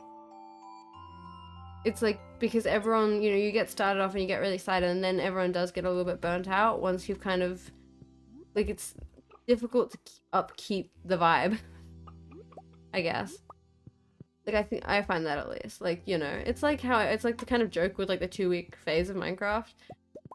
it's like, because everyone, you know, you get started off and you get really excited, and then everyone does get a little bit burnt out once you've kind of, like, it's difficult to upkeep the vibe, I guess. Like, I find that, at least. Like, you know, it's like it's like the kind of joke with like the 2-week phase of Minecraft.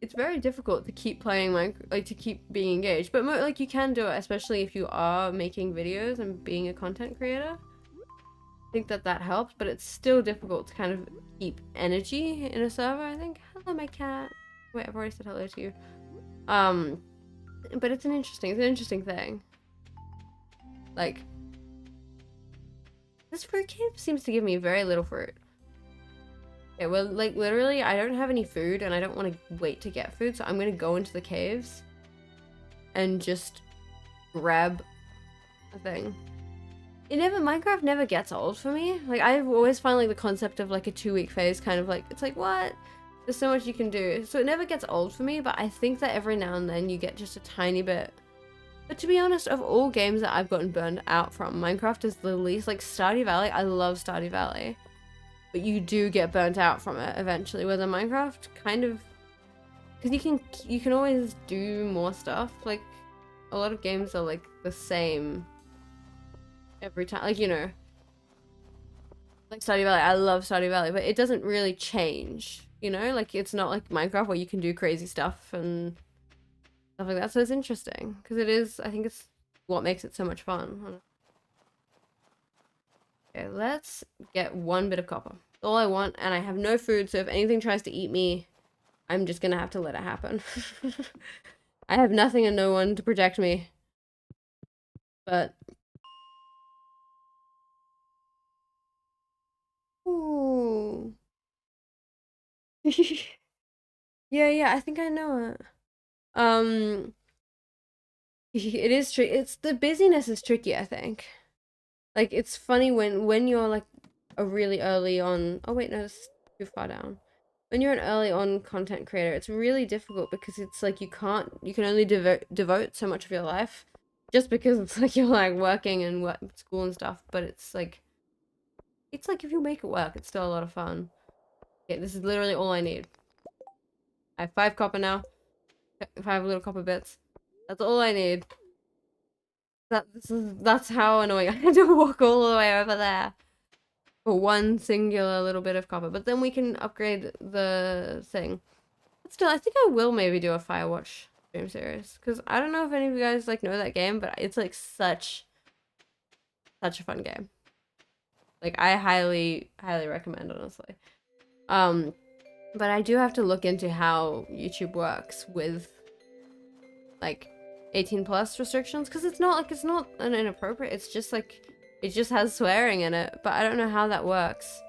It's very difficult to keep playing to keep being engaged, but like, you can do it, especially if you are making videos and being a content creator. I think that helps, but it's still difficult to kind of keep energy in a server, I think. Hello, my cat. Wait, I've already said hello to you. But it's an interesting thing. Like, this fruit cave seems to give me very little fruit. Okay, well, like, literally, I don't have any food, and I don't want to wait to get food, so I'm gonna go into the caves and just grab a thing. Minecraft never gets old for me. Like, I always find, like, the concept of, like, a 2-week phase kind of, like, it's like, what? There's so much you can do. So it never gets old for me, but I think that every now and then you get just a tiny bit. But to be honest, of all games that I've gotten burned out from, Minecraft is the least. Like Stardew Valley, I love Stardew Valley. But you do get burnt out from it eventually. Whether Minecraft kind of, because you can always do more stuff. Like a lot of games are like the same every time. Like, you know, like Stardew Valley. I love Stardew Valley, but it doesn't really change. You know, like it's not like Minecraft where you can do crazy stuff and stuff like that. So it's interesting because it is. I think it's what makes it so much fun. Okay, let's get one bit of copper. That's all I want, and I have no food. So if anything tries to eat me, I'm just gonna have to let it happen. I have nothing and no one to protect me. But ooh. Yeah, I think I know it. It is tricky. It's the busyness is tricky, I think. Like it's funny when you're like a really early on. Oh wait, no, it's too far down. When you're an early on content creator, it's really difficult because it's like you can only devote so much of your life just because it's like you're like working and school and stuff, but it's like if you make it work, it's still a lot of fun. Okay, this is literally all I need. I have 5 copper now. 5 little copper bits. That's all I need. That's how annoying. I had to walk all the way over there for one singular little bit of copper. But then we can upgrade the thing. But still, I think I will maybe do a Firewatch stream series because I don't know if any of you guys like know that game, but it's like such a fun game. Like I highly recommend, honestly. But I do have to look into how YouTube works with like 18 plus restrictions because it's not an inappropriate, it's just like it just has swearing in it, but I don't know how that works.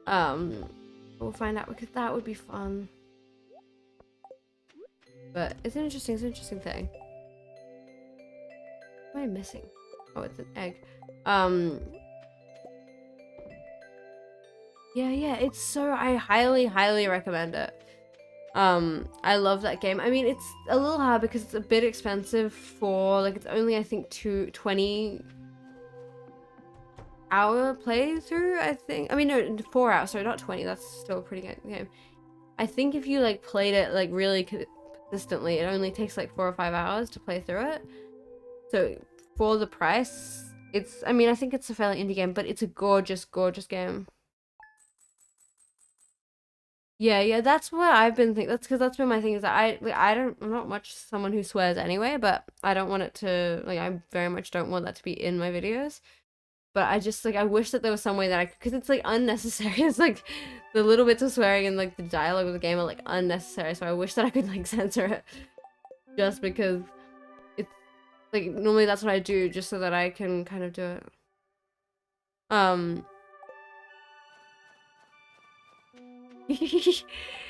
We'll find out because that would be fun. But it's an interesting thing. What am I missing? Oh, it's an egg. Yeah, it's so, I highly recommend it. I love that game. I mean, it's a little hard because it's a bit expensive for, like, it's only, I think, 20 hour playthrough, I think. I mean, no, 4 hours, sorry, not 20, that's still a pretty good game. I think if you, like, played it, like, really consistently, it only takes, like, 4 or 5 hours to play through it. So, for the price, it's, I mean, I think it's a fairly indie game, but it's a gorgeous game. Yeah, that's what I've been thinking. That's because that's been my thing is that I'm not much someone who swears anyway, but I don't want it to, like, I very much don't want that to be in my videos. But I just, like, I wish that there was some way that I could, because it's, like, unnecessary. It's, like, the little bits of swearing and, like, the dialogue of the game are, like, unnecessary. So I wish that I could, like, censor it. Just because it's, like, normally that's what I do, just so that I can kind of do it.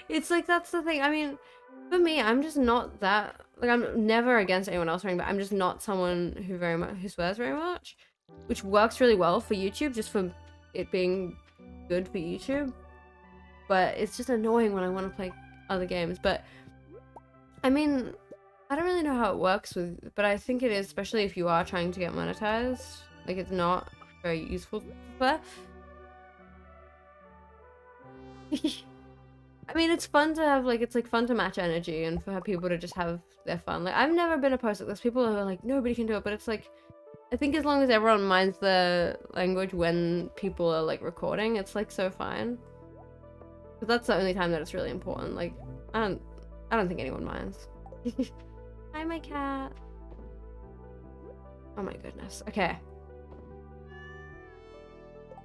It's like, that's the thing. I mean, for me, I'm just not that, like, I'm never against anyone else swearing, but I'm just not someone who swears very much, which works really well for YouTube, just for it being good for YouTube. But it's just annoying when I want to play other games. But I mean, I don't really know how it works but I think it is, especially if you are trying to get monetized. Like, it's not very useful to swear. I mean, it's fun to have, like, it's, like, fun to match energy and for people to just have their fun. Like, I've never been opposed to this. People are like, nobody can do it, but it's, like, I think as long as everyone minds the language when people are, like, recording, it's, like, so fine. But that's the only time that it's really important. Like, I don't think anyone minds. Hi, my cat. Oh my goodness. Okay.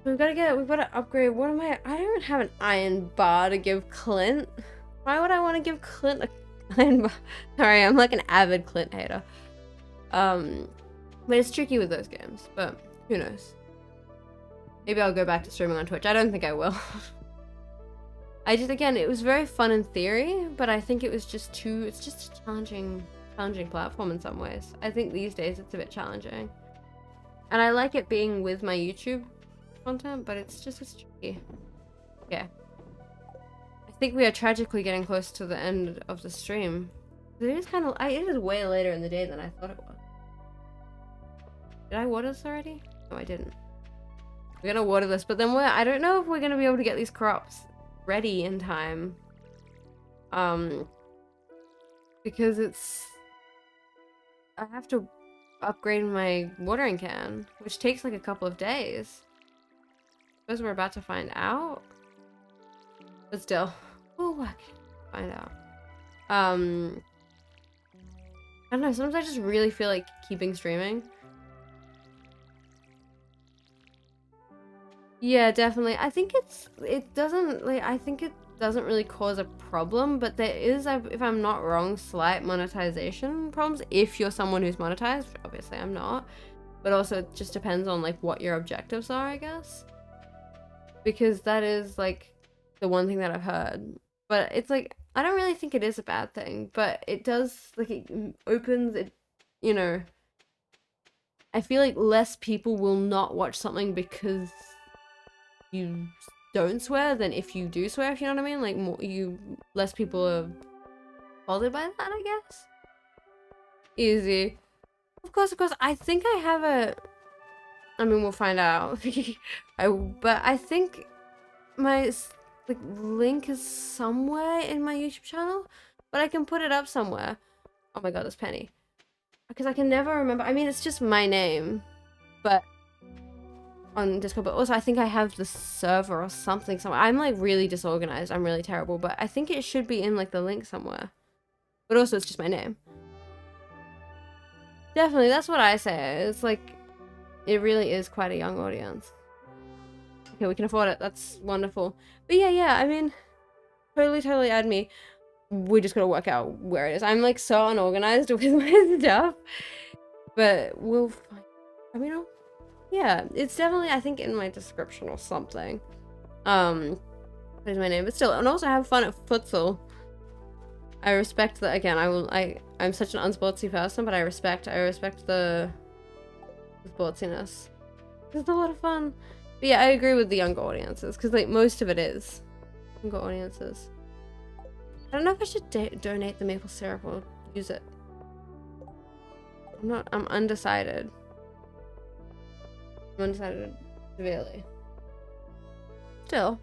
We've got to upgrade. What am I don't have an iron bar to give Clint. Why would I want to give Clint an iron bar? Sorry, I'm like an avid Clint hater. But it's tricky with those games, but who knows? Maybe I'll go back to streaming on Twitch. I don't think I will. Again, it was very fun in theory, but I think it was just it's just a challenging platform in some ways. I think these days it's a bit challenging. And I like it being with my YouTube content, but it's tricky. Yeah. I think we are tragically getting close to the end of the stream. It is kind of, it is way later in the day than I thought it was. Did I water this already? No, I didn't. We're gonna water this, but then I don't know if we're gonna be able to get these crops ready in time. Because I have to upgrade my watering can, which takes like a couple of days. I suppose we're about to find out. But still, we'll find out. I don't know, sometimes I just really feel like keeping streaming. Yeah, definitely. I think it doesn't really cause a problem, but there is, if I'm not wrong, slight monetization problems if you're someone who's monetized. Obviously I'm not, but also it just depends on like what your objectives are, I guess, because that is like the one thing that I've heard. But it's like, I don't really think it is a bad thing, but it does, like, it opens it, you know, I feel like less people will not watch something because you don't swear than if you do swear, if you know what I mean. Like, less people are bothered by that, I guess. Easy. Of course, I think I have I mean, we'll find out. But I think my, like, link is somewhere in my YouTube channel, but I can put it up somewhere. Oh my god, this penny. Because I can never remember. I mean, it's just my name, but on Discord, but also I think I have the server or something somewhere. I'm like really disorganized. I'm really terrible, but I think it should be in like the link somewhere. But also it's just my name. Definitely, that's what I say. It's like, it really is quite a young audience. Okay, we can afford it. That's wonderful. But yeah, I mean, totally add me. We just gotta work out where it is. I'm like so unorganized with my stuff, but we'll find, I mean, yeah, it's definitely, I think, in my description or something. There's my name, but still, and also have fun at futsal. I respect that. Again, I'm such an unsportsy person, but I respect the sportsiness. It's a lot of fun. But yeah, I agree with the younger audiences, because like most of it is younger audiences. I don't know if I should donate the maple syrup or use it. I'm undecided. I'm undecided severely. Still,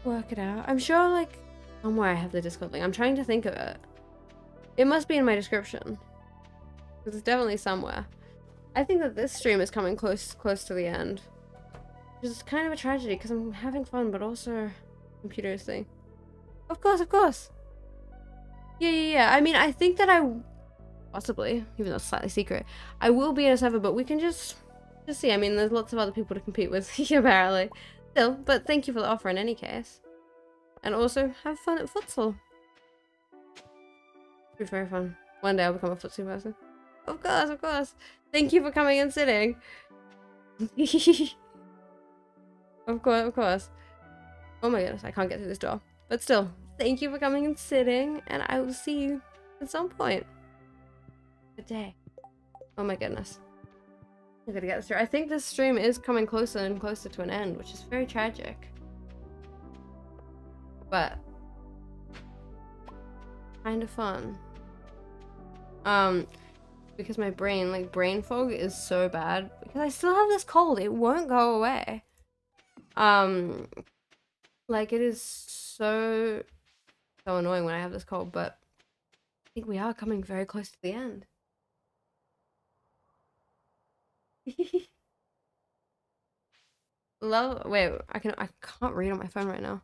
work it out. I'm sure, like, somewhere I have the Discord link. I'm trying to think of it. It must be in my description, because it's definitely somewhere. I think that this stream is coming close to the end, which is kind of a tragedy because I'm having fun, but also computers thing. Of course. Yeah. I mean, I think that I possibly, even though it's slightly secret, I will be in a server, but we can just see. I mean, there's lots of other people to compete with, apparently. Still, but thank you for the offer in any case. And also, have fun at futsal. It'll be very fun. One day I'll become a futsal person. Of course. Thank you for coming and sitting. Of course. Oh my goodness, I can't get through this door. But still, thank you for coming and sitting, and I will see you at some point. Good day. Oh my goodness. I gotta get this through. I think this stream is coming closer and closer to an end, which is very tragic. But kind of fun. Because my brain fog is so bad because I still have this cold. It won't go away. Like, it is so annoying when I have this cold, but I think we are coming very close to the end. Wait, I can't read on my phone right now.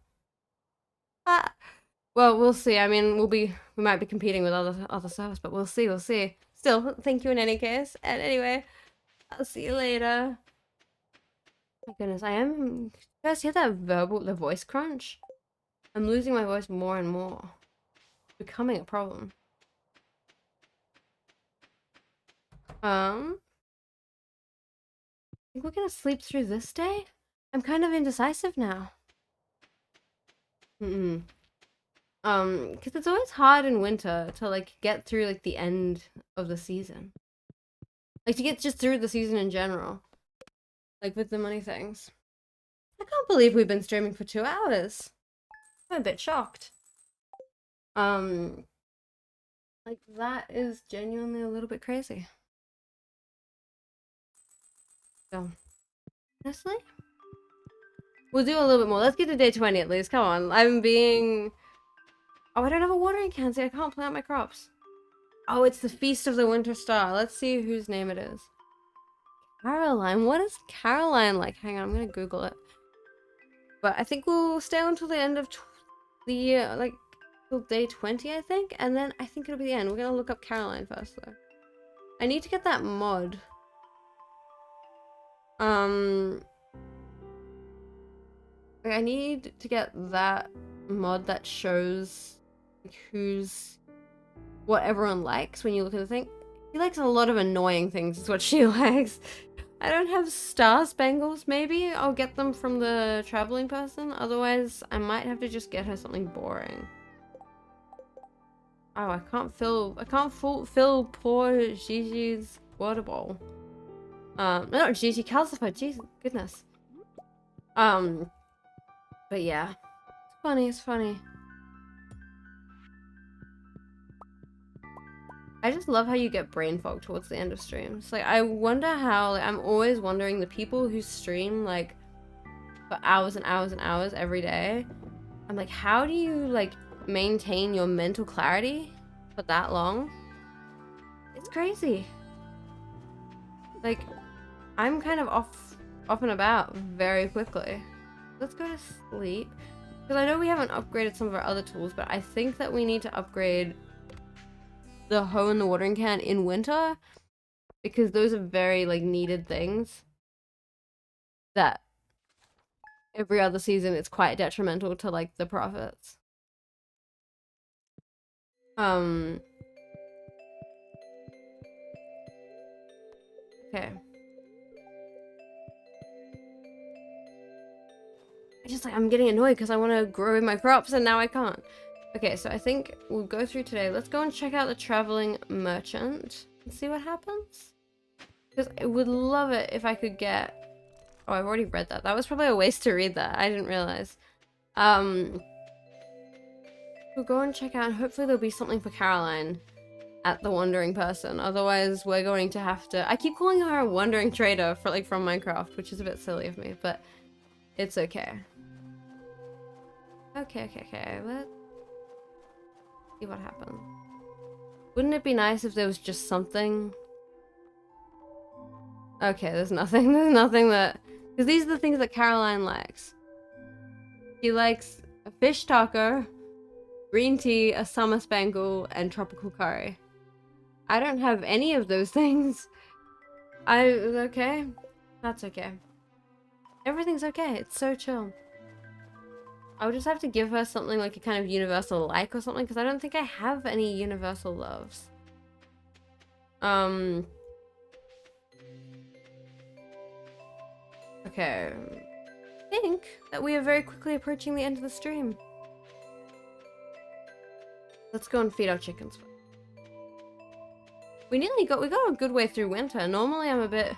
Well, we'll see. I mean, we might be competing with other servers, but we'll see. Still, thank you in any case. And anyway, I'll see you later. My goodness, you guys hear that the voice crunch? I'm losing my voice more and more. It's becoming a problem. I think we're gonna sleep through this day? I'm kind of indecisive now. Because it's always hard in winter to, like, get through, like, the end of the season. Like, to get just through the season in general. Like, with the money things. I can't believe we've been streaming for 2 hours. I'm a bit shocked. Like that is genuinely a little bit crazy. So, honestly, we'll do a little bit more. Let's get to day 20 at least. Come on, I'm being. Oh, I don't have a watering can. See, I can't plant my crops. Oh, it's the Feast of the Winter Star. Let's see whose name it is. Caroline. What is Caroline like? Hang on, I'm gonna Google it. But I think we'll stay on until the end of the year, like till day 20, I think, and then I think it'll be the end. We're gonna look up Caroline first, though. I need to get that mod. Like, I need to get that mod that shows like, what everyone likes when you look at the thing. She likes a lot of annoying things, is what she likes. I don't have star spangles. Maybe I'll get them from the traveling person. Otherwise, I might have to just get her something boring. Oh, I can't fill poor Gigi's water bowl. No, not Gigi, calcified. Jesus, goodness. But yeah, it's funny. It's funny. I just love how you get brain fog towards the end of streams. Like, I wonder how, like, I'm always wondering the people who stream, like, for hours and hours and hours every day. I'm like, how do you, like, maintain your mental clarity for that long? It's crazy. Like, I'm kind of off and about very quickly. Let's go to sleep. Because I know we haven't upgraded some of our other tools, but I think that we need to upgrade the hoe and the watering can in winter, because those are very like needed things that every other season it's quite detrimental to like the profits. Okay. I'm getting annoyed because I want to grow my crops and now I can't. Okay, so I think we'll go through today. Let's go and check out the traveling merchant and see what happens. Because I would love it if I could get... Oh, I've already read that. That was probably a waste to read that. I didn't realize. We'll go and check out, and hopefully there'll be something for Caroline at the wandering person. Otherwise, we're going to have to... I keep calling her a wandering trader for like from Minecraft, which is a bit silly of me, but it's okay. Okay. Let's see what happens. Wouldn't it be nice if there was just something? Okay, there's nothing. There's nothing that... Because these are the things that Caroline likes. She likes a fish taco, green tea, a summer spangle, and tropical curry. I don't have any of those things. Okay. That's okay. Everything's okay. It's so chill. I'll just have to give her something like a kind of universal like or something, because I don't think I have any universal loves. Okay. I think that we are very quickly approaching the end of the stream. Let's go and feed our chickens. We got a good way through winter. Normally it's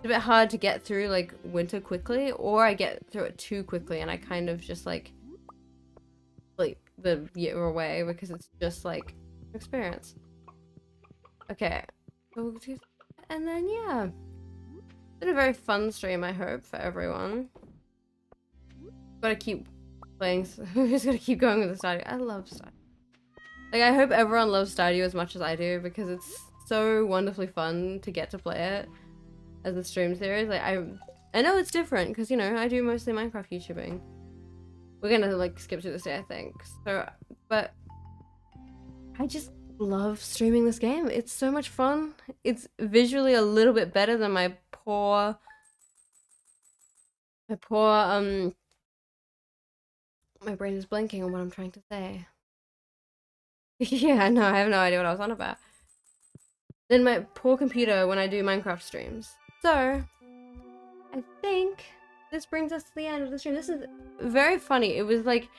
a bit hard to get through like winter quickly, or I get through it too quickly and I kind of just like sleep the year away because it's just like experience. Okay. And then yeah. It's been a very fun stream, I hope, for everyone. Gotta keep playing. Who's gonna keep going with the Stardew? I love Stardew. Like, I hope everyone loves Stardew as much as I do, because it's so wonderfully fun to get to play it as a stream series. Like, I know it's different, because, you know, I do mostly Minecraft YouTubing. We're gonna, like, skip to this day, I think. So, but I just love streaming this game. It's so much fun. It's visually a little bit better than my poor, my brain is blanking on what I'm trying to say. Yeah, no, I have no idea what I was on about. Then my poor computer when I do Minecraft streams. So, I think this brings us to the end of the stream. This is very funny. It was like,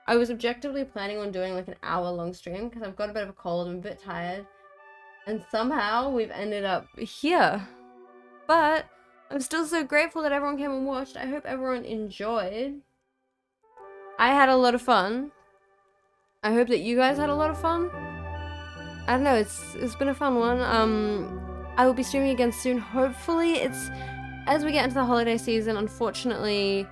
I was objectively planning on doing like an hour-long stream because I've got a bit of a cold, I'm a bit tired. And somehow we've ended up here. But I'm still so grateful that everyone came and watched. I hope everyone enjoyed. I had a lot of fun. I hope that you guys had a lot of fun. I don't know, it's been a fun one. I will be streaming again soon. Hopefully it's as we get into the holiday season. Unfortunately,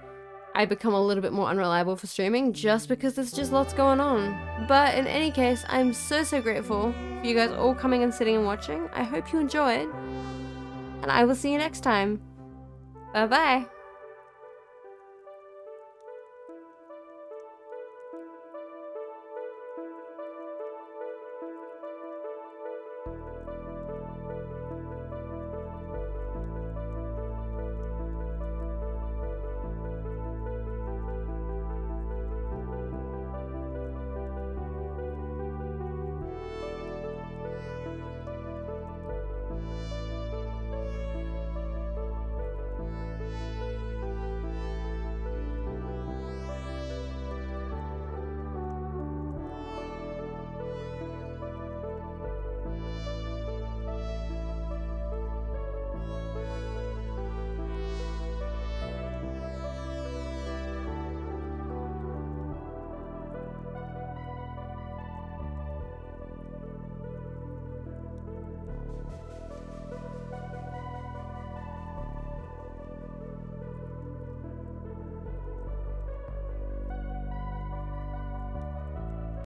I become a little bit more unreliable for streaming just because there's just lots going on. But in any case, I'm so grateful for you guys all coming and sitting and watching. I hope you enjoyed, and I will see you next time. Bye bye.